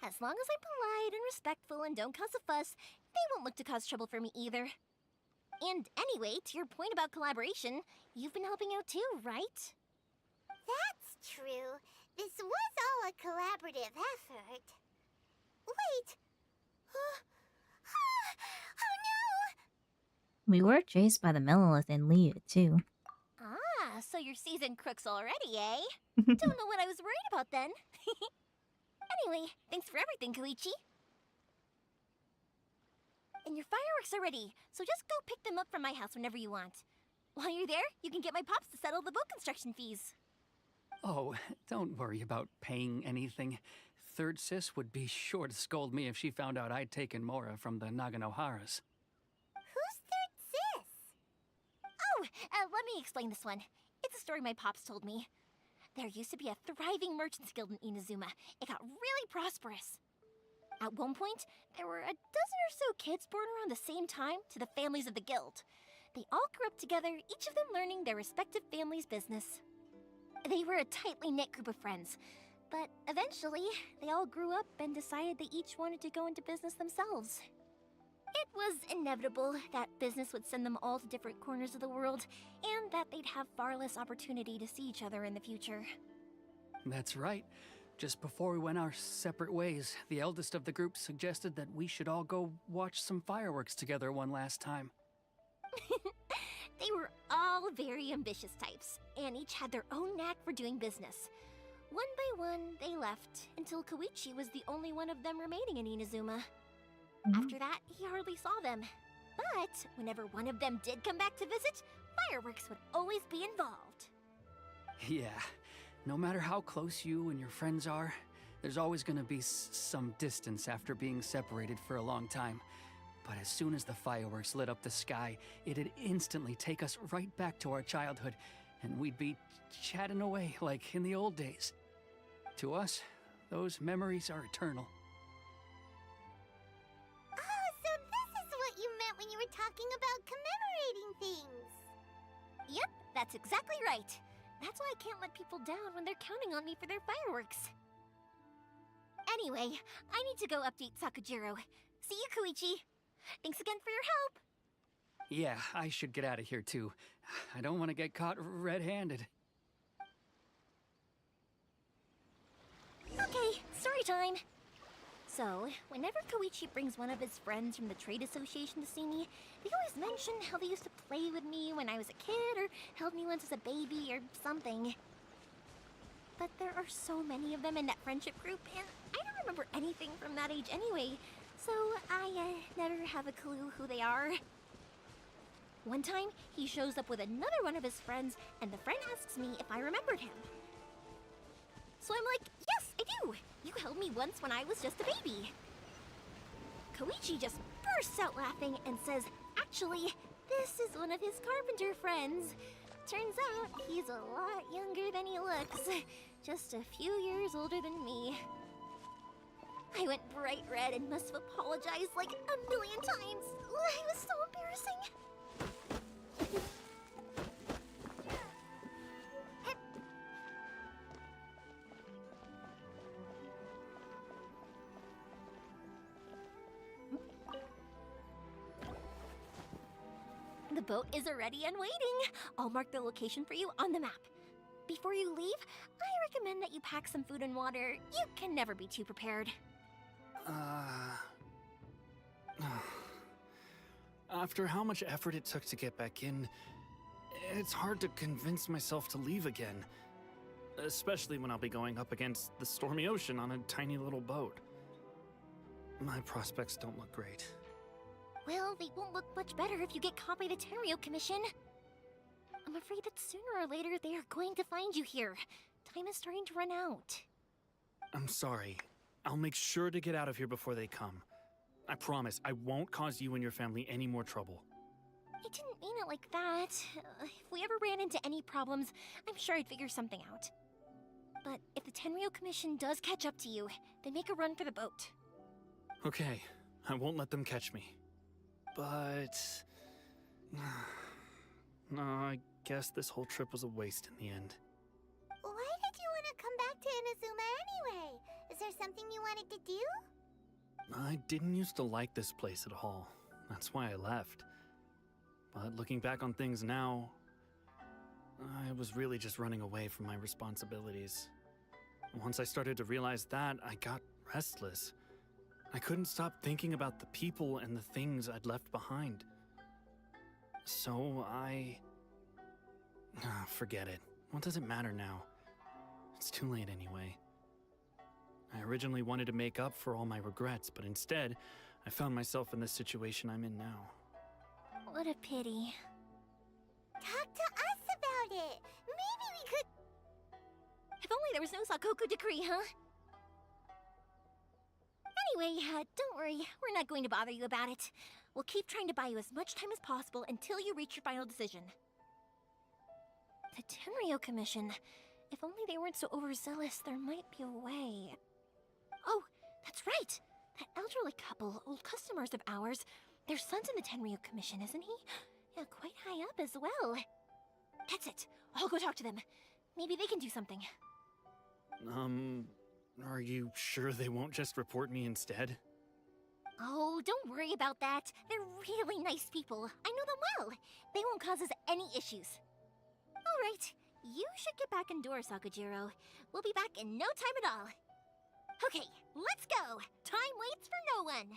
Speaker 14: As long as I'm polite and respectful and don't cause a fuss, they won't look to cause trouble for me either. And anyway, to your point about collaboration, you've been helping out too, right?
Speaker 3: That's true. This was all a collaborative effort. Wait! Oh no!
Speaker 1: We were chased by the Melolith and Liu, too.
Speaker 14: Ah, so you're seasoned crooks already, eh? Don't know what I was worried about then. Anyway, thanks for everything, Koichi. And your fireworks are ready, so just go pick them up from my house whenever you want. While you're there, you can get my pops to settle the boat construction fees.
Speaker 9: Oh, don't worry about paying anything. Third Sis would be sure to scold me if she found out I'd taken Mora from the Naganoharas.
Speaker 3: Who's Third Sis?
Speaker 14: Oh, let me explain this one. It's a story my pops told me. There used to be a thriving merchants guild in Inazuma. It got really prosperous. At one point, there were a dozen or so kids born around the same time to the families of the guild. They all grew up together, each of them learning their respective family's business. They were a tightly knit group of friends, but eventually, they all grew up and decided they each wanted to go into business themselves. It was inevitable that business would send them all to different corners of the world, and that they'd have far less opportunity to see each other in the future.
Speaker 9: That's right. Just before we went our separate ways, the eldest of the group suggested that we should all go watch some fireworks together one last time.
Speaker 14: They were all very ambitious types, and each had their own knack for doing business. One by one, they left, until Koichi was the only one of them remaining in Inazuma. After that, he hardly saw them. But whenever one of them did come back to visit, fireworks would always be involved.
Speaker 9: Yeah, no matter how close you and your friends are, there's always gonna be some distance after being separated for a long time. But as soon as the fireworks lit up the sky, it'd instantly take us right back to our childhood, and we'd be chatting away like in the old days. To us, those memories are eternal.
Speaker 3: Oh, so this is what you meant when you were talking about commemorating things.
Speaker 14: Yep, that's exactly right. That's why I can't let people down when they're counting on me for their fireworks. Anyway, I need to go update Sakajiro. See you, Koichi. Thanks again for your help.
Speaker 9: Yeah, I should get out of here too. I don't want to get caught red-handed.
Speaker 14: Okay, story time. So, whenever Koichi brings one of his friends from the trade association to see me, they always mention how they used to play with me when I was a kid, or held me once as a baby, or something. But there are so many of them in that friendship group, and I don't remember anything from that age anyway, so I never have a clue who they are. One time, he shows up with another one of his friends, and the friend asks me if I remembered him. So I'm like, yes, I do! You held me once when I was just a baby. Koichi just bursts out laughing and says, actually, this is one of his carpenter friends. Turns out, he's a lot younger than he looks. Just a few years older than me. I went bright red and must have apologized like a million times. It was so embarrassing. The boat is already and waiting. I'll mark the location for you on the map. Before you leave, I recommend that you pack some food and water. You can never be too prepared.
Speaker 13: After how much effort it took to get back in, it's hard to convince myself to leave again. Especially when I'll be going up against the stormy ocean on a tiny little boat. My prospects don't look great.
Speaker 14: Well, they won't look much better if you get caught by the Tenryou Commission. I'm afraid that sooner or later they are going to find you here. Time is starting to run out.
Speaker 13: I'm sorry. I'll make sure to get out of here before they come. I promise I won't cause you and your family any more trouble.
Speaker 14: I didn't mean it like that. If we ever ran into any problems, I'm sure I'd figure something out. But if the Tenryo Commission does catch up to you, then make a run for the boat.
Speaker 13: Okay, I won't let them catch me. But... no, I guess this whole trip was a waste in the end.
Speaker 3: Why did you want to come back to Inazuma anyway? Is there something you wanted to do?
Speaker 13: I didn't used to like this place at all. That's why I left. But looking back on things now, I was really just running away from my responsibilities. Once I started to realize that, I got restless. I couldn't stop thinking about the people and the things I'd left behind. So forget it. What does it matter now? It's too late anyway. I originally wanted to make up for all my regrets, but instead, I found myself in the situation I'm in now.
Speaker 14: What a pity.
Speaker 3: Talk to us about it. Maybe we could...
Speaker 14: If only there was no Sakoku decree, huh? Anyway, don't worry. We're not going to bother you about it. We'll keep trying to buy you as much time as possible until you reach your final decision. The Tenryo Commission. If only they weren't so overzealous, there might be a way. Oh, that's right! That elderly couple, old customers of ours, their son's in the Tenryo Commission, isn't he? Yeah, quite high up as well. That's it. I'll go talk to them. Maybe they can do something.
Speaker 13: Are you sure they won't just report me instead?
Speaker 14: Oh, don't worry about that. They're really nice people. I know them well. They won't cause us any issues. All right, you should get back indoors, Sakujiro. We'll be back in no time at all. Okay, let's go. Time waits for no one.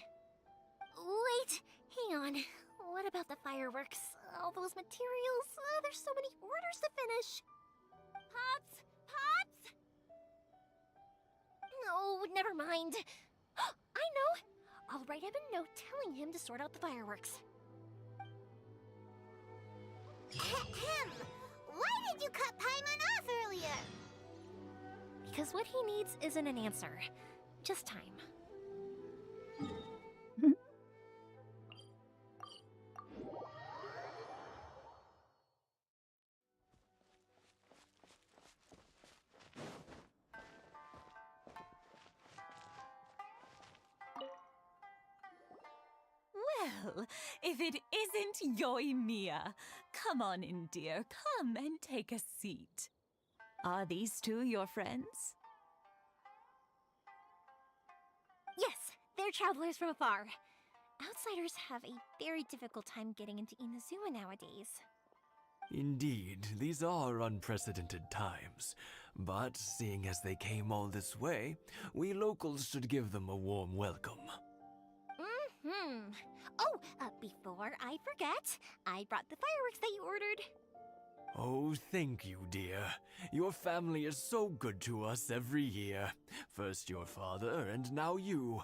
Speaker 14: Wait, hang on. What about the fireworks? All those materials? There's so many orders to finish. Pops! Pops! No, never mind. I know. I'll write him a note telling him to sort out the fireworks.
Speaker 3: Ahem! Why did you cut Paimon off earlier?
Speaker 14: Because what he needs isn't an answer, just time.
Speaker 19: Well, if it isn't Yoimiya, come on in, dear. Come and take a seat. Are these two your friends?
Speaker 14: Yes, they're travelers from afar. Outsiders have a very difficult time getting into Inazuma nowadays.
Speaker 5: Indeed, these are unprecedented times. But seeing as they came all this way, we locals should give them a warm welcome.
Speaker 14: Oh, before I forget, I brought the fireworks that you ordered.
Speaker 5: Oh, thank you, dear. Your family is so good to us every year. First your father, and now you.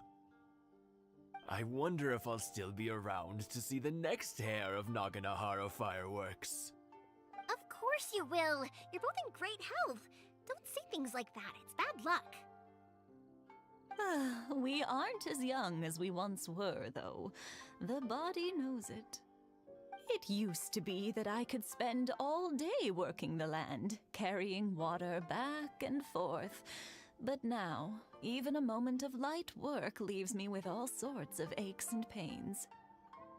Speaker 5: I wonder if I'll still be around to see the next hair of Naganahara fireworks.
Speaker 14: Of course you will. You're both in great health. Don't say things like that. It's bad luck.
Speaker 19: We aren't as young as we once were, though. The body knows it. It used to be that I could spend all day working the land, carrying water back and forth. But now, even a moment of light work leaves me with all sorts of aches and pains.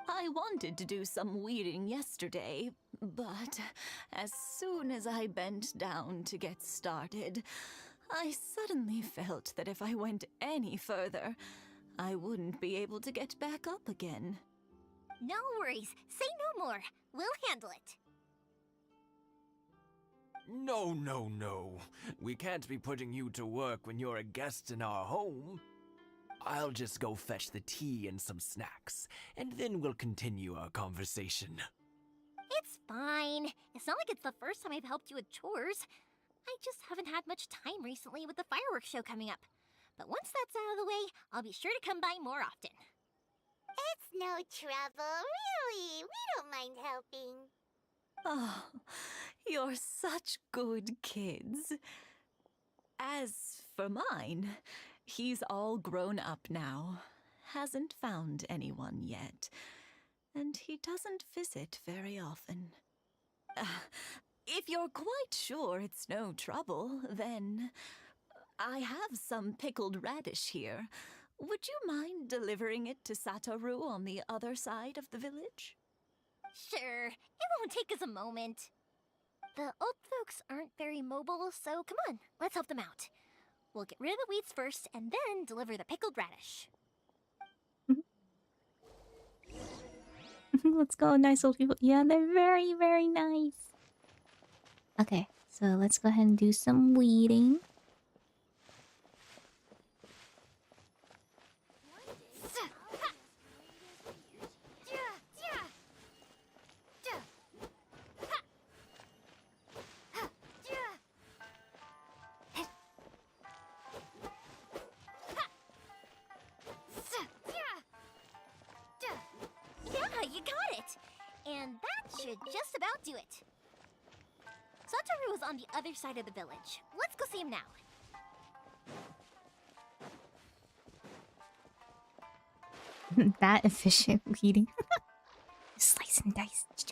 Speaker 19: I wanted to do some weeding yesterday, but as soon as I bent down to get started, I suddenly felt that if I went any further, I wouldn't be able to get back up again.
Speaker 14: No worries. Say no more. We'll handle it.
Speaker 5: No, no, no. We can't be putting you to work when you're a guest in our home. I'll just go fetch the tea and some snacks, and then we'll continue our conversation.
Speaker 14: It's fine. It's not like it's the first time I've helped you with chores. I just haven't had much time recently with the fireworks show coming up. But once that's out of the way, I'll be sure to come by more often.
Speaker 3: It's no trouble, really. We don't mind helping.
Speaker 19: Oh, you're such good kids. As for mine, he's all grown up now. Hasn't found anyone yet. and he doesn't visit very often. If you're quite sure it's no trouble, then I have some pickled radish here. Would you mind delivering it to Satoru on the other side of the village?
Speaker 14: Sure, it won't take us a moment. The old folks aren't very mobile, so come on, let's help them out. We'll get rid of the weeds first and then deliver the pickled radish.
Speaker 1: Let's go, nice old people. Yeah, they're very, very nice. Okay, so let's go ahead and do some weeding.
Speaker 14: Yeah, you got it! And that should just about do it. Satoru is on the other side of the village. Let's go see him now.
Speaker 1: That efficient weeding. Slice and dice.
Speaker 14: Hey,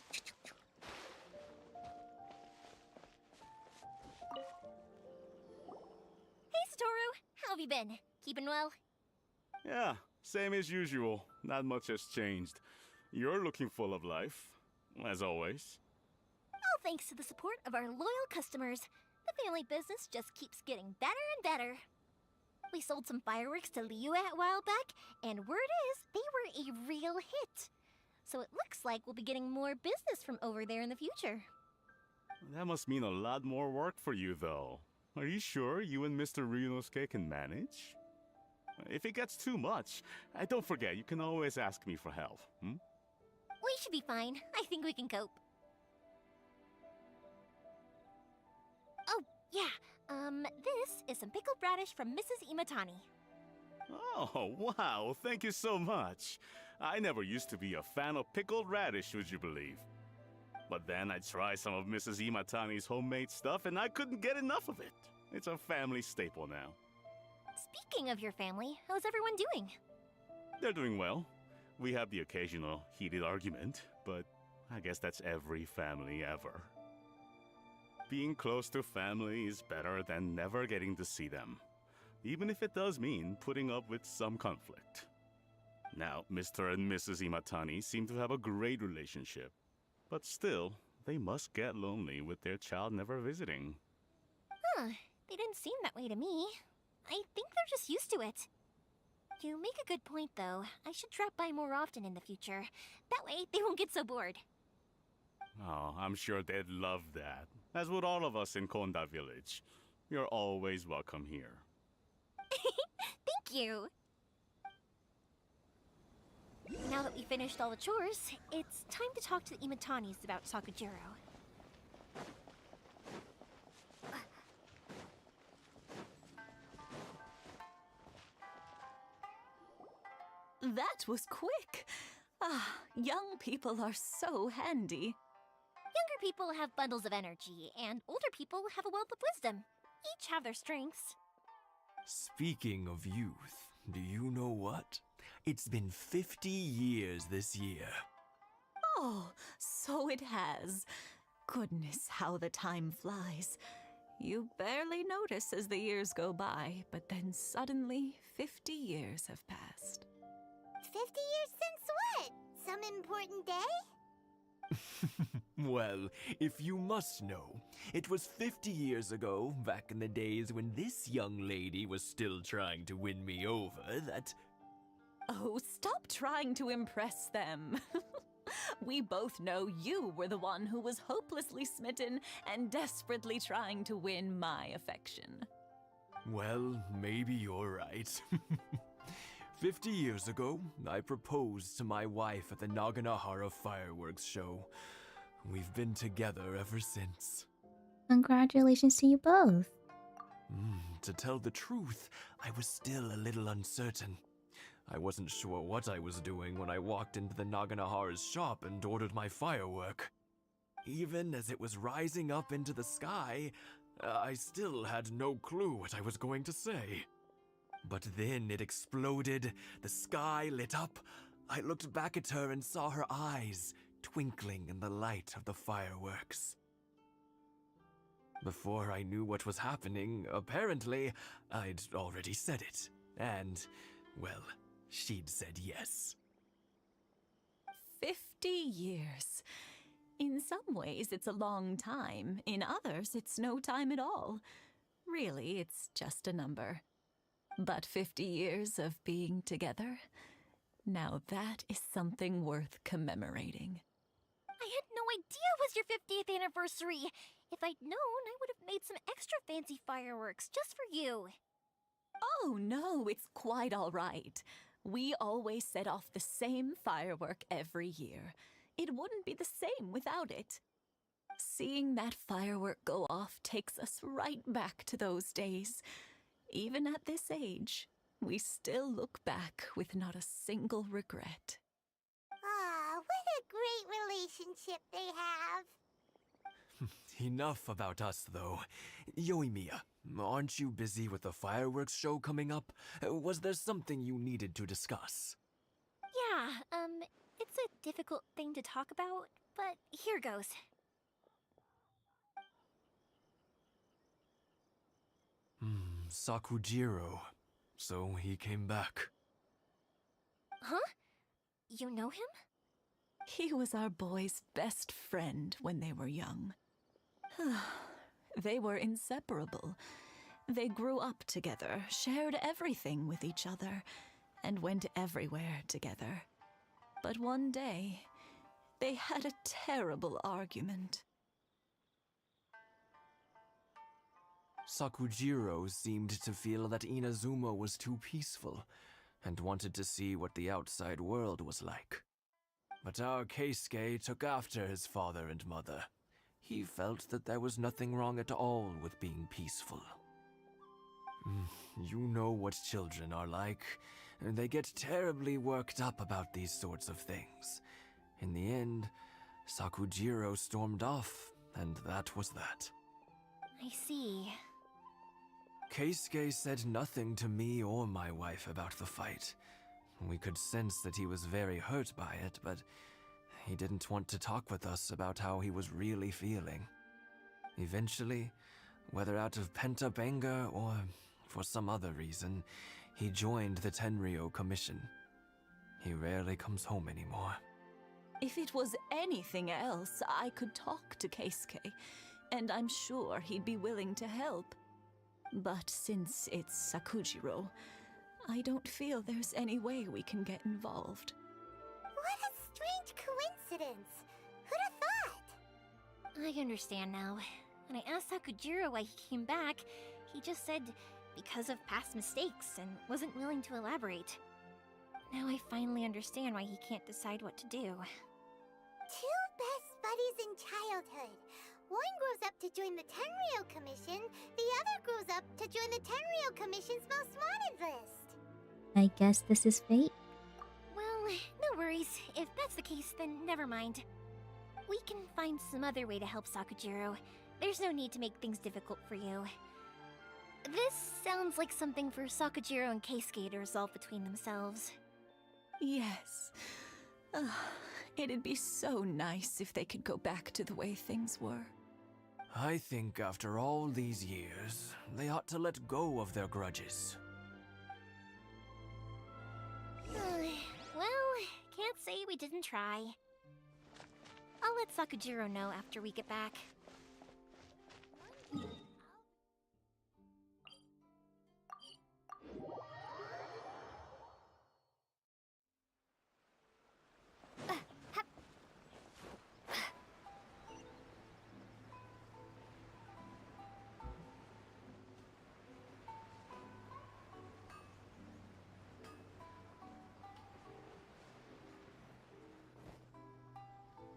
Speaker 14: Satoru! How have you been? Keeping well?
Speaker 20: Yeah, same as usual. Not much has changed. You're looking full of life, as always.
Speaker 14: All thanks to the support of our loyal customers, the family business just keeps getting better and better. We sold some fireworks to Liyue a while back, and word is they were a real hit. So it looks like we'll be getting more business from over there in the future.
Speaker 20: That must mean a lot more work for you, though. Are you sure you and Mr. Ryunosuke can manage? If it gets too much, don't forget, you can always ask me for help, hmm?
Speaker 14: We should be fine. I think we can cope. Oh, yeah. This is some pickled radish from Mrs. Imatani.
Speaker 20: Oh, wow, thank you so much. I never used to be a fan of pickled radish, would you believe? But then I tried some of Mrs. Imatani's homemade stuff and I couldn't get enough of it. It's a family staple now.
Speaker 14: Speaking of your family, how's everyone doing?
Speaker 20: They're doing well. We have the occasional heated argument, but I guess that's every family ever. Being close to family is better than never getting to see them, even if it does mean putting up with some conflict. Now, Mr. and Mrs. Imatani seem to have a great relationship, but still, they must get lonely with their child never visiting.
Speaker 14: Huh, they didn't seem that way to me. I think they're just used to it. You make a good point, though. I should drop by more often in the future. That way, they won't get so bored.
Speaker 20: Oh, I'm sure they'd love that, as would all of us in Konda Village. You're always welcome here.
Speaker 14: Thank you! Now that we finished all the chores, it's time to talk to the Imatanis about Sakujiro.
Speaker 19: That was quick. Ah, young people are so handy.
Speaker 14: Younger people have bundles of energy, and older people have a wealth of wisdom. Each have their strengths.
Speaker 21: Speaking of youth, do you know what? It's been 50 years this year.
Speaker 19: Oh, so it has. Goodness, how the time flies. You barely notice as the years go by, but then suddenly 50 years have passed.
Speaker 3: 50 years since what? Some important day?
Speaker 21: Well, if you must know, it was 50 years ago, back in the days when this young lady was still trying to win me over, that...
Speaker 19: Oh, stop trying to impress them. We both know you were the one who was hopelessly smitten and desperately trying to win my affection.
Speaker 21: Well, maybe you're right. 50 years ago, I proposed to my wife at the Naganahara fireworks show. We've been together ever since.
Speaker 1: Congratulations to you both.
Speaker 21: To tell the truth, I was still a little uncertain. I wasn't sure what I was doing when I walked into the Naganahara's shop and ordered my firework. Even as it was rising up into the sky, I still had no clue what I was going to say. But then it exploded, the sky lit up, I looked back at her and saw her eyes twinkling in the light of the fireworks. Before I knew what was happening, apparently, I'd already said it. And, well, she'd said yes.
Speaker 19: 50 years. In some ways, it's a long time. In others, it's no time at all. Really, it's just a number. But 50 years of being together, now that is something worth commemorating.
Speaker 14: I had no idea it was your 50th anniversary. If I'd known, I would have made some extra fancy fireworks just for you.
Speaker 19: Oh no, it's quite all right. We always set off the same firework every year. It wouldn't be the same without it. Seeing that firework go off takes us right back to those days. Even at this age, we still look back with not a single regret.
Speaker 3: Ah, what a great relationship they have.
Speaker 21: Enough about us, though. Yoimiya, aren't you busy with the fireworks show coming up? Was there something you needed to discuss?
Speaker 14: Yeah, it's a difficult thing to talk about, but here goes.
Speaker 21: Sakujiro. So he came back.
Speaker 14: Huh? You know him?
Speaker 19: He was our boy's best friend when they were young. They were inseparable. They grew up together, shared everything with each other, and went everywhere together. But one day, they had a terrible argument.
Speaker 21: Sakujiro seemed to feel that Inazuma was too peaceful, and wanted to see what the outside world was like. But our Keisuke took after his father and mother. He felt that there was nothing wrong at all with being peaceful. You know what children are like. They get terribly worked up about these sorts of things. In the end, Sakujiro stormed off, and that was that.
Speaker 14: I see.
Speaker 21: Keisuke said nothing to me or my wife about the fight. We could sense that he was very hurt by it, but he didn't want to talk with us about how he was really feeling. Eventually, whether out of pent-up anger or for some other reason, he joined the Tenryou Commission. He rarely comes home anymore.
Speaker 19: If it was anything else, I could talk to Keisuke, and I'm sure he'd be willing to help. But since it's Sakujiro, I don't feel there's any way we can get involved.
Speaker 3: What a strange coincidence. Who'd have thought?
Speaker 14: I understand now. When I asked Sakujiro why he came back, he just said because of past mistakes and wasn't willing to elaborate. Now I finally understand why he can't decide what to do.
Speaker 3: Two best buddies in childhood. One grows up to join the Tenryou Commission, the other grows up to join the Tenryou Commission's most wanted list.
Speaker 1: I guess this is fate.
Speaker 14: Well, no worries. If that's the case, then never mind. We can find some other way to help Sakujiro. There's no need to make things difficult for you. This sounds like something for Sakujiro and Keisuke to resolve between themselves.
Speaker 19: Yes. It'd be so nice if they could go back to the way things were.
Speaker 21: I think after all these years, they ought to let go of their grudges.
Speaker 14: Well, can't say we didn't try. I'll let Sakujiro know after we get back.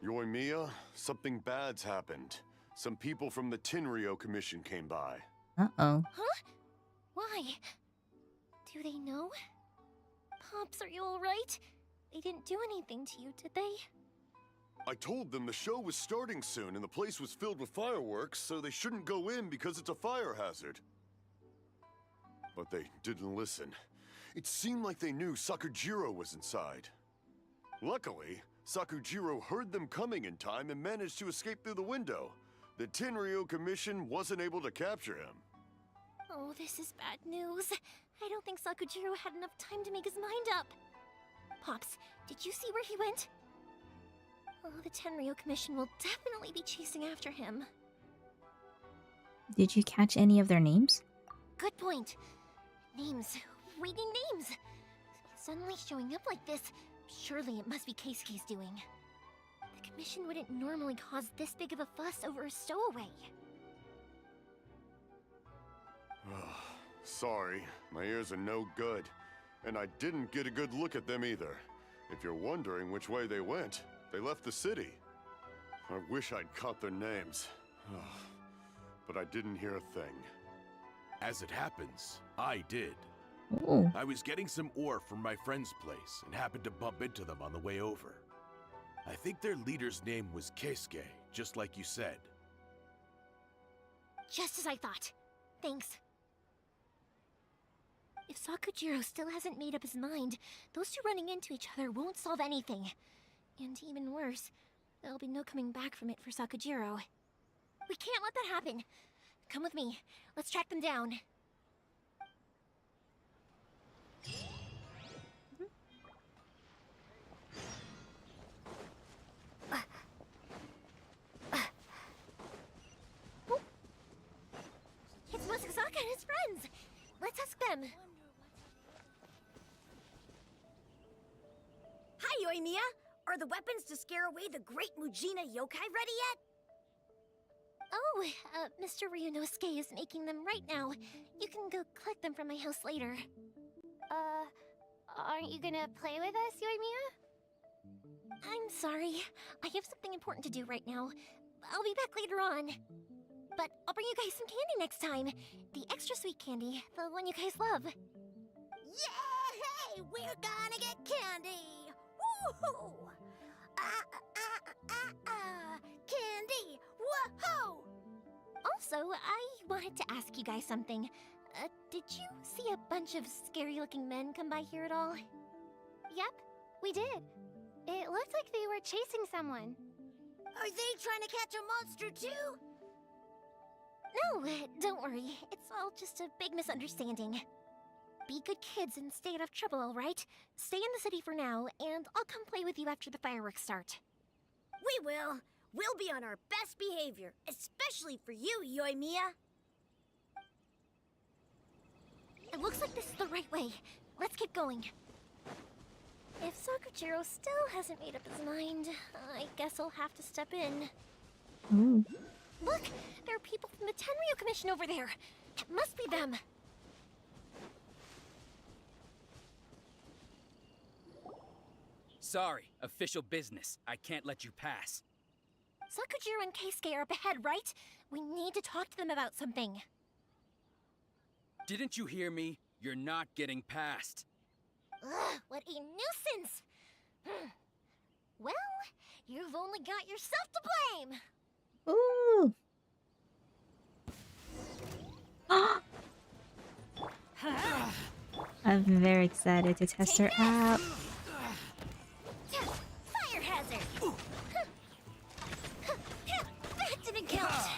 Speaker 10: Yoimiya, something bad's happened. Some people from the Tenryou Commission came by.
Speaker 1: Uh-oh.
Speaker 14: Huh? Why? Do they know? Pops, are you alright? They didn't do anything to you, did they?
Speaker 10: I told them the show was starting soon and the place was filled with fireworks, so they shouldn't go in because it's a fire hazard. But they didn't listen. It seemed like they knew Sakujiro was inside.
Speaker 6: Luckily, Sakujiro heard them coming in time and managed to escape through the window. The Tenryou Commission wasn't able to capture him.
Speaker 14: Oh, this is bad news. I don't think Sakujiro had enough time to make his mind up. Pops, did you see where he went? Oh, the Tenryou Commission will definitely be chasing after him.
Speaker 1: Did you catch any of their names?
Speaker 14: Good point. Names. Reading names. Suddenly showing up like this, surely it must be Keisuke's doing. The Commission wouldn't normally cause this big of a fuss over a stowaway.
Speaker 6: Sorry, my ears are no good. And I didn't get a good look at them either. If you're wondering which way they went, they left the city. I wish I'd caught their names. But I didn't hear a thing.
Speaker 15: As it happens, I did.
Speaker 1: Ooh.
Speaker 15: I was getting some ore from my friend's place and happened to bump into them on the way over. I think their leader's name was Keisuke, just like you said.
Speaker 14: Just as I thought. Thanks. If Sakujiro still hasn't made up his mind, those two running into each other won't solve anything. And even worse, there'll be no coming back from it for Sakujiro. We can't let that happen. Come with me. Let's track them down. It's Masazaka and his friends. Let's ask them.
Speaker 22: Hi, Yoimiya! Are the weapons to scare away the great Mujina yokai ready yet?
Speaker 14: Oh, Mr. Ryunosuke is making them right now. You can go collect them from my house later.
Speaker 3: Aren't you gonna play with us, Yoimiya?
Speaker 14: I'm sorry. I have something important to do right now. I'll be back later on. But I'll bring you guys some candy next time. The extra sweet candy, the one you guys love.
Speaker 22: Yay! We're gonna get candy! Woohoo! Candy! Woohoo!
Speaker 14: Also, I wanted to ask you guys something. Did you see a bunch of scary-looking men come by here at all?
Speaker 3: Yep, we did. It looked like they were chasing someone.
Speaker 22: Are they trying to catch a monster too?
Speaker 14: No, don't worry. It's all just a big misunderstanding. Be good kids and stay out of trouble, alright? Stay in the city for now, and I'll come play with you after the fireworks start.
Speaker 22: We will. We'll be on our best behavior, especially for you, Yoimiya.
Speaker 14: It looks like this is the right way. Let's keep going. If Sakujiro still hasn't made up his mind, I guess I'll have to step in.
Speaker 1: Ooh.
Speaker 14: Look! There are people from the Tenryou Commission over there! It must be them!
Speaker 23: Sorry, official business. I can't let you pass.
Speaker 14: Sakujiro and Keisuke are up ahead, right? We need to talk to them about something.
Speaker 23: Didn't you hear me? You're not getting past.
Speaker 14: Ugh, what a nuisance! Well, you've only got yourself to blame!
Speaker 1: Ooh. I'm very excited to test her out.
Speaker 22: Fire hazard! That didn't count!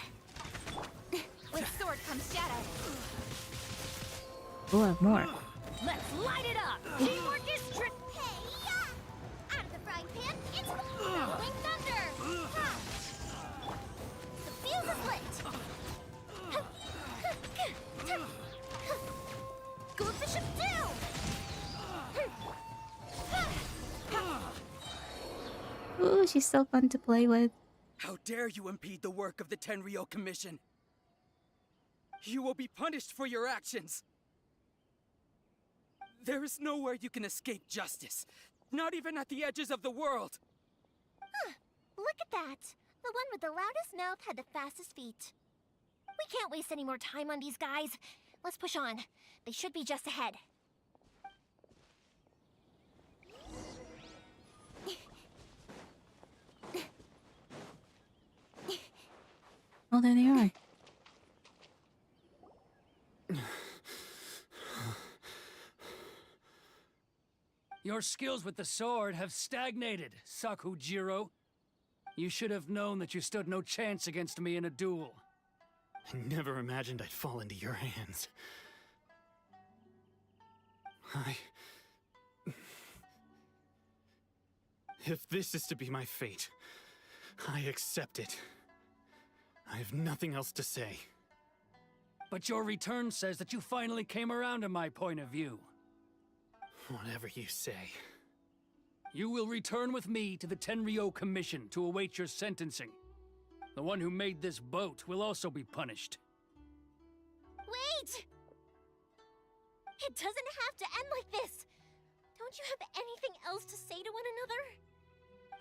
Speaker 3: With sword comes shadow.
Speaker 1: Ooh, I have more.
Speaker 22: Let's light it up! Teamwork is trick!
Speaker 3: Out of the frying pan, it's rolling thunder!
Speaker 22: The fuse is lit! Go with the ship down!
Speaker 1: Ooh, she's so fun to play with.
Speaker 23: How dare you impede the work of the Tenryou Commission? You will be punished for your actions. There is nowhere you can escape justice. Not even at the edges of the world.
Speaker 14: Huh, look at that. The one with the loudest mouth had the fastest feet. We can't waste any more time on these guys. Let's push on. They should be just ahead.
Speaker 1: Oh, there they are.
Speaker 9: You're Your skills with the sword have stagnated, Sakujiro. You should have known that you stood no chance against me in a duel.
Speaker 13: I never imagined I'd fall into your hands. If this is to be my fate, I accept it. I have nothing else to say.
Speaker 9: But your return says that you finally came around to my point of view.
Speaker 13: Whatever you say.
Speaker 9: You will return with me to the Tenryo Commission to await your sentencing. The one who made this boat will also be punished.
Speaker 14: Wait! It doesn't have to end like this! Don't you have anything else to say to one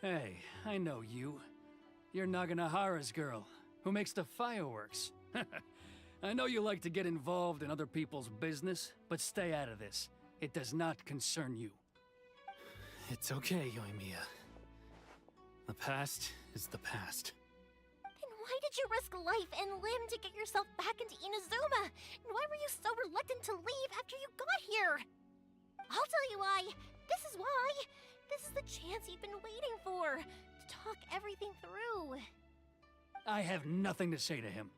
Speaker 14: another?
Speaker 9: Hey, I know you. You're Naganohara's girl, who makes the fireworks. I know you like to get involved in other people's business, but stay out of this. It does not concern you.
Speaker 13: It's okay, Yoimiya. The past is the past.
Speaker 14: Then why did you risk life and limb to get yourself back into Inazuma? And why were you so reluctant to leave after you got here? I'll tell you why. This is why. This is the chance you've been waiting for. To talk everything through.
Speaker 9: I have nothing to say to him.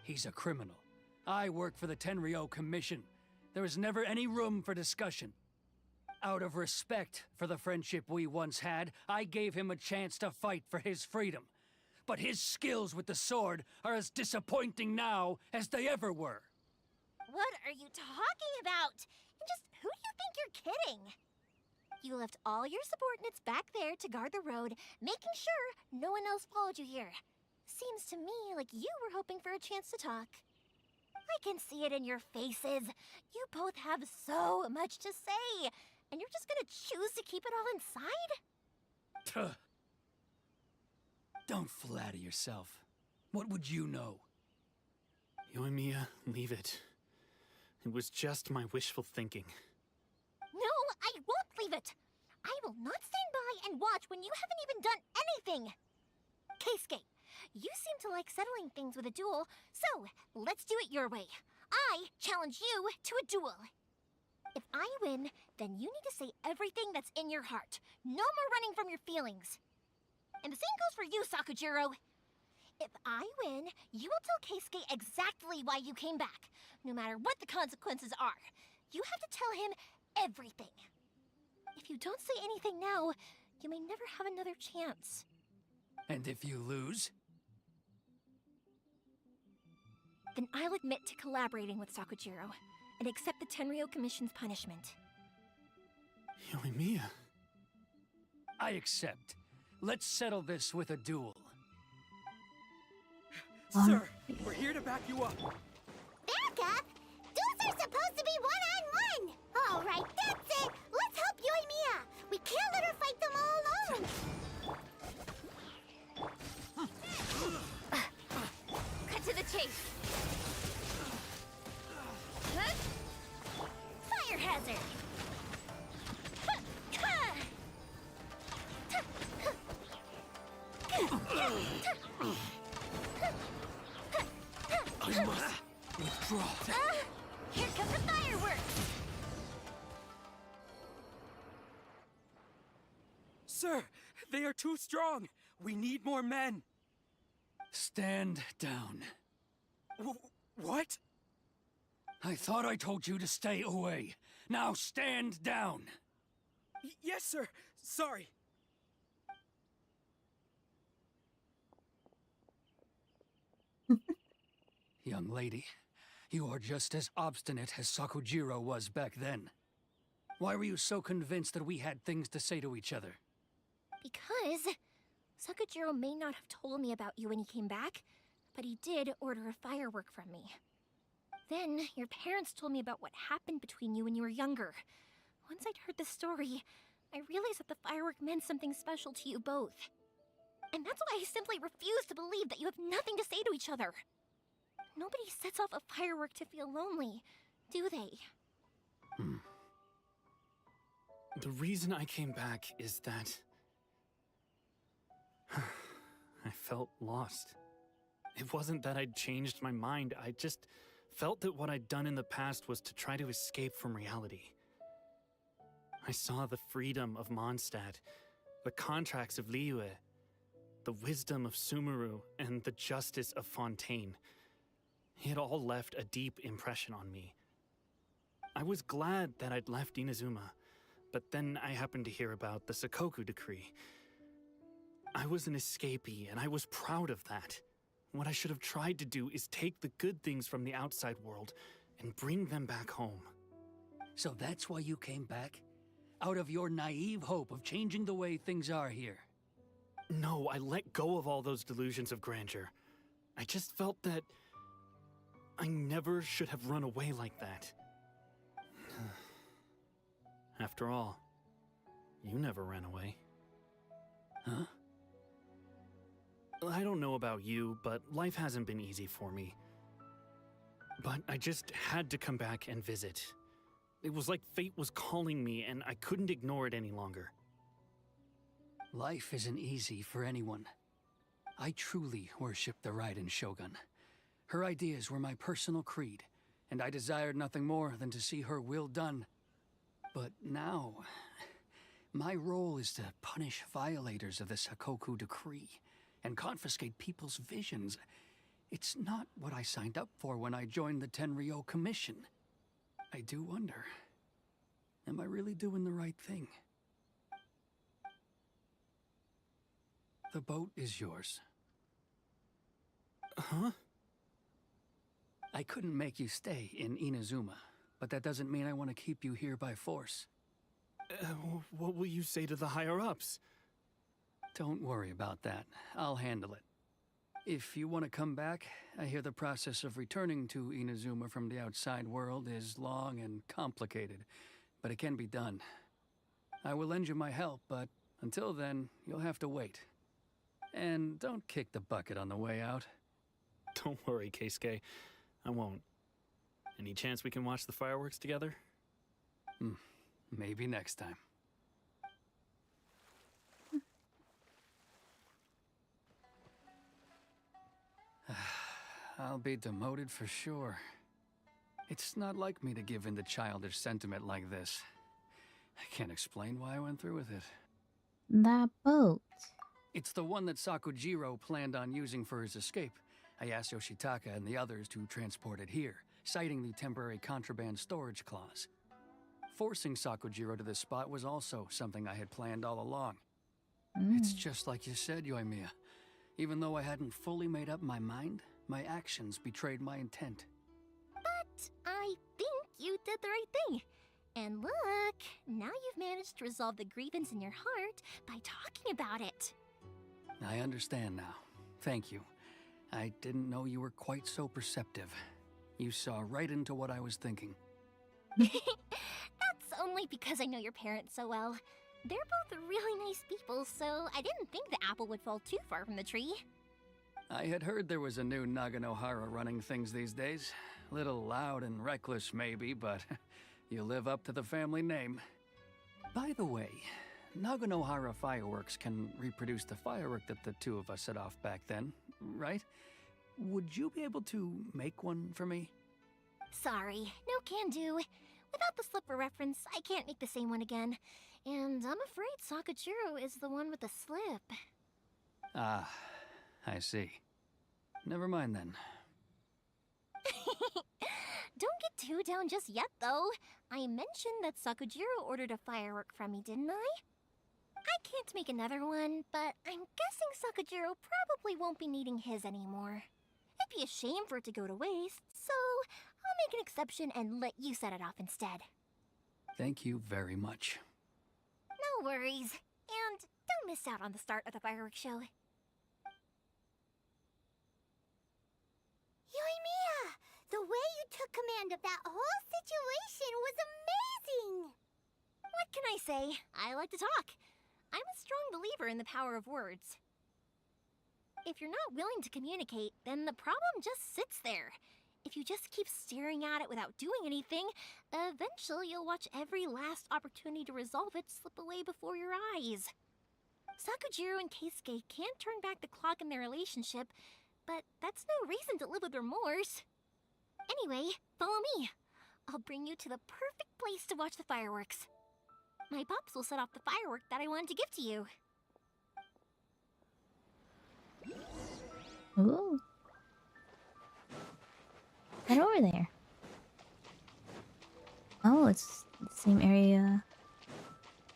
Speaker 9: He's a criminal. I work for the Tenryo Commission. There is never any room for discussion. Out of respect for the friendship we once had, I gave him a chance to fight for his freedom. But his skills with the sword are as disappointing now as they ever were.
Speaker 14: What are you talking about? And just who do you think you're kidding? You left all your subordinates back there to guard the road, making sure no one else followed you here. Seems to me like you were hoping for a chance to talk. I can see it in your faces. You both have so much to say, and you're just gonna choose to keep it all inside?
Speaker 9: Don't flatter yourself. What would you know?
Speaker 13: Yoimiya, leave it. It was just my wishful thinking.
Speaker 14: No, I won't leave it! I will not stand by and watch when you haven't even done anything! Keisuke, you seem to like settling things with a duel, so let's do it your way. I challenge you to a duel. If I win, then you need to say everything that's in your heart. No more running from your feelings. And the same goes for you, Sakujiro. If I win, you will tell Keisuke exactly why you came back, no matter what the consequences are. You have to tell him everything. If you don't say anything now, you may never have another chance.
Speaker 9: And if you lose?
Speaker 14: Then I'll admit to collaborating with Sakujiro and accept the Tenryo Commission's punishment.
Speaker 13: Yoimiya.
Speaker 9: I accept. Let's settle this with a duel.
Speaker 23: Sir, we're here to back you up.
Speaker 3: Back up? Duels are supposed to be one-on-one! Alright, that's it! Let's help Yoimiya! We can't let her fight them all alone!
Speaker 14: Cut to the chase! Fire hazard!
Speaker 21: I must withdraw.
Speaker 14: Here come the fireworks!
Speaker 23: Sir, they are too strong. We need more men.
Speaker 9: Stand down.
Speaker 23: What?
Speaker 9: I thought I told you to stay away. Now stand down.
Speaker 23: Yes, sir. Sorry.
Speaker 9: Young lady, you are just as obstinate as Sakujiro was back then. Why were you so convinced that we had things to say to each other?
Speaker 14: Because Sakujiro may not have told me about you when he came back, but he did order a firework from me. Then your parents told me about what happened between you when you were younger. Once I'd heard the story, I realized that the firework meant something special to you both. And that's why I simply refuse to believe that you have nothing to say to each other. Nobody sets off a firework to feel lonely, do they?
Speaker 13: The reason I came back is that I felt lost. It wasn't that I'd changed my mind, I just felt that what I'd done in the past was to try to escape from reality. I saw the freedom of Mondstadt, the contracts of Liyue, the wisdom of Sumeru, and the justice of Fontaine. It all left a deep impression on me. I was glad that I'd left Inazuma, but then I happened to hear about the Sakoku decree. I was an escapee, and I was proud of that. What I should have tried to do is take the good things from the outside world and bring them back home.
Speaker 9: So that's why you came back? Out of your naive hope of changing the way things are here?
Speaker 13: No, I let go of all those delusions of grandeur. I just felt that I never should have run away like that. After all, you never ran away.
Speaker 9: Huh?
Speaker 13: I don't know about you, but life hasn't been easy for me. But I just had to come back and visit. It was like fate was calling me, and I couldn't ignore it any longer.
Speaker 9: Life isn't easy for anyone. I truly worship the Raiden Shogun. Her ideas were my personal creed, and I desired nothing more than to see her will done. But now, my role is to punish violators of the Sakoku decree and confiscate people's visions. It's not what I signed up for when I joined the Tenryou Commission. I do wonder, am I really doing the right thing? The boat is yours.
Speaker 13: Huh?
Speaker 9: I couldn't make you stay in Inazuma, but that doesn't mean I want to keep you here by force.
Speaker 13: What will you say to the higher-ups?
Speaker 9: Don't worry about that. I'll handle it. If you want to come back, I hear the process of returning to Inazuma from the outside world is long and complicated, but it can be done. I will lend you my help, but until then, you'll have to wait. And don't kick the bucket on the way out.
Speaker 13: Don't worry, Keisuke. I won't. Any chance we can watch the fireworks together?
Speaker 9: Maybe next time. I'll be demoted for sure. It's not like me to give in to childish sentiment like this. I can't explain why I went through with it.
Speaker 1: That boat.
Speaker 9: It's the one that Sakujiro planned on using for his escape. I asked Yoshitaka and the others to transport it here, citing the temporary contraband storage clause. Forcing Sakujiro to this spot was also something I had planned all along. It's just like you said, Yoimiya. Even though I hadn't fully made up my mind, my actions betrayed my intent.
Speaker 14: But I think you did the right thing. And look, now you've managed to resolve the grievance in your heart by talking about it.
Speaker 9: I understand now. Thank you. I didn't know you were quite so perceptive. You saw right into what I was thinking.
Speaker 14: That's only because I know your parents so well. They're both really nice people, so I didn't think the apple would fall too far from the tree.
Speaker 9: I had heard there was a new Naganohara running things these days. Little loud and reckless, maybe, but you live up to the family name. By the way, Naganohara fireworks can reproduce the firework that the two of us set off back then, right? Would you be able to make one for me?
Speaker 14: Sorry, no can do. Without the slipper reference, I can't make the same one again. And I'm afraid Sakujiro is the one with the slip.
Speaker 9: Ah, I see. Never mind then.
Speaker 14: Don't get too down just yet, though. I mentioned that Sakujiro ordered a firework from me, didn't I? I can't make another one, but I'm guessing Sakujiro probably won't be needing his anymore. It'd be a shame for it to go to waste, so I'll make an exception and let you set it off instead.
Speaker 9: Thank you very much.
Speaker 14: No worries. And don't miss out on the start of the fireworks show.
Speaker 3: Yoimiya! The way you took command of that whole situation was amazing!
Speaker 14: What can I say? I like to talk. I'm a strong believer in the power of words. If you're not willing to communicate, then the problem just sits there. If you just keep staring at it without doing anything, eventually you'll watch every last opportunity to resolve it slip away before your eyes. Sakujiro and Keisuke can't turn back the clock in their relationship, but that's no reason to live with remorse. Anyway, follow me. I'll bring you to the perfect place to watch the fireworks. My pops will set off the firework that I wanted to give to you.
Speaker 1: Ooh. Head over there. Oh, it's the same area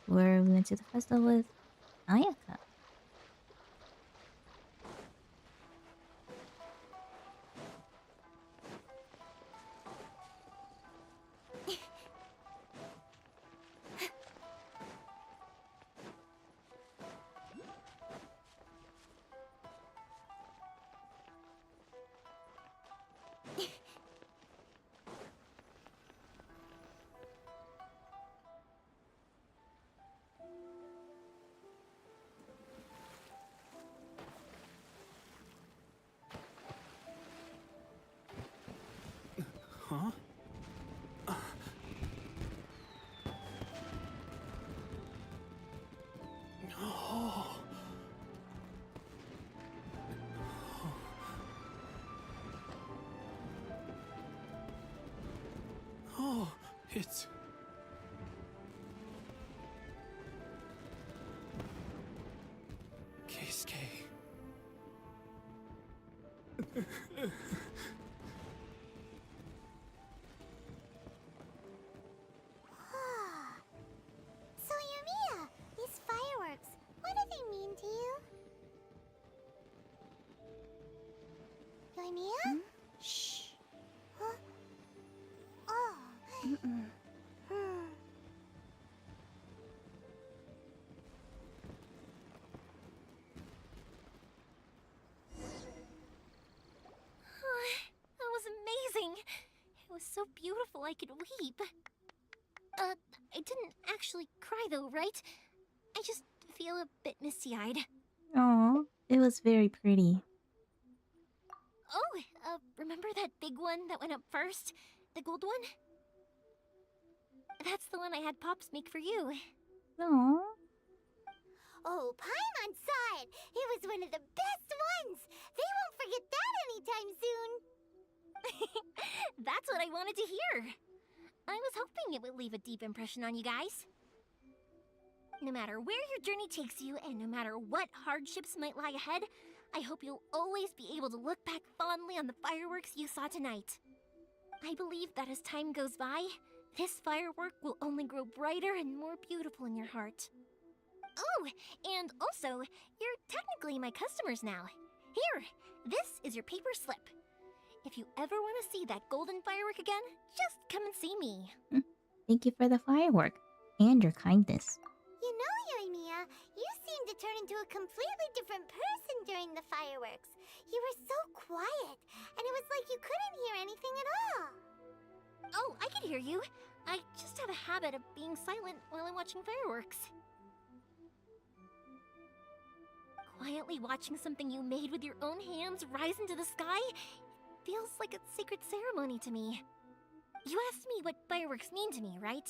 Speaker 1: where we went to the festival with Ayaka.
Speaker 13: Huh? Oh. Oh, it's... Keisuke.
Speaker 3: So, Yoimiya, these fireworks, what do they mean to you? Yoimiya?
Speaker 1: Shh.
Speaker 3: Huh? Oh.
Speaker 14: That was amazing. It was so beautiful I could weep. I didn't actually cry though, right? I just feel a bit misty-eyed.
Speaker 1: Aw, it was very pretty.
Speaker 14: Oh, remember that big one that went up first? The gold one? That's the one I had Pops make for you.
Speaker 1: Aww.
Speaker 3: Oh, Paimon saw it! It was one of the best ones! They won't forget that anytime soon!
Speaker 14: That's what I wanted to hear. I was hoping it would leave a deep impression on you guys. No matter where your journey takes you, and no matter what hardships might lie ahead, I hope you'll always be able to look back fondly on the fireworks you saw tonight. I believe that as time goes by, this firework will only grow brighter and more beautiful in your heart. Oh, and also, you're technically my customers now. Here, this is your paper slip. If you ever want to see that golden firework again, just come and see me.
Speaker 1: Thank you for the firework and your kindness.
Speaker 3: You know, Yoimiya, you seemed to turn into a completely different person during the fireworks. You were so quiet, and it was like you couldn't hear anything at all.
Speaker 14: Oh, I can hear you. I just have a habit of being silent while I'm watching fireworks. Quietly watching something you made with your own hands rise into the sky feels like a sacred ceremony to me. You asked me what fireworks mean to me, right?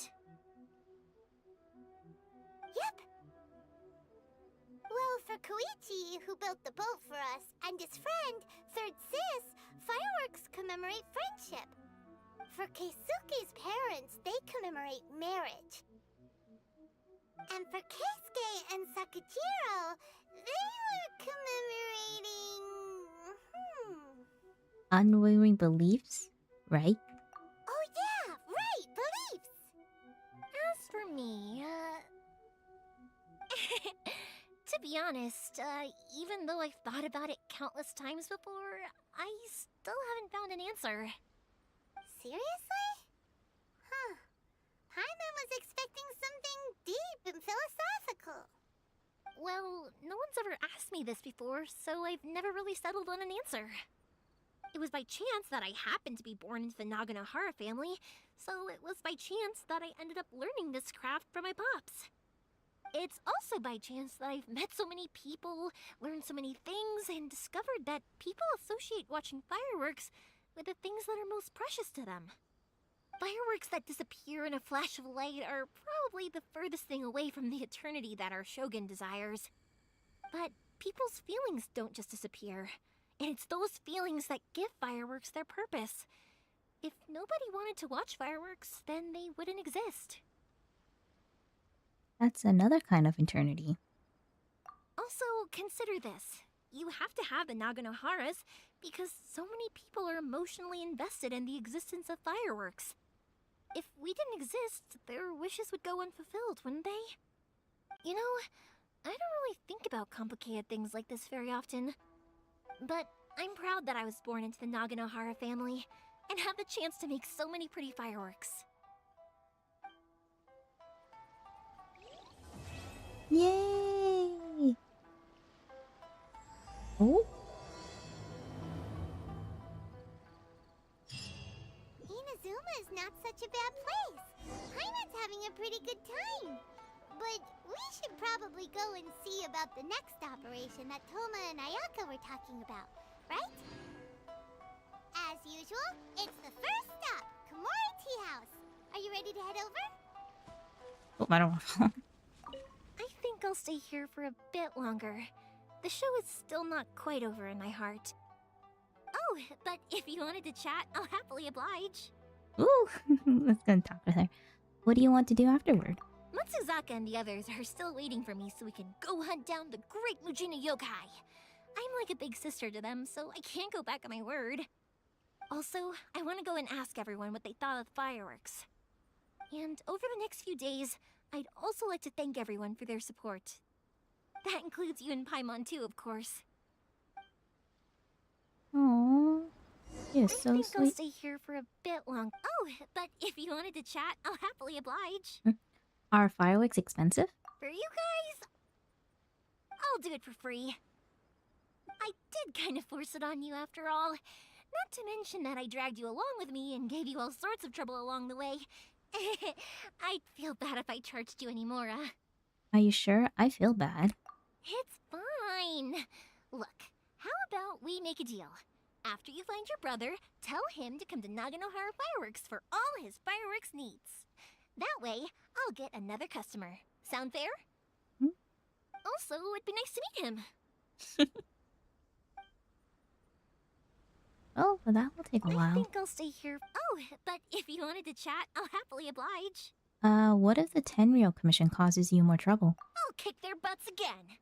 Speaker 3: Yep. Well, for Koichi, who built the boat for us, and his friend, Third Sis, fireworks commemorate friendship. For Keisuke's parents, they commemorate marriage. And for Keisuke and Sakujiro, they were commemorating...
Speaker 1: Unwavering beliefs, right?
Speaker 3: Oh yeah, right, beliefs!
Speaker 14: As for me, to be honest, even though I've thought about it countless times before, I still haven't found an answer.
Speaker 3: Seriously? Huh. Paimon was expecting something deep and philosophical.
Speaker 14: Well, no one's ever asked me this before, so I've never really settled on an answer. It was by chance that I happened to be born into the Naganohara family, so it was by chance that I ended up learning this craft from my pops. It's also by chance that I've met so many people, learned so many things, and discovered that people associate watching fireworks with the things that are most precious to them. Fireworks that disappear in a flash of light are probably the furthest thing away from the eternity that our shogun desires. But people's feelings don't just disappear. And it's those feelings that give fireworks their purpose. If nobody wanted to watch fireworks, then they wouldn't exist.
Speaker 1: That's another kind of eternity.
Speaker 14: Also, consider this. You have to have the Naganoharas because so many people are emotionally invested in the existence of fireworks. If we didn't exist, their wishes would go unfulfilled, wouldn't they? You know, I don't really think about complicated things like this very often. But I'm proud that I was born into the Naganohara family and have the chance to make so many pretty fireworks.
Speaker 1: Yay! Oh?
Speaker 3: Inazuma is not such a bad place. Paimon's having a pretty good time. But we should probably go and see about the next operation that Toma and Ayaka were talking about, right? As usual, it's the first stop, Komori Tea House. Are you ready to head over?
Speaker 1: Oh, I don't know.
Speaker 14: I think I'll stay here for a bit longer. The show is still not quite over in my heart. Oh, but if you wanted to chat, I'll happily oblige.
Speaker 1: Ooh, let's go and talk with her. What do you want to do afterward?
Speaker 14: Matsuzaka and the others are still waiting for me so we can go hunt down the great Mujina yokai. I'm like a big sister to them, so I can't go back on my word. Also, I want to go and ask everyone what they thought of the fireworks. And over the next few days, I'd also like to thank everyone for their support. That includes you and Paimon too, of course.
Speaker 1: Aww, you're
Speaker 14: I
Speaker 1: so
Speaker 14: think I'll
Speaker 1: sweet.
Speaker 14: stay here for a bit long. Oh, but if you wanted to chat, I'll happily oblige.
Speaker 1: Are fireworks expensive?
Speaker 14: For you guys, I'll do it for free. I did kind of force it on you after all. Not to mention that I dragged you along with me and gave you all sorts of trouble along the way. I'd feel bad if I charged you anymore,
Speaker 1: Are you sure? I feel bad.
Speaker 14: It's fine. Look, how about we make a deal? After you find your brother, tell him to come to Naganohara Fireworks for all his fireworks needs. That way, I'll get another customer. Sound fair? Also, it'd be nice to meet him.
Speaker 1: Oh, but that will take a
Speaker 14: I
Speaker 1: while.
Speaker 14: think I'll stay here. Oh, but if you wanted to chat, I'll happily oblige.
Speaker 1: What if the Tenryou Commission causes you more trouble?
Speaker 14: I'll kick their butts again.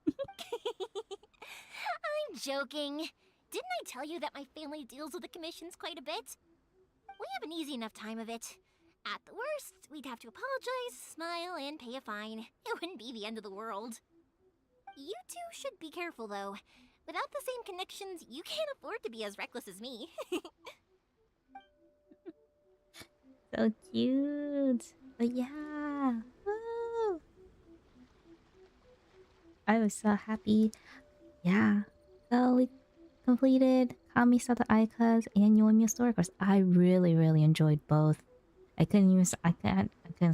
Speaker 14: I'm joking. Didn't I tell you that my family deals with the commissions quite a bit? We have an easy enough time of it. At the worst, we'd have to apologize, smile, and pay a fine. It wouldn't be the end of the world. You two should be careful, though. Without the same connections, you can't afford to be as reckless as me.
Speaker 1: So cute. But yeah. Woo. I was so happy. Yeah. So we completed Kamisato Ayaka's and Yoimiya story course. I really enjoyed both. I couldn't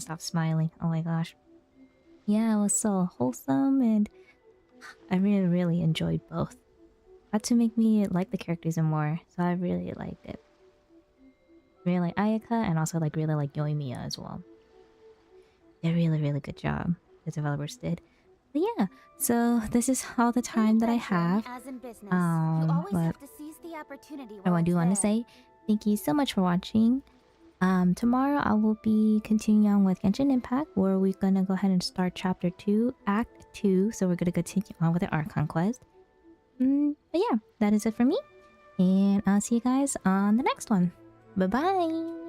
Speaker 1: stop smiling. Oh my gosh. Yeah, it was so wholesome and I really enjoyed both. Had to make me like the characters more, so I really liked it. Really like Ayaka and also really like Yoimiya as well. They really good job the developers did. But yeah, so this is all the time that I have.
Speaker 8: As in business, you always
Speaker 1: But
Speaker 8: have to seize the opportunity
Speaker 1: I
Speaker 8: while
Speaker 1: do
Speaker 8: it's
Speaker 1: want to
Speaker 8: there.
Speaker 1: say thank you so much for watching. Tomorrow I will be continuing on with Genshin Impact, where we're gonna go ahead and start Chapter 2, Act 2. So we're gonna continue on with the Archon quest. But yeah, that is it for me, and I'll see you guys on the next one. Bye bye.